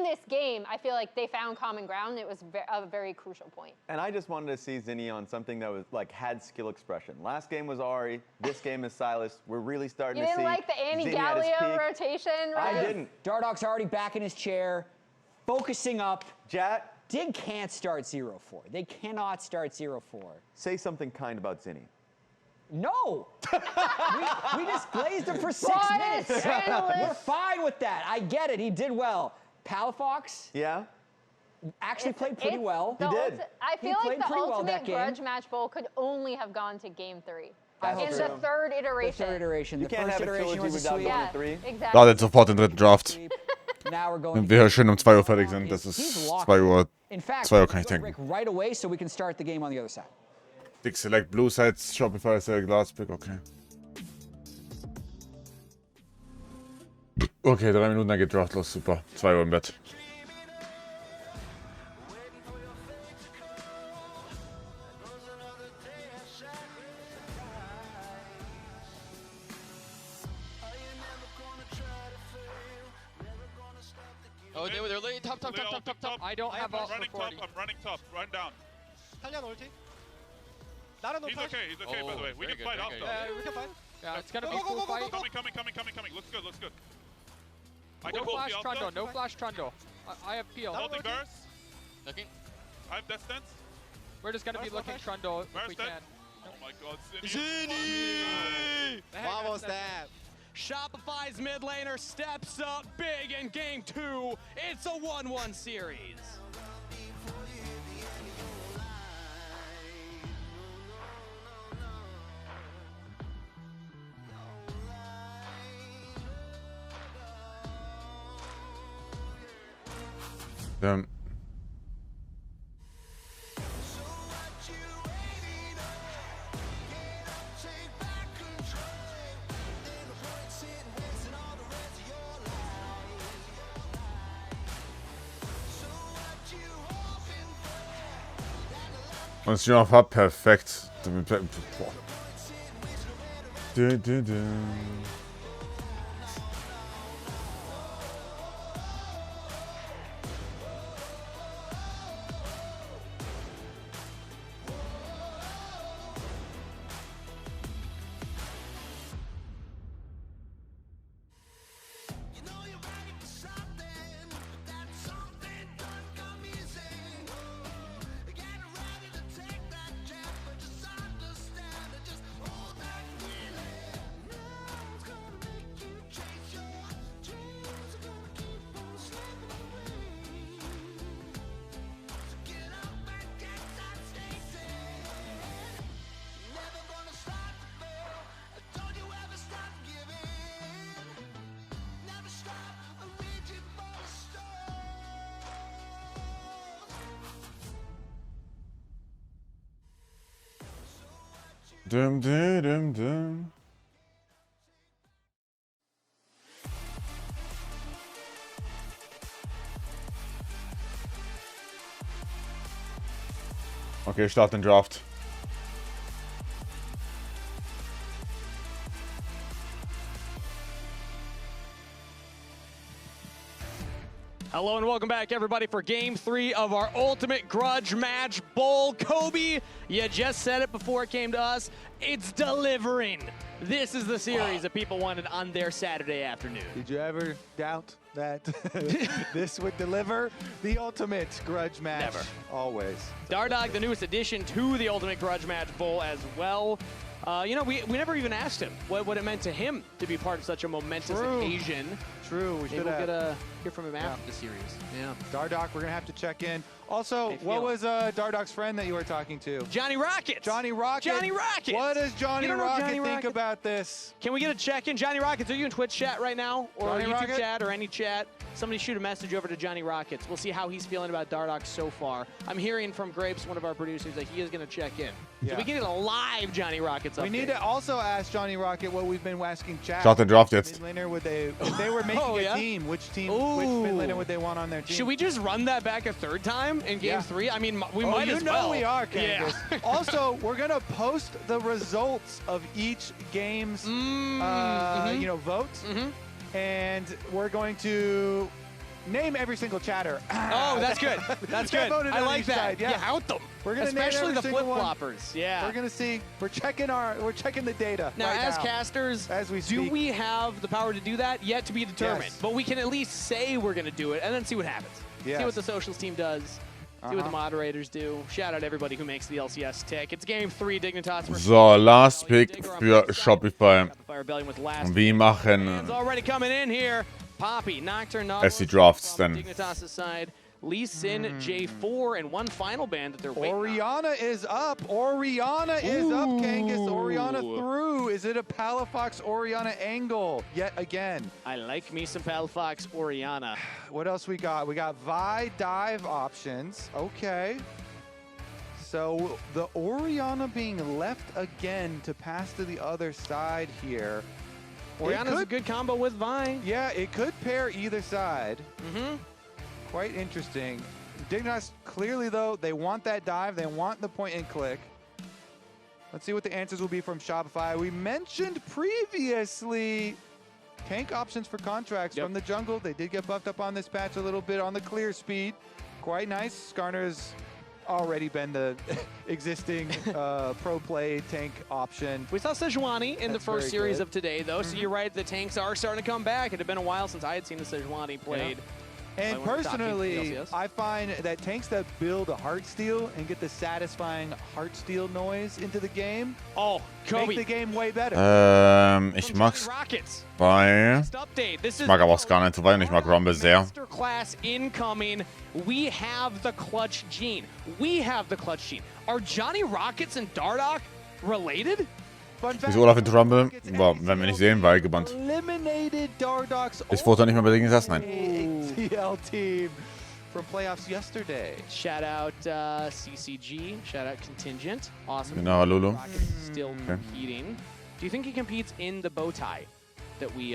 this game, I feel like they found common ground. It was a very crucial point. And I just wanted to see Zinni on something that was like had skill expression. Last game was Ahri. This game is Silas. We're really starting to see. You didn't like the Annie Galio rotation, right? I didn't. Dardoch's already back in his chair, focusing up. Jat. Dig can't start 0-4. They cannot start 0-4. Say something kind about Zinni. No! we just glazed him for 6 minutes. We're fine with that. I get it. He did well. Palafox actually played pretty well. He did. I feel like the ultimate grudge match bowl could only have gone to game 3. In the third iteration. The third iteration. You can't first have a iteration trilogy was a without sweep. going to 3. Exactly. Ladet sofort den dritten Draft. Now we're going Wenn wir hier schön um 2 Uhr fertig sind, das ist 2 Uhr. In fact, 2 Uhr kann ich break denken. right away so we can start the game on the other side. Dick Select, Blue Sides, Shopify, Select, Glasspick, okay. Okay, 3 Minuten, dann geht Draft los, super. 2 Uhr im Bett. Oh, they're literally top. I don't have ult for 40. I'm running top. Run down. He's okay, by the way. We can fight off though. Yeah, we can fight. Yeah, it's gonna be a cool fight. Coming. Looks good. No flash Trundle. I have peel. Holding burst. Looking. I have death stance. We're just gonna be looking Trundle if we can. Oh my god, Zinni! Vamos that. Shopify's mid laner steps up big in game 2. It's a 1-1 series. Und Stream auf Hub, perfekt. Boah. Okay, start den Draft. Hello and welcome back, everybody, for Game 3 of our Ultimate Grudge Match Bowl. Kobe, you just said it before it came to us. It's delivering. This is the series that people wanted on their Saturday afternoon. Did you ever doubt that this would deliver the Ultimate Grudge Match? Never. Always. Dardog, the newest addition to the Ultimate Grudge Match Bowl as well. You know, we never even asked him what it meant to him to be part of such a momentous occasion. True. We should get hear from him after the series. Yeah. Dardoch, we're going to have to check in. Also, what was Dardoch's friend that you were talking to? Johnny Rockets. Johnny Rockets. Johnny Rockets. What does Johnny Rockets think about this? Can we get a check-in? Johnny Rockets, are you in Twitch chat right now? Or Johnny YouTube Rocket? chat or any chat? Somebody shoot a message over to Johnny Rockets. We'll see how he's feeling about Dardoch so far. I'm hearing from Grapes, one of our producers, that he is going to check in. Yeah. So we can get a live Johnny Rockets update. We need to also ask Johnny Rocket what we've been asking chat. Start den Draft jetzt. Mid laner, if they were making a team, which mid laner would they want on their team? Should we just run that back a third time in Game 3? I mean, we might as well. You know we are, Kangas. Yeah. Also, we're going to post the results of each game's vote. And we're going to name every single chatter. Oh, that's good. That's good. I like that. Side, yeah. Out them. We're gonna especially name the every single flip-floppers. Yeah. We're gonna see. We're checking the data. Now, right as casters, as we do we have the power to do that? Yet to be determined. Yes. But we can at least say we're gonna do it, and then see what happens. Yes. See what the socials team does. See what the moderators do. Shout out everybody who makes the LCS tick. It's Game 3, Dignitas versus So, Last Pick für Shopify. Wir machen already coming in here. Poppy, Nocturne, SC Drafts dann. Dignitas' side. Lee Sin, J4, and one final band that they're waiting Oriana is up. Oriana is up, Kangas. Oriana through. Is it a Palafox Oriana angle yet again? I like me some Palafox Oriana. What else we got? We got Vi dive options. Okay. So the Oriana being left again to pass to the other side here. Oriana's a good combo with Vi. Yeah, it could pair either side. Quite interesting. Dignitas, clearly, though, they want that dive. They want the point and click. Let's see what the answers will be from Shopify. We mentioned previously tank options for contracts from the jungle. They did get buffed up on this patch a little bit on the clear speed. Quite nice. Skarner's already been the existing pro play tank option. We saw Sejuani in the first series of today, though, so you're right, the tanks are starting to come back. It had been a while since I had seen the Sejuani played. And personally, I find that tanks that build a Heartsteel and get the satisfying Heartsteel noise into the game, make the game way better. Ich mag's bei... Ich mag aber auch Skarner zu weit und ich mag Rumble sehr. Masterclass incoming. We have the clutch gene. We have the clutch gene. Are Johnny Rockets and Dardoch related? Wieso Olaf in Rumble? Boah, werden wir nicht sehen, weil gebannt. Ist Foto nicht mehr bei Dignitas? Nein. ATL team from playoffs yesterday. Shout out CCG. Shout out Contingent. Awesome. Genau, Lulu. Still competing. Do you think he competes in the bow tie that we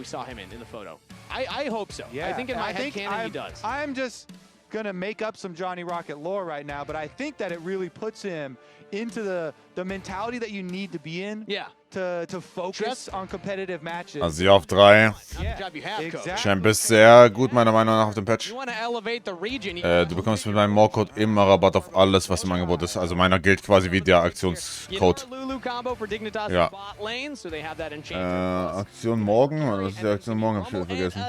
saw him in the photo? I hope so. Yeah, I think in my head canon he does. I'm just gonna make up some Johnny Rocket lore right now, but I think that it really puts him into the mentality that you need to be in to focus on competitive matches. Also hier auf 3. Champ ist sehr gut, meiner Meinung nach, auf dem Patch. Du bekommst mit meinem More-Code immer Rabatt auf alles, was im Angebot ist. Also meiner gilt quasi wie der Aktionscode. Ja. Aktion morgen? Was ist die Aktion morgen? Hab ich wieder vergessen.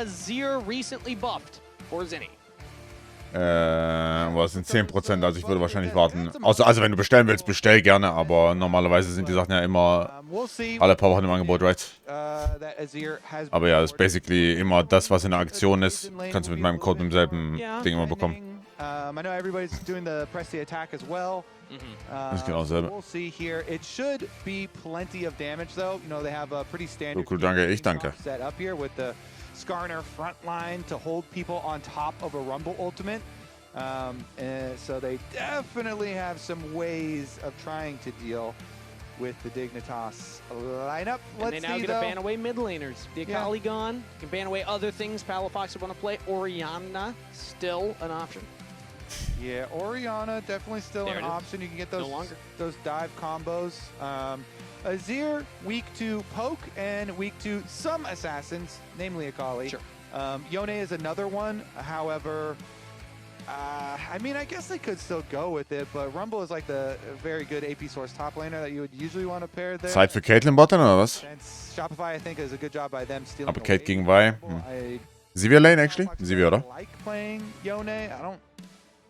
Was sind 10%, also ich würde wahrscheinlich warten. Also wenn du bestellen willst, bestell gerne, aber normalerweise sind die Sachen ja immer alle paar Wochen im Angebot, right? Aber ja, das ist basically immer das, was in der Aktion ist, kannst du mit meinem Code mit demselben Ding immer bekommen. I know everybody's doing the press the attack as well. Das ist genau dasselbe. We'll see here. It should be plenty of damage though. You know, they have a pretty standard Cool, danke, ich danke. set up here with the Skarner front line to hold people on top of a Rumble ultimate. And so they definitely have some ways of trying to deal with the Dignitas lineup. And they now get to ban away mid laners. The Akali gone. You can ban away other things Palafox would want to play. Oriana, still an option. Yeah, Oriana definitely still an option. You can get those dive combos. Azir, weak to poke and weak to some assassins, namely Akali. Yone is another one. However, I mean, I guess they could still go with it, but Rumble is like the very good AP source top laner that you would usually want to pair there. Zeit für Caitlyn Botten oder was? And Shopify, I think, is a good job by them stealing. Aber Kate gegen Vi. Sivir Lane, actually? Sivir, oder? I like playing Yone. I don't,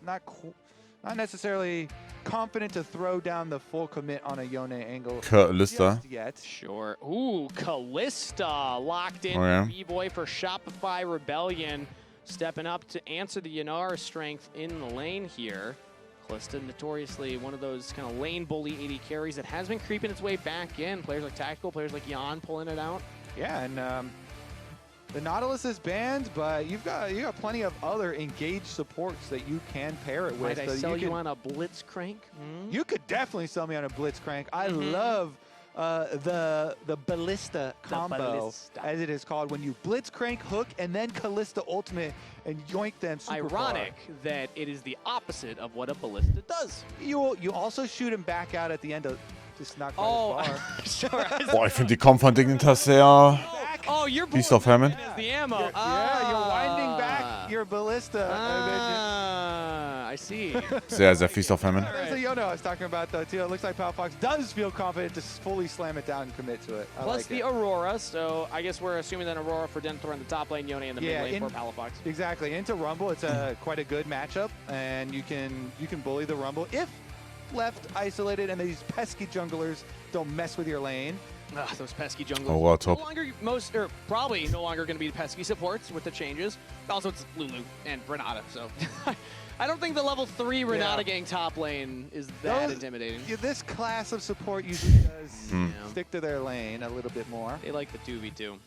not necessarily confident to throw down the full commit on a Yone angle Kalista. yet. Sure. Ooh, Kalista locked in B-Boy for Shopify Rebellion. Stepping up to answer the Yanara strength in the lane here. Kalista, notoriously one of those kind of lane bully AD carries that has been creeping its way back in. Players like Tactical, players like Jan pulling it out. Yeah, and the Nautilus is banned, but you got plenty of other engaged supports that you can pair it with. Might I sell you on a Blitzcrank? You could definitely sell me on a Blitzcrank. I love the Ballista combo, as it is called, when you Blitzcrank, hook, and then Kalista ultimate and yoink them super Ironic far. that it is the opposite of what a Ballista does. You also shoot him back out at the end of just not quite as far. Sure. Boah, ich finde die Comp von Dignitas sehr... You're Beast of Famine. the ammo. Yeah, you're winding back your Ballista. I see. Sehr, sehr Feast of Famine. There's the Yono I was talking about, though, too. It looks like Palafox does feel confident to fully slam it down and commit to it. Plus the Aurora, so I guess we're assuming that Aurora for Denethor in the top lane, Yone in the mid lane for Palafox. Exactly. Into Rumble, it's quite a good matchup, and you can bully the Rumble if left isolated and these pesky junglers don't mess with your lane. Ugh, those pesky junglers. Oh, wow, top. No longer probably no longer going to be pesky supports with the changes. Also, it's Lulu and Renata, so I don't think the level 3 Renata getting top lane is that intimidating. Yeah, this class of support usually does stick to their lane a little bit more. They like the 2v2.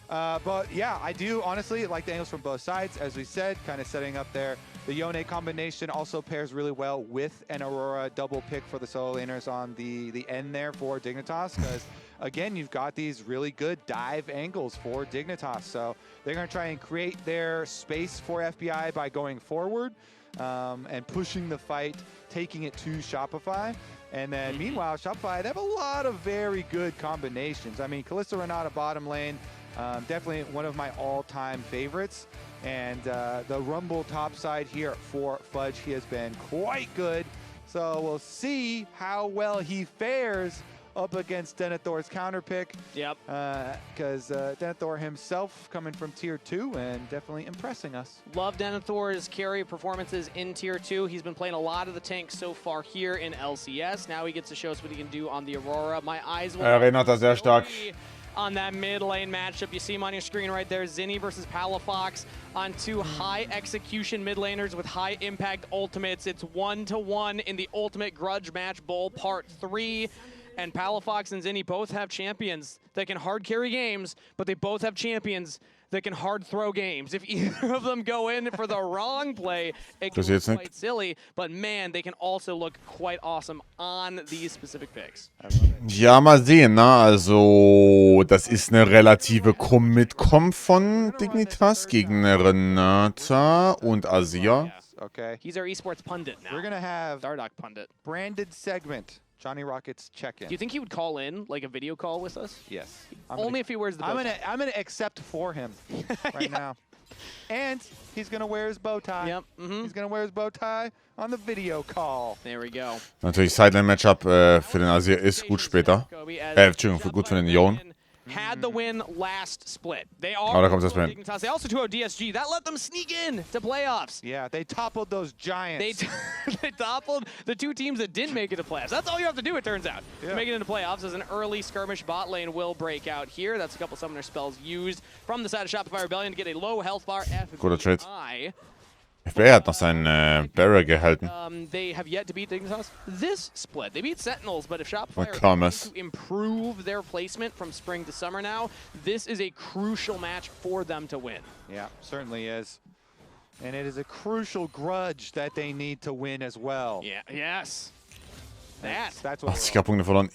But yeah, I do honestly like the angles from both sides. As we said, kind of setting up there. The Yone combination also pairs really well with an Aurora double pick for the solo laners on the end there for Dignitas, because again, you've got these really good dive angles for Dignitas. So they're going to try and create their space for FBI by going forward and pushing the fight, taking it to Shopify. And then meanwhile, Shopify, they have a lot of very good combinations. I mean, Kalista Renata bottom lane, definitely one of my all-time favorites. And the Rumble top side here for Fudge, he has been quite good. So we'll see how well he fares up against Denethor's counter pick. Yep. Because Denethor himself coming from Tier 2 and definitely impressing us. Love Denethor's carry performances in Tier 2. He's been playing a lot of the tanks so far here in LCS. Now he gets to show us what he can do on the Aurora. My eyes will Renata sehr stark. On that mid lane matchup. You see him on your screen right there. Zinni versus Palafox on two high execution mid laners with high impact ultimates. It's 1-1 in the Ultimate Grudge Match Bowl Part 3. And Palafox and Zinni both have champions that can hard carry games, but they both have champions that can hard throw games. If either of them go in for the wrong play, it can look quite silly, but man, they can also look quite awesome on these specific picks. Ja, mal sehen, ne? Also, das ist eine relative Commit-Comp von Dignitas gegen Renata und Azir. Okay. He's our esports pundit now. We're going to have Dardoch pundit. Branded segment. Johnny Rockets check-in. Do you think he would call in, like a video call with us? Yes. Only if he wears the bow tie. I'm gonna accept for him right now. And he's gonna wear his bow tie. Yep. He's gonna wear his bow tie on the video call. There we go. Natürlich Sideline-Matchup für den Azir ist gut später. Entschuldigung, gut für den Yone. Had the win last split. They are da kommt das Plan. They also 2-0 DSG. That let them sneak in to playoffs. Yeah, they toppled those giants. They toppled the two teams that didn't make it to playoffs. That's all you have to do, it turns out, to make it into playoffs. As an early skirmish bot lane will break out here. That's a couple summoner spells used from the side of Shopify Rebellion to get a low health bar. Guter Trade. FBI hat noch seinen Barrier gehalten. They have yet to beat Dignitas this split. They beat Sentinels, but if Shopify are going to improve their placement from spring to summer now, this is a crucial match for them to win. Yeah, certainly is. And it is a crucial grudge that they need to win as well. Yeah, yes. 80er Punkte verloren.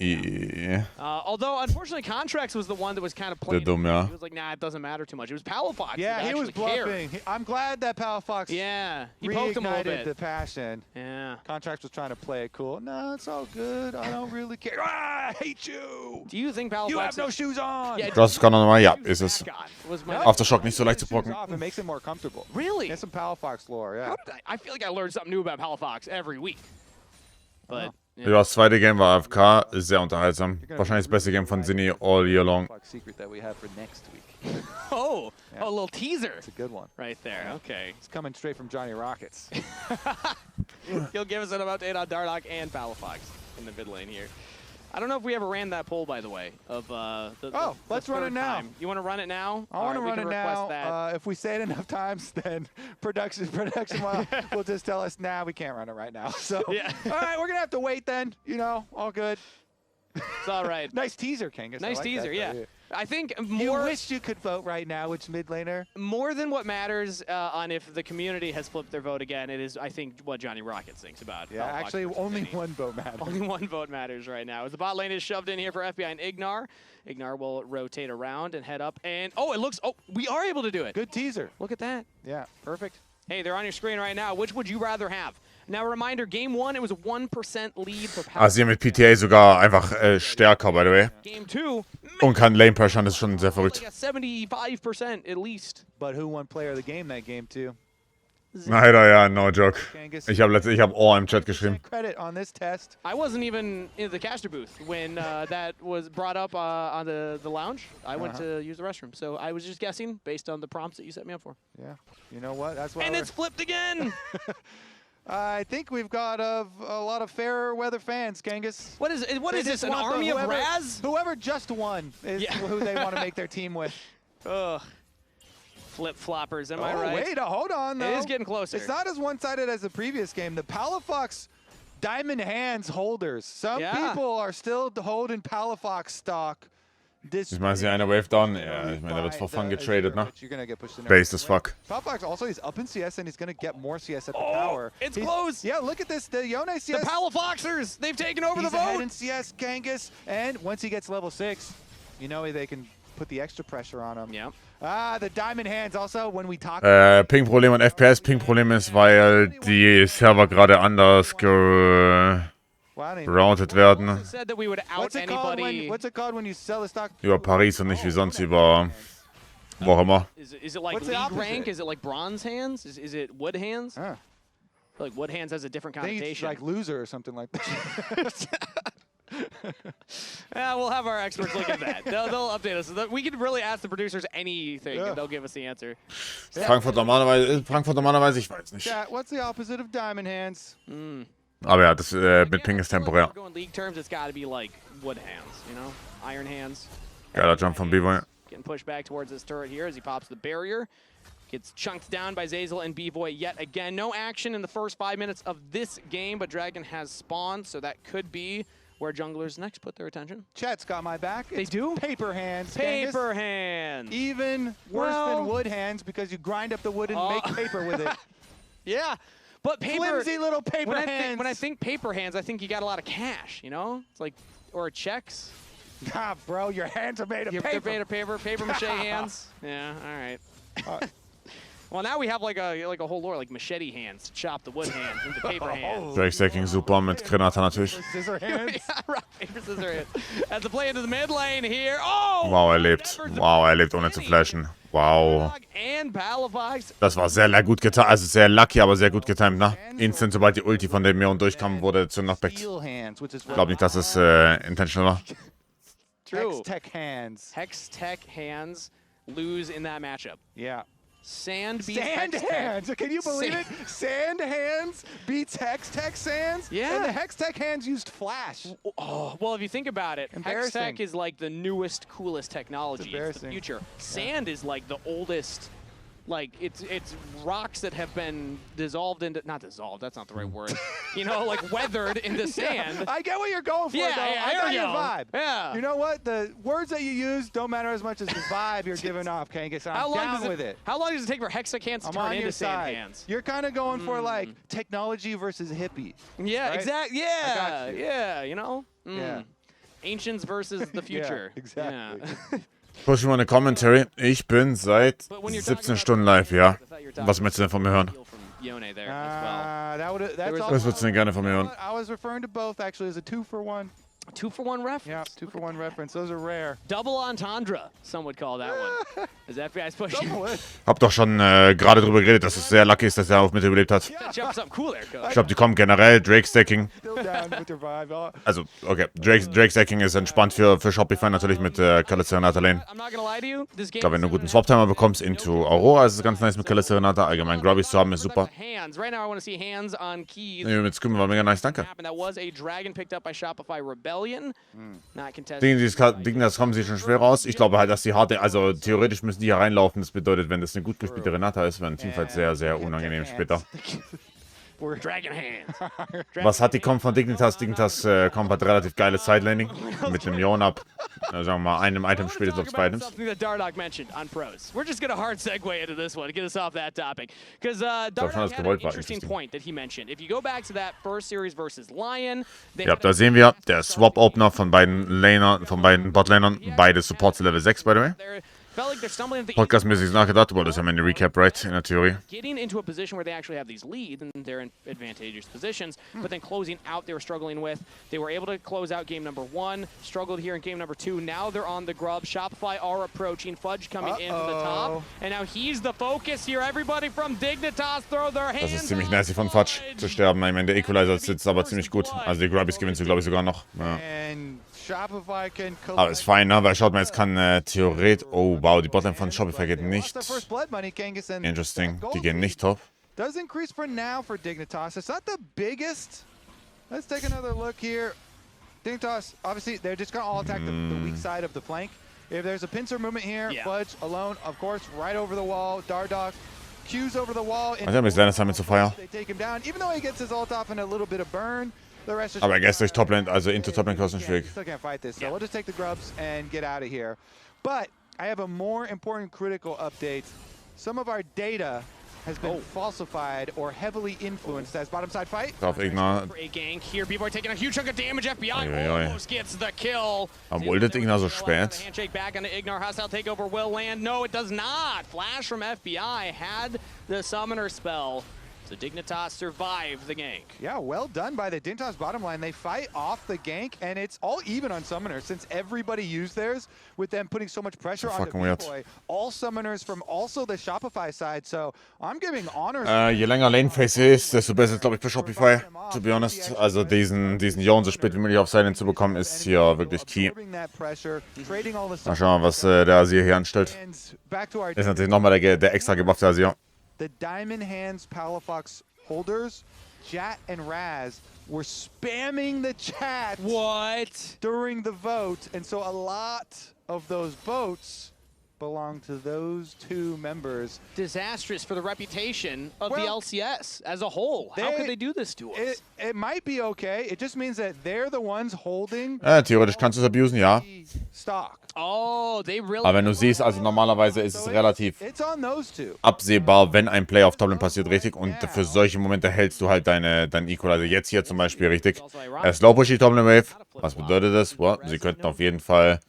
Although, unfortunately, Contracts was the one that was kind of playing. Dumm, ja. He was like, nah, it doesn't matter too much. It was Palafox. Yeah, he was bluffing. I'm glad that Palafox he poked him a little bit. The passion. Yeah. Contracts was trying to play it cool. No, it's all good. I don't really care. Ah, I hate you. Do you think Palafox... You have no shoes on. Yeah, Das kann er nochmal. Ja, ist es. Aftershock nicht so leicht zu blocken. It makes it more comfortable. Really? There's some Palafox lore, yeah. I feel like I learned something new about Palafox every week. But... Ja, das zweite Game war AFK, ist sehr unterhaltsam. Wahrscheinlich das beste Game von Zinni all year long. Oh, a little teaser. It's a good one. Right there, okay. It's coming straight from Johnny Rockets. He'll give us an update on Dardoch and Palafox in the mid lane here. I don't know if we ever ran that poll, by the way, of let's run it now. You want to run it now? I want to run it now. If we say it enough times, then production will just tell us, nah, we can't run it right now. So, all right, we're going to have to wait then. You know, all good. It's all right. Nice teaser, Kangas. Nice teaser, yeah. I think more... You wish you could vote right now, which mid laner? More than what matters on if the community has flipped their vote again, it is, I think, what Johnny Rockets thinks about. Yeah, actually, only one vote matters. Only one vote matters right now. As the bot lane is shoved in here for FBI and Ignar. Ignar will rotate around and head up. And, it looks... Oh, we are able to do it. Good teaser. Look at that. Yeah, perfect. Hey, they're on your screen right now. Which would you rather have? Now, a reminder, Game 1, it was a 1% lead for Palafox. Also hier mit PTA sogar einfach stärker, by the way. Game 2. Und kann Lane Pressure, das ist schon sehr verrückt. Like 75% at least. But who won player of the game that game 2? Leider, ja, no joke. Ich hab Ohr im Chat geschrieben. Credit on this test. I wasn't even in the caster booth when that was brought up on the lounge. I went to use the restroom, so I was just guessing based on the prompts that you set me up for. Yeah, you know what? That's why. And it's flipped again. I think we've got a lot of fair weather fans, Kangas. What is this? An army of Raz? Whoever just won is who they want to make their team with. Ugh. Flip-floppers, am I right? Wait, hold on, though. It is getting closer. It's not as one-sided as the previous game. The Palafox Diamond Hands holders. Some people are still holding Palafox stock. Ich meine, sie eine Wave down. Ja, ich meine, da wird for fun getradet, ne? Based as fuck. Palafox also, he's up in CS and he's going to get more CS at the tower. It's close. Yeah, look at this. The Yone CS. The Palafoxers, they've taken over the vote. He's ahead in CS, Kangas. And once he gets level 6, you know they can put the extra pressure on him. Yeah. The Diamond Hands also, when we talk Ping-Problem und FPS. Ping-Problem ist, weil die Server gerade anders geroutet werden. What's it called when you sell a stock? Über Paris und nicht wie sonst über wo auch immer. Is it like league rank? Is it like bronze hands? Is it wood hands? Like wood hands has a different connotation. I think it's like loser or something like that. Yeah, we'll have our experts look at that. They'll update us. We can really ask the producers anything, and they'll give us the answer. Frankfurt normalerweise, ich weiß nicht. Yeah, what's the opposite of Diamond Hands? Aber ja, das mit Ping ist temporär. Going league terms, it's got to be like wood hands, you know, iron hands. Geiler Jump von B-Boy. Getting pushed back towards this turret here as he pops the barrier. Gets chunked down by Zeyzal and B-Boy yet again. No action in the first 5 minutes of this game, but Dragon has spawned, so that could be where junglers next put their attention. Chat's got my back. They do? Paper hands. Paper hands. Even worse than wood hands because you grind up the wood and make paper with it. Yeah, but paper. Flimsy little paper hands. When I think paper hands, I think you got a lot of cash, you know? It's like, or checks. Nah, bro, your hands are made of paper. They're made of paper mache hands. Yeah, all right. Well, now we have like a whole lore, like machete hands to chop the wood hands into paper hands. Drake-Stacking super mit Grenata natürlich. Scissor hands. Yeah, rock, paper, scissor hands. As the play into the mid lane here. Oh! Wow, lebt. Wow, lebt ohne zu flashen. Wow. And Palafox. Das war sehr gut getimed, also sehr lucky, aber sehr gut getimed, ne? Instant, sobald die Ulti von dem Mion durchkam, wurde zu knockback. Ich glaube nicht, dass es intentional war. True. Hex-Tech hands. Hex-Tech hands lose in that matchup. Yeah. Sand beats Sand hands. Can you believe it? Sand hands beats Hex-Tech hands. Yeah. And the Hex-Tech hands used flash. Oh, well, if you think about it, Hex-Tech is like the newest, coolest technology. It's the future. Sand is like the oldest, like it's rocks that have been dissolved into, not dissolved, that's not the right word. You know, like weathered in the sand. I get what you're going for, though. I got your vibe. Yeah. You know what? The words that you use don't matter as much as the vibe you're giving off, Kangas. I'm down with it. How long does it take for Hexacans to turn into sand hands? You're kind of going for like technology versus hippie. Yeah, right? exactly. Yeah, yeah, you know? Yeah. Ancients versus the future. Yeah, exactly. Yeah. Push mal eine Commentary. Ich bin seit 17 Stunden live, ja. Was möchtest du denn von mir hören? Was würdest du denn gerne von mir hören? I was referring to both actually as a 2-for-1. 2-for-1 reference? Yeah, 2-for-1 reference. Those are rare. Double entendre, some would call that one. Is FBI's pushing? Hab doch schon gerade drüber geredet, dass es sehr lucky ist, dass er auf Mitte überlebt hat. Ich glaube, die kommen generell Drake-Stacking. Also, okay, Drake-Stacking ist entspannt für Shopify natürlich mit Killer Serenata Lane. Ich glaube, wenn du einen guten Swap-Timer bekommst into Aurora, ist es ganz nice mit Killer Serenata. Allgemein Grubbies zu haben ist super. Mit Scream war mega nice, danke. Das kommen sie schon schwer raus. Ich glaube halt, dass die harte, also theoretisch müssen die hier reinlaufen. Das bedeutet, wenn das eine gut gespielte Renata ist, wäre ein Teamfight sehr, sehr unangenehm später. Was hat die Comp von Dignitas? Dignitas Comp hat relativ geiles Sidelanding mit einem Yon ab, sagen wir mal, einem Item spätestens auf zwei Items. We're just gonna hard segue into this one to get us off that topic, because Dardock had an interesting point that he mentioned. If you go back to that first series versus Lion, ja, da sehen wir der Swap Opener von beiden Lanern, von beiden Botlanern, beide Supports Level 6 by the way. Podcastmäßig nachgedacht, aber das ist ja meine Recap, right, in der Theorie. Getting into a position where they actually have these leads and they're in advantageous positions, but then closing out they were struggling with. They were able to close out game number 1, struggled here in game number 2. Now they're on the grub. Shopify are approaching. Fudge coming in from the top, and now he's the focus here. Everybody from Dignitas throw their hands. Das ist ziemlich nice von Fudge zu sterben. Ich meine, der Equalizer sitzt aber ziemlich gut. Also die Grubbies gewinnst du, glaube ich, sogar noch. Ja. Aber ist fein, ne? Weil schaut mal, jetzt kann theoretisch... Oh, wow, die Botlane von Shopify geht nicht. Interesting. Die gehen nicht top. Does increase for now for Dignitas. It's not the biggest. Let's take another look here. Dignitas, obviously, they're just going to all attack the weak side of the flank. If there's a pincer movement here, Fudge alone, of course, right over the wall. Dardock, Q's over the wall. Ich habe jetzt damit zu feiern. They take him down, even though he gets his ult off and a little bit of burn. Aber er ist durch Toplane, also into Toplane kosten schwierig. Still can't fight this, so we'll just take the grubs and get out of here. But I have a more important critical update. Some of our data has been falsified or heavily influenced as bottom side fight. Drauf Ignar. A gank here, B-Boy taking a huge chunk of damage. FBI almost gets the kill. Aber ultet Ignar so spät? Handshake back on the Ignar. Hostile takeover will land. No, it does not. Flash from FBI had the summoner spell. So Dignitas survived the gank. Yeah, well done by the Dignitas bottom line. They fight off the gank, and it's all even on summoners since everybody used theirs with them putting so much pressure on the B-Boy. All summoners from also the Shopify side, so I'm giving honors. Je länger Laneface ist, desto besser ist, glaube ich, für Shopify, to be honest. Also diesen Yon so spät wie möglich auf Silent zu bekommen, ist hier wirklich key. Mal schauen, was der Azir hier anstellt. Ist natürlich nochmal der extra gebuffte Azir. The Diamond Hands Palafox holders, Jat and Raz, were spamming the chat during the vote, and so a lot of those votes belong to those two members. Disastrous for the reputation of the LCS as a whole. How could they do this to us? It might be okay. It just means that they're the ones holding. Theoretisch kannst du es abusen, ja. Stock. Oh, they really. Aber wenn du siehst, also normalerweise ist es relativ absehbar, wenn ein Play auf Toplane passiert, richtig. Und für solche Momente hältst du halt deinen Equalizer. Jetzt hier zum Beispiel, richtig. Er slow-push die Toplane Wave. Was bedeutet das? Well, sie könnten auf jeden Fall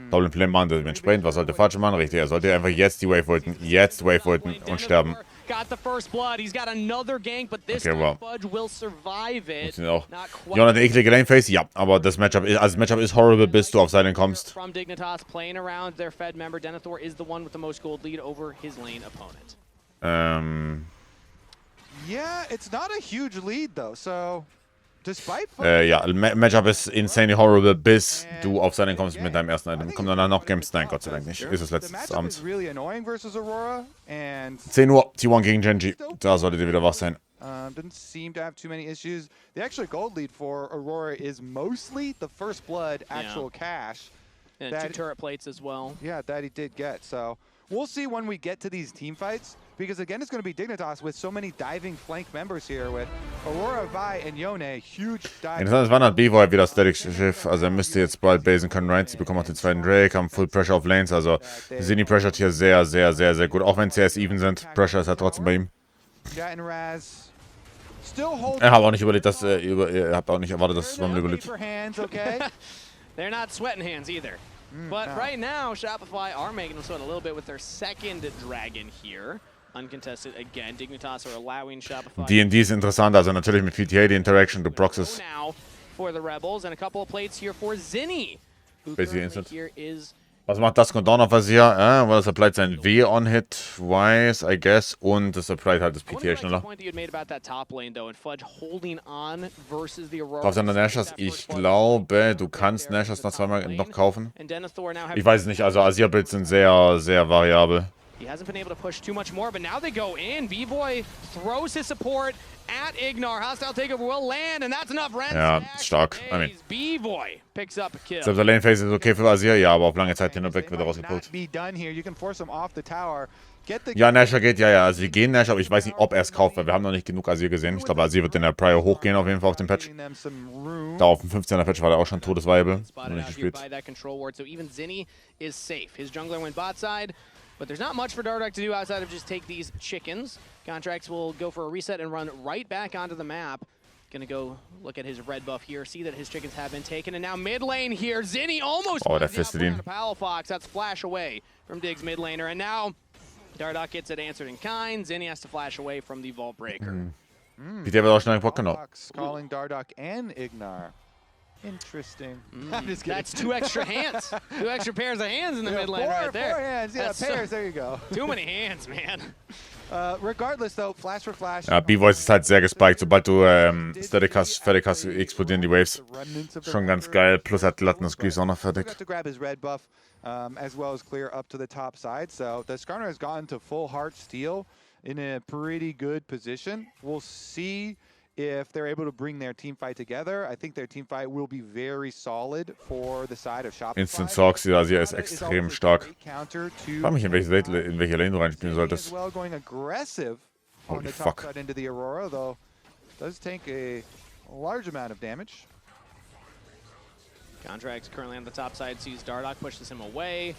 Toplane Play machen. Dementsprechend, was sollte Fudge machen? Richtig, er sollte einfach jetzt die Wave wollten. Jetzt Wave wollten und sterben. Got the first blood. He's got another gank, but this time Fudge will survive it. Jonah, der eklige Laneface, ja, aber das Matchup ist horrible, bis du auf Silent kommst. From Dignitas playing around their Fed member, Denethor is the one with the most gold lead over his lane opponent. Yeah, it's not a huge lead though, so ja, Matchup ist insanely horrible, bis du auf Silent kommst mit deinem ersten Item. Kommt danach noch Games? Nein, Gott sei Dank nicht. Ist es letztes Abends. 10 Uhr, T1 gegen Genji. Da solltet ihr wieder wach sein. Doesn't seem to have too many issues. The actual gold lead for Aurora is mostly the first blood actual cash. And 2 turret plates as well. Yeah, that he did get. So we'll see when we get to these team fights, because again, it's going to be Dignitas with so many diving flank members here with Aurora, Vi, and Yone. Huge dive. Interessant, es wandert B-Boy wieder Static Schiff. Also er müsste jetzt bald basen können, right? Sie bekommen auch den zweiten Drake, haben Full Pressure auf Lanes. Also Zinni pressured hier sehr, sehr, sehr, sehr gut. Auch wenn CS even sind, Pressure ist halt trotzdem bei ihm. Er hat auch nicht überlegt, dass habt auch nicht erwartet, dass Swammel überlebt. They're not sweating hands either. But right now, Shopify are making them sweat a little bit with their second dragon here. Uncontested again. Dignitas are allowing Shopify. D&D ist interessant, also natürlich mit PTA die Interaction, du Proxies. Now for the Rebels and a couple of plates here for Zinni. Basically instant. Was macht das Down auf Azir? Weil das applied sein W-On-Hit, Wise, I guess, und das applied halt das PTA schneller. Auf seiner Nashers, ich glaube, du kannst Nashers noch zweimal noch kaufen. Ich weiß es nicht, also Azir-Builds sind sehr, sehr variabel. He hasn't been able to push too much more, but now they go in. V-Boy throws his support at Ignar. Hostile takeover will land, and that's enough. Ja, stark. I mean, V-Boy picks up a kill. Selbst der Lane-Phase ist okay für Azir, ja, aber auf lange Zeit hin und weg wird er rausgepult. Ja, Nasher geht, ja, also die gehen Nasher, aber ich weiß nicht, ob er es kauft, weil wir haben noch nicht genug Azir gesehen. Ich glaube, Azir wird in der Prior hochgehen auf jeden Fall auf dem Patch. Da auf dem 15er Patch war der auch schon todesviable. Noch nicht gespielt. But there's not much for Dardock to do outside of just take these chickens. Contracts will go for a reset and run right back onto the map. Gonna go look at his red buff here, see that his chickens have been taken, and now mid lane here, Zinni almost der fistet ihn. Palafox. That's flash away from Diggs mid laner, and now Dardock gets it answered in kind. Zinni has to flash away from the Vault Breaker. Wie der wird auch schnell geblockt, genau. Calling Dardock and Ignar. Interesting. That's 2 extra hands. 2 extra pairs of hands in the mid lane right there. 4 hands, yeah, That's pairs, there you go. Too many hands, man. Regardless though, Flash for Flash. Ja, B-Voice ist halt sehr gespiked. Sobald du Static hast, fertig hast, explodieren die Waves. Schon ganz geil. Plus hat Lattenus Greaves auch noch fertig. To grab his red buff, as well as clear up to the top side. So the Skarner has gotten to full heart steal in a pretty good position. We'll see if they're able to bring their team fight together. I think their team fight will be very solid for the side of Shopify. Instant Sox, ja, sie ist extrem stark. Ich frage mich, in welche Lane du reinspielen solltest. Holy fuck. Into the Aurora, though, does take a large amount of damage. Contracts currently on the top side, sees Dardock, pushes him away.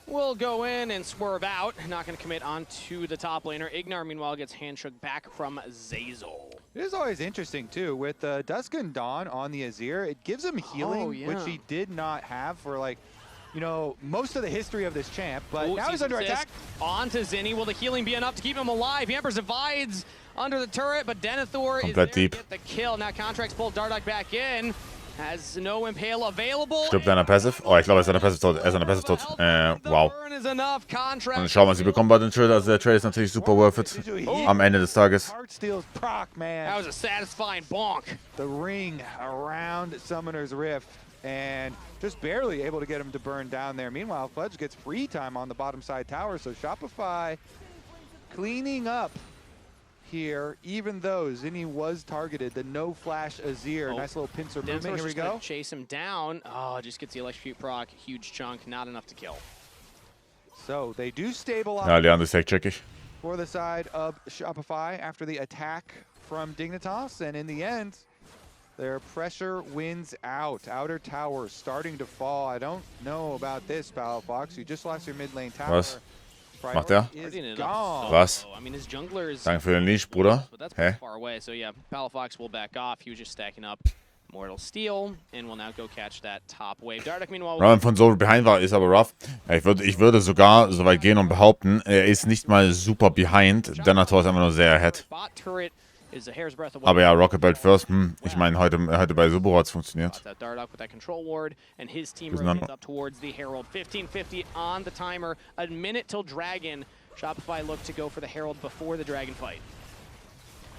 Will go in and swerve out. Not going to commit onto the top laner. Ignar, meanwhile, gets handshook back from Zeyzal. It is always interesting, too. With Dusk and Dawn on the Azir, it gives him healing, which he did not have for, like, you know, most of the history of this champ. But now he's under attack. On to Zinni. Will the healing be enough to keep him alive? He Emperor's divides under the turret, but Denethor is there to get the kill. Now Contracts pull Dardock back in. Has no impale available. Stirbt einer Passive? Oh, ich glaube, er ist an der Passive tot. Er ist an der Passive tot. Wow. Und schauen wir, sie bekommen bald den Trade. Also der Trade ist natürlich super worth it. Am Ende des Tages. Proc, man. That was a satisfying bonk. The ring around Summoner's Rift and just barely able to get him to burn down there. Meanwhile, Fudge gets free time on the bottom side tower, so Shopify cleaning up here, even though Zinni was targeted. The no flash Azir, nice little pincer movement. Here we go. Chase him down. Oh, just gets the electrocute proc, huge chunk, not enough to kill. So they do stabilize. Ja, Leon ist checkig. For the side of Shopify after the attack from Dignitas, and in the end, their pressure wins out. Outer tower starting to fall. I don't know about this, Palafox. You just lost your mid lane tower. Was macht er? Was? Danke für den Leash, Bruder. Hä? Palafox will back off. He was just stacking up Mortal Steel and will now go catch that top wave. Dardock, meanwhile, Robin von so behind war, ist aber rough. Ich würde sogar so weit gehen und behaupten, er ist nicht mal super behind. Denethor ist einfach nur sehr ahead. Aber ja, Rocket Belt first. Ich meine, heute bei Subo hat es funktioniert. Dardock with that control ward, and his team rotates up towards the Herald. 15:50 on the timer. A minute till Dragon. Shopify look to go for the Herald before the Dragon fight.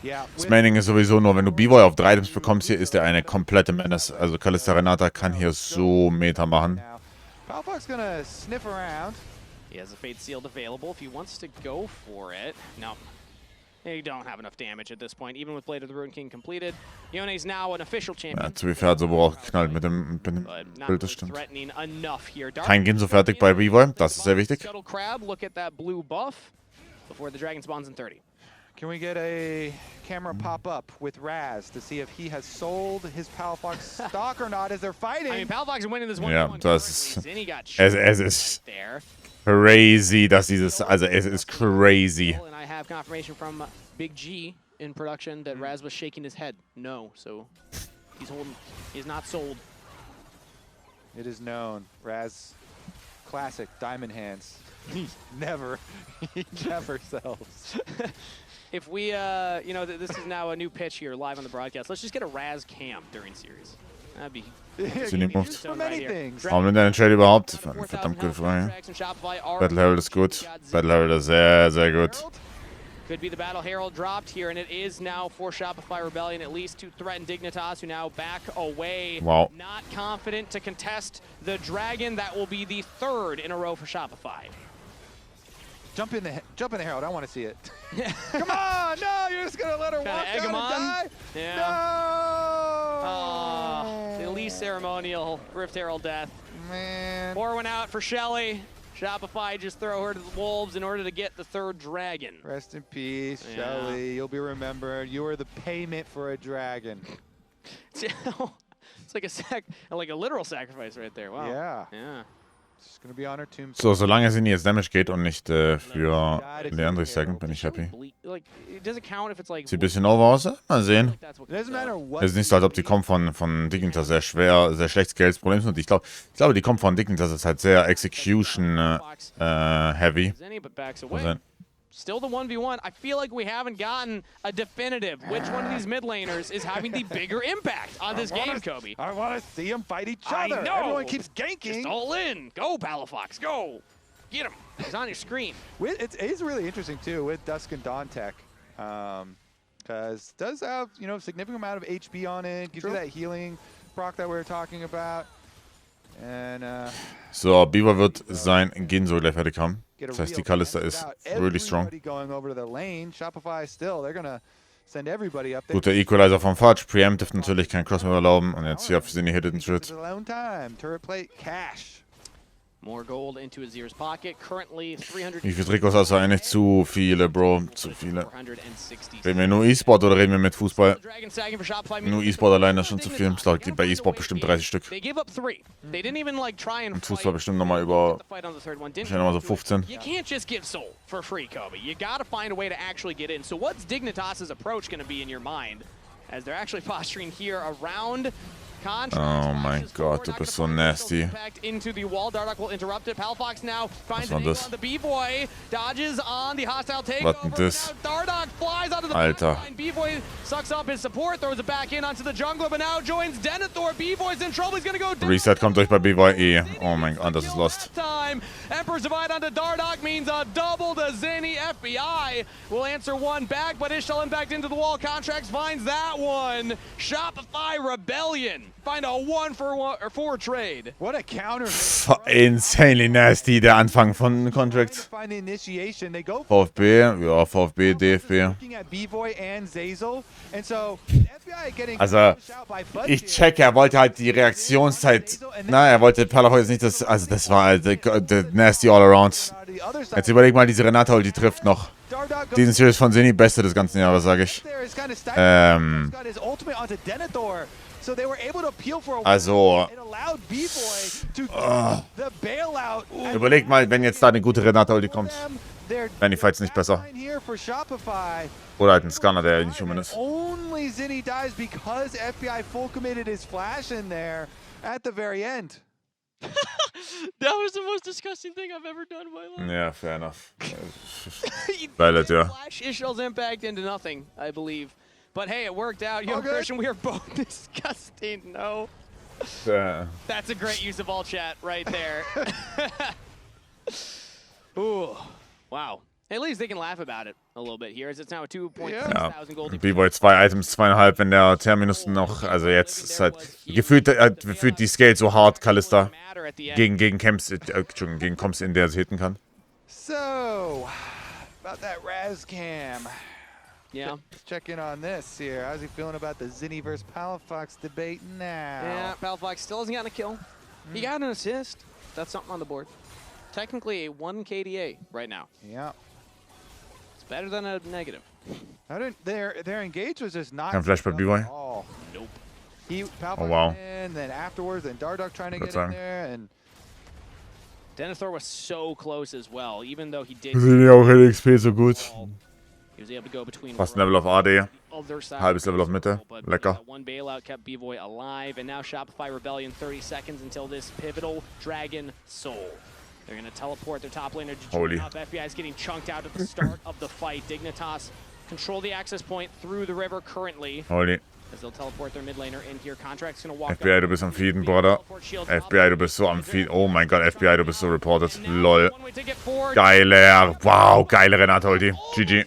Das Maining ist sowieso nur, wenn du B-Boy auf 3 Items bekommst, hier ist der eine komplette Menace. Also Kalista Renata kann hier so Meta machen. Palafox gonna sniff around. He has a Fate Sealed available if he wants to go for it. No. They don't have enough damage at this point, even with Blade of the Ruined King completed. Yone's now an official champion. Ja, zu wie fair hat so auch geknallt mit dem Bild, das stimmt. Kein Ginso fertig bei B-Boy, das ist sehr wichtig. Look at that blue buff before the dragon spawns in 30. Can we get a camera pop up with Raz to see if he has sold his Palafox stock or not as they're fighting? I mean, Palafox is winning this one. Ja, das ist... Es ist crazy, dass dieses... Also, es ist crazy. And I have confirmation from Big G in production that Raz was shaking his head. No, so he's not sold. It is known. Raz, classic, diamond hands. He never sells. If we, you know, this is now a new pitch here live on the broadcast. Let's just get a Raz cam during series. That'd be so many things. Warum nimmt er den Trade überhaupt? Verdammt gute Frage. Battle Herald ist gut. Battle Herald ist sehr, sehr gut. Could be the Battle Herald dropped here, and it is now for Shopify Rebellion, at least to threaten Dignitas, who now back away. Wow. Not confident to contest the Dragon. That will be the third in a row for Shopify. Jump in the Herald. I want to see it. Come on! No, you're just gonna let her walk out and die. Yeah. No. The least ceremonial Rift Herald death. Man. Pour one out for Shelly. Shopify just throw her to the wolves in order to get the third dragon. Rest in peace, Shelly. You'll be remembered. You are the payment for a dragon. It's like a literal sacrifice right there. Wow. Yeah. Yeah. It's gonna be on her tomb. So, solange sie nie jetzt Damage geht und nicht für Leandri Second, bin ich happy. Sieht ein bisschen over aus, mal sehen. Es ist nicht so, als ob die kommt von Dignitas sehr schlecht scales Problem und ich glaube, die kommt von Dignitas, ist halt sehr Execution heavy. Still the 1v1. I feel like we haven't gotten a definitive which one of these mid laners is having the bigger impact on this game, Kobe. I want to see them fight each other. I know. Everyone keeps ganking. Just all in. Go, Palafox. Go. Get him. He's on your screen. It's really interesting, too, with Dusk and Dawn tech. Because it does have, you know, a significant amount of HP on it. Gives you that healing proc that we were talking about. And, so, Beaver wird sein Ginso gleich fertig haben. Das heißt, die Kalista ist really strong. Guter Equalizer vom Fudge. Preemptive natürlich, kein Crossmove erlauben. Und jetzt hier auf Sinny Hidden Shit. More gold into Azir's pocket. Currently 300. Wie viele Trikots hast du eigentlich? Zu viele, Bro. Zu viele. Reden wir nur E-Sport oder reden wir mit Fußball? Nur E-Sport alleine ist schon zu viel. Ich glaube, bei E-Sport bestimmt 30 Stück. Und Fußball bestimmt nochmal über. Ich nochmal so 15. You can't just give soul for free, Kobe. You gotta find a way to actually get in. So what's Dignitas' approach gonna be in your mind? As they're actually posturing here around. Oh mein Gott, du bist so nasty. Into the wall. Dardock will interrupt it. Palafox now finds an das? on the B-Boy. Dodges on the hostile takeover. Was denn das? Dardock flies onto the Alter. B-Boy sucks up his support, throws it back in onto the jungler, but now joins Denethor. B-Boy's in trouble. He's gonna go down. Reset kommt durch bei BYE. Oh mein Gott, das ist lost. Emperor's Divide onto Dardock means a double to Zinni. FBI will answer one back, but Ishtal impact into the wall. Contracts finds that one. Shopify Rebellion. Find a 1-for-4 trade. What a counter. Insanely nasty, der Anfang von Contracts. VfB, ja, VfB, DFB. Also, ich check, er wollte halt die Reaktionszeit. Na, er wollte Palafox jetzt nicht das. Also, das war halt nasty all around. Jetzt überleg mal, diese Renata, die trifft noch. Diesen Series von Zinni, beste des ganzen Jahres, sage ich. Also, überlegt mal, wenn jetzt da eine gute Renata-Ulti kommt, wären die Fights nicht besser. Oder halt ein Scanner, der nicht human ist. That was the most disgusting thing I've ever done in my life. Yeah, fair enough. Valid, yeah. Flash Ishal's impact into nothing, I believe. But hey, it worked out. Yo, Christian, we are both disgusting. No. That's a great use of all chat right there. Ooh, wow. At least they can laugh about it a little bit here, as it's now a 2.6 gold. B-Boy 2 Items, 2,5, wenn der Terminus noch, also jetzt ist halt, gefühlt die Scale so hart, Kalista, gegen Camps, gegen Comps, in der sie hitten kann. So, about that Raz cam. Yeah. Let's check in on this here. How's he feeling about the Zinni versus Palafox debate now? Yeah, Palafox still hasn't gotten a kill. He got an assist. That's something on the board. Technically a 1 KDA right now. Yeah. It's better than a negative. Their engage was just not. Kein Flash bei B-Boy. Nope. Palafox wow. in, then afterwards, then Dardoch trying to get in there, and Denethor was so close as well, even though he did. Sind ja auch LXP so gut. He was able to go between Fast Level auf AD. other side. Halbes Level auf Mitte. Lecker. One bailout kept B-Boy alive, and now Shopify Rebellion 30 seconds until this pivotal Dragon Soul. They're going to teleport their top laner. Holy. FBI is getting chunked out at the start of the fight. Dignitas control the access point through the river currently. Holy. As they'll teleport their mid laner in here. Contract's going to walk FBI, du bist am Feeden, Bruder. FBI, du bist so am Feeden. Oh mein Gott, FBI, du bist so reported. Lol. Geiler. Wow, geile Renata-Ulti. GG.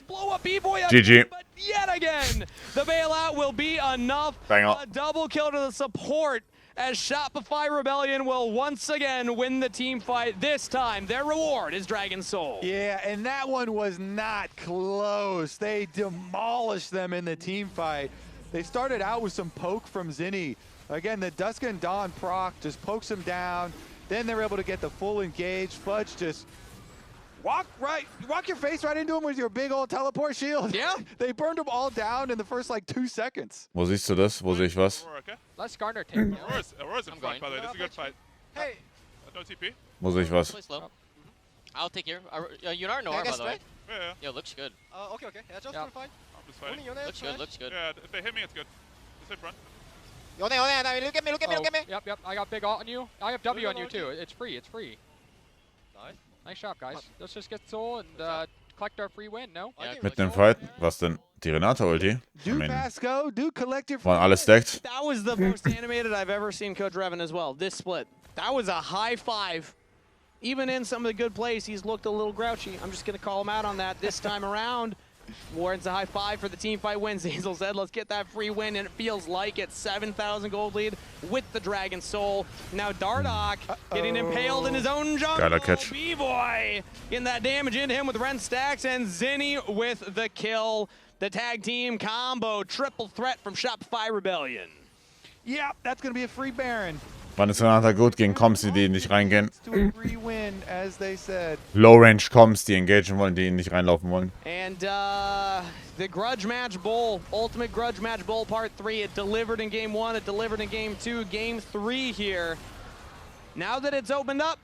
GG. Yet again, the bailout will be enough. Banger. A double kill to the support as Shopify Rebellion will once again win the team fight. This time, their reward is Dragon Soul. yeah, and that one was not close. They demolished them in the team fight. They started out with some poke from Zinni. Again, the Dusk and Dawn proc just pokes him down. Then they're able to get the full engage. Fudge just walk your face right into him with your big old teleport shield. Yeah. They burned them all down in the first like 2 seconds. Wo siehst du das? Wo sehe ich was? Let's Garner take it. Aurora's in front, by the way. This is a good fight. Hey. No TP. Wo sehe ich was? Play slow. I'll take your. You're not Nora, by the way. Yeah. Yo, looks good. Okay. Yeah, just fine. I'm just fighting. Looks good, looks good. Yeah, if they hit me, it's good. Just hit front. Look at me, look at me. Yep. I got big ult on you. I have W on you too. It's free. Nice job, guys. Let's just get Soul and collect our free win, no? Mitten im Fight. Was denn? Die Renata-Ulti? Do fast go, do collect your Waren alle stacked? That was the most animated I've ever seen Coach Revan as well. This split. That was a high five. Even in some of the good plays, he's looked a little grouchy. I'm just going to call him out on that this time around. Warren's a high five for the team fight win. Zazel said, let's get that free win, and it feels like it's 7,000 gold lead with the Dragon Soul. Now Dardoch getting impaled in his own jungle. Geiler Catch. B-Boy getting that damage into him with Ren stacks, and Zinni with the kill. The tag team combo, triple threat from Shopify Rebellion. Yep, that's going to be a free Baron. Wann ist Renata gut gegen Comps, die nicht reingehen? Free win, as they said. Low-Range Comps, die engagen wollen, die nicht reinlaufen wollen. And the Grudge Match Bowl, Ultimate Grudge Match Bowl Part 3, it delivered in Game 1, it delivered in Game 2, Game 3 here. Now that it's opened up,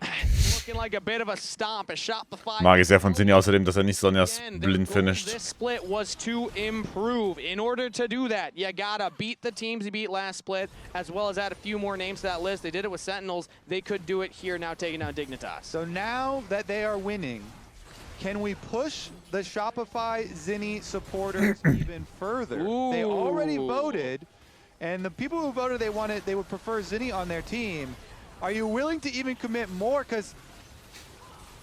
looking like a bit of a stomp as Shopify. Mag ich sehr von Zinni außerdem, dass nicht Sonjas blind finished. This split was to improve. In order to do that, you gotta beat the teams you beat last split, as well as add a few more names to that list. They did it with Sentinels. They could do it here now, taking down Dignitas. So now that they are winning, can we push the Shopify Zinni supporters even further? Ooh. They already voted, and the people who voted, they would prefer Zinni on their team. Are you willing to even commit more? Because,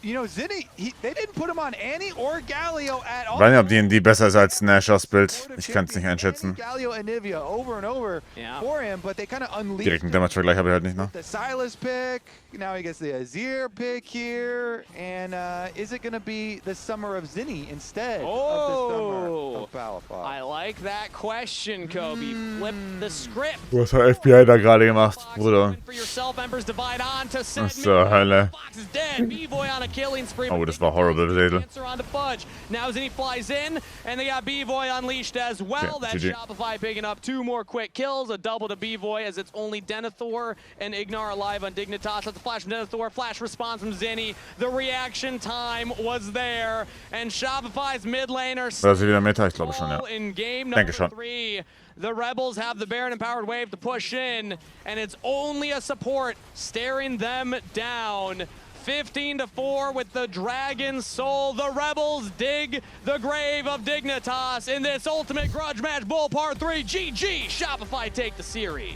you know, Zinni, they didn't put him on Annie or Galio at all. Ich weiß nicht, ob D&D besser ist als Nashers Bild. Ich kann es nicht einschätzen. Galio and Nivea over and over for him, but they kind of unleashed Direkten Damage-Vergleich habe ich halt nicht, ne? the Silas pick. Now he gets the Azir pick here. And is it going to be the Summer of Zinni instead of the Summer of Palafox? I like that question, Kobe. Flip the script. Was hat FBI da gerade gemacht, Bruder? For yourself, Embers divide on to Was zur Hölle? Fox is dead. B-Boy on a killing spree. Oh, das war horrible, Wedel. Answer on to Fudge. Now Zinni flies in, and they got B-Boy unleashed as well. Okay, That's GG. Shopify picking up 2 more quick kills, a double to B-Boy as it's only Denethor and Ignar alive on Dignitas. That's the flash from Denethor, flash response from Zinni. The reaction time was there, and Shopify's mid laner Da ist sie wieder Meta, ich glaube schon, ja. in game Denke number schon. 3. The Rebels have the Baron-empowered wave to push in, and it's only a support staring them down. 15-4 with the Dragon Soul. The Rebels dig the grave of Dignitas in this Ultimate Grudge Match Bowl Part 3. GG! Shopify take the series.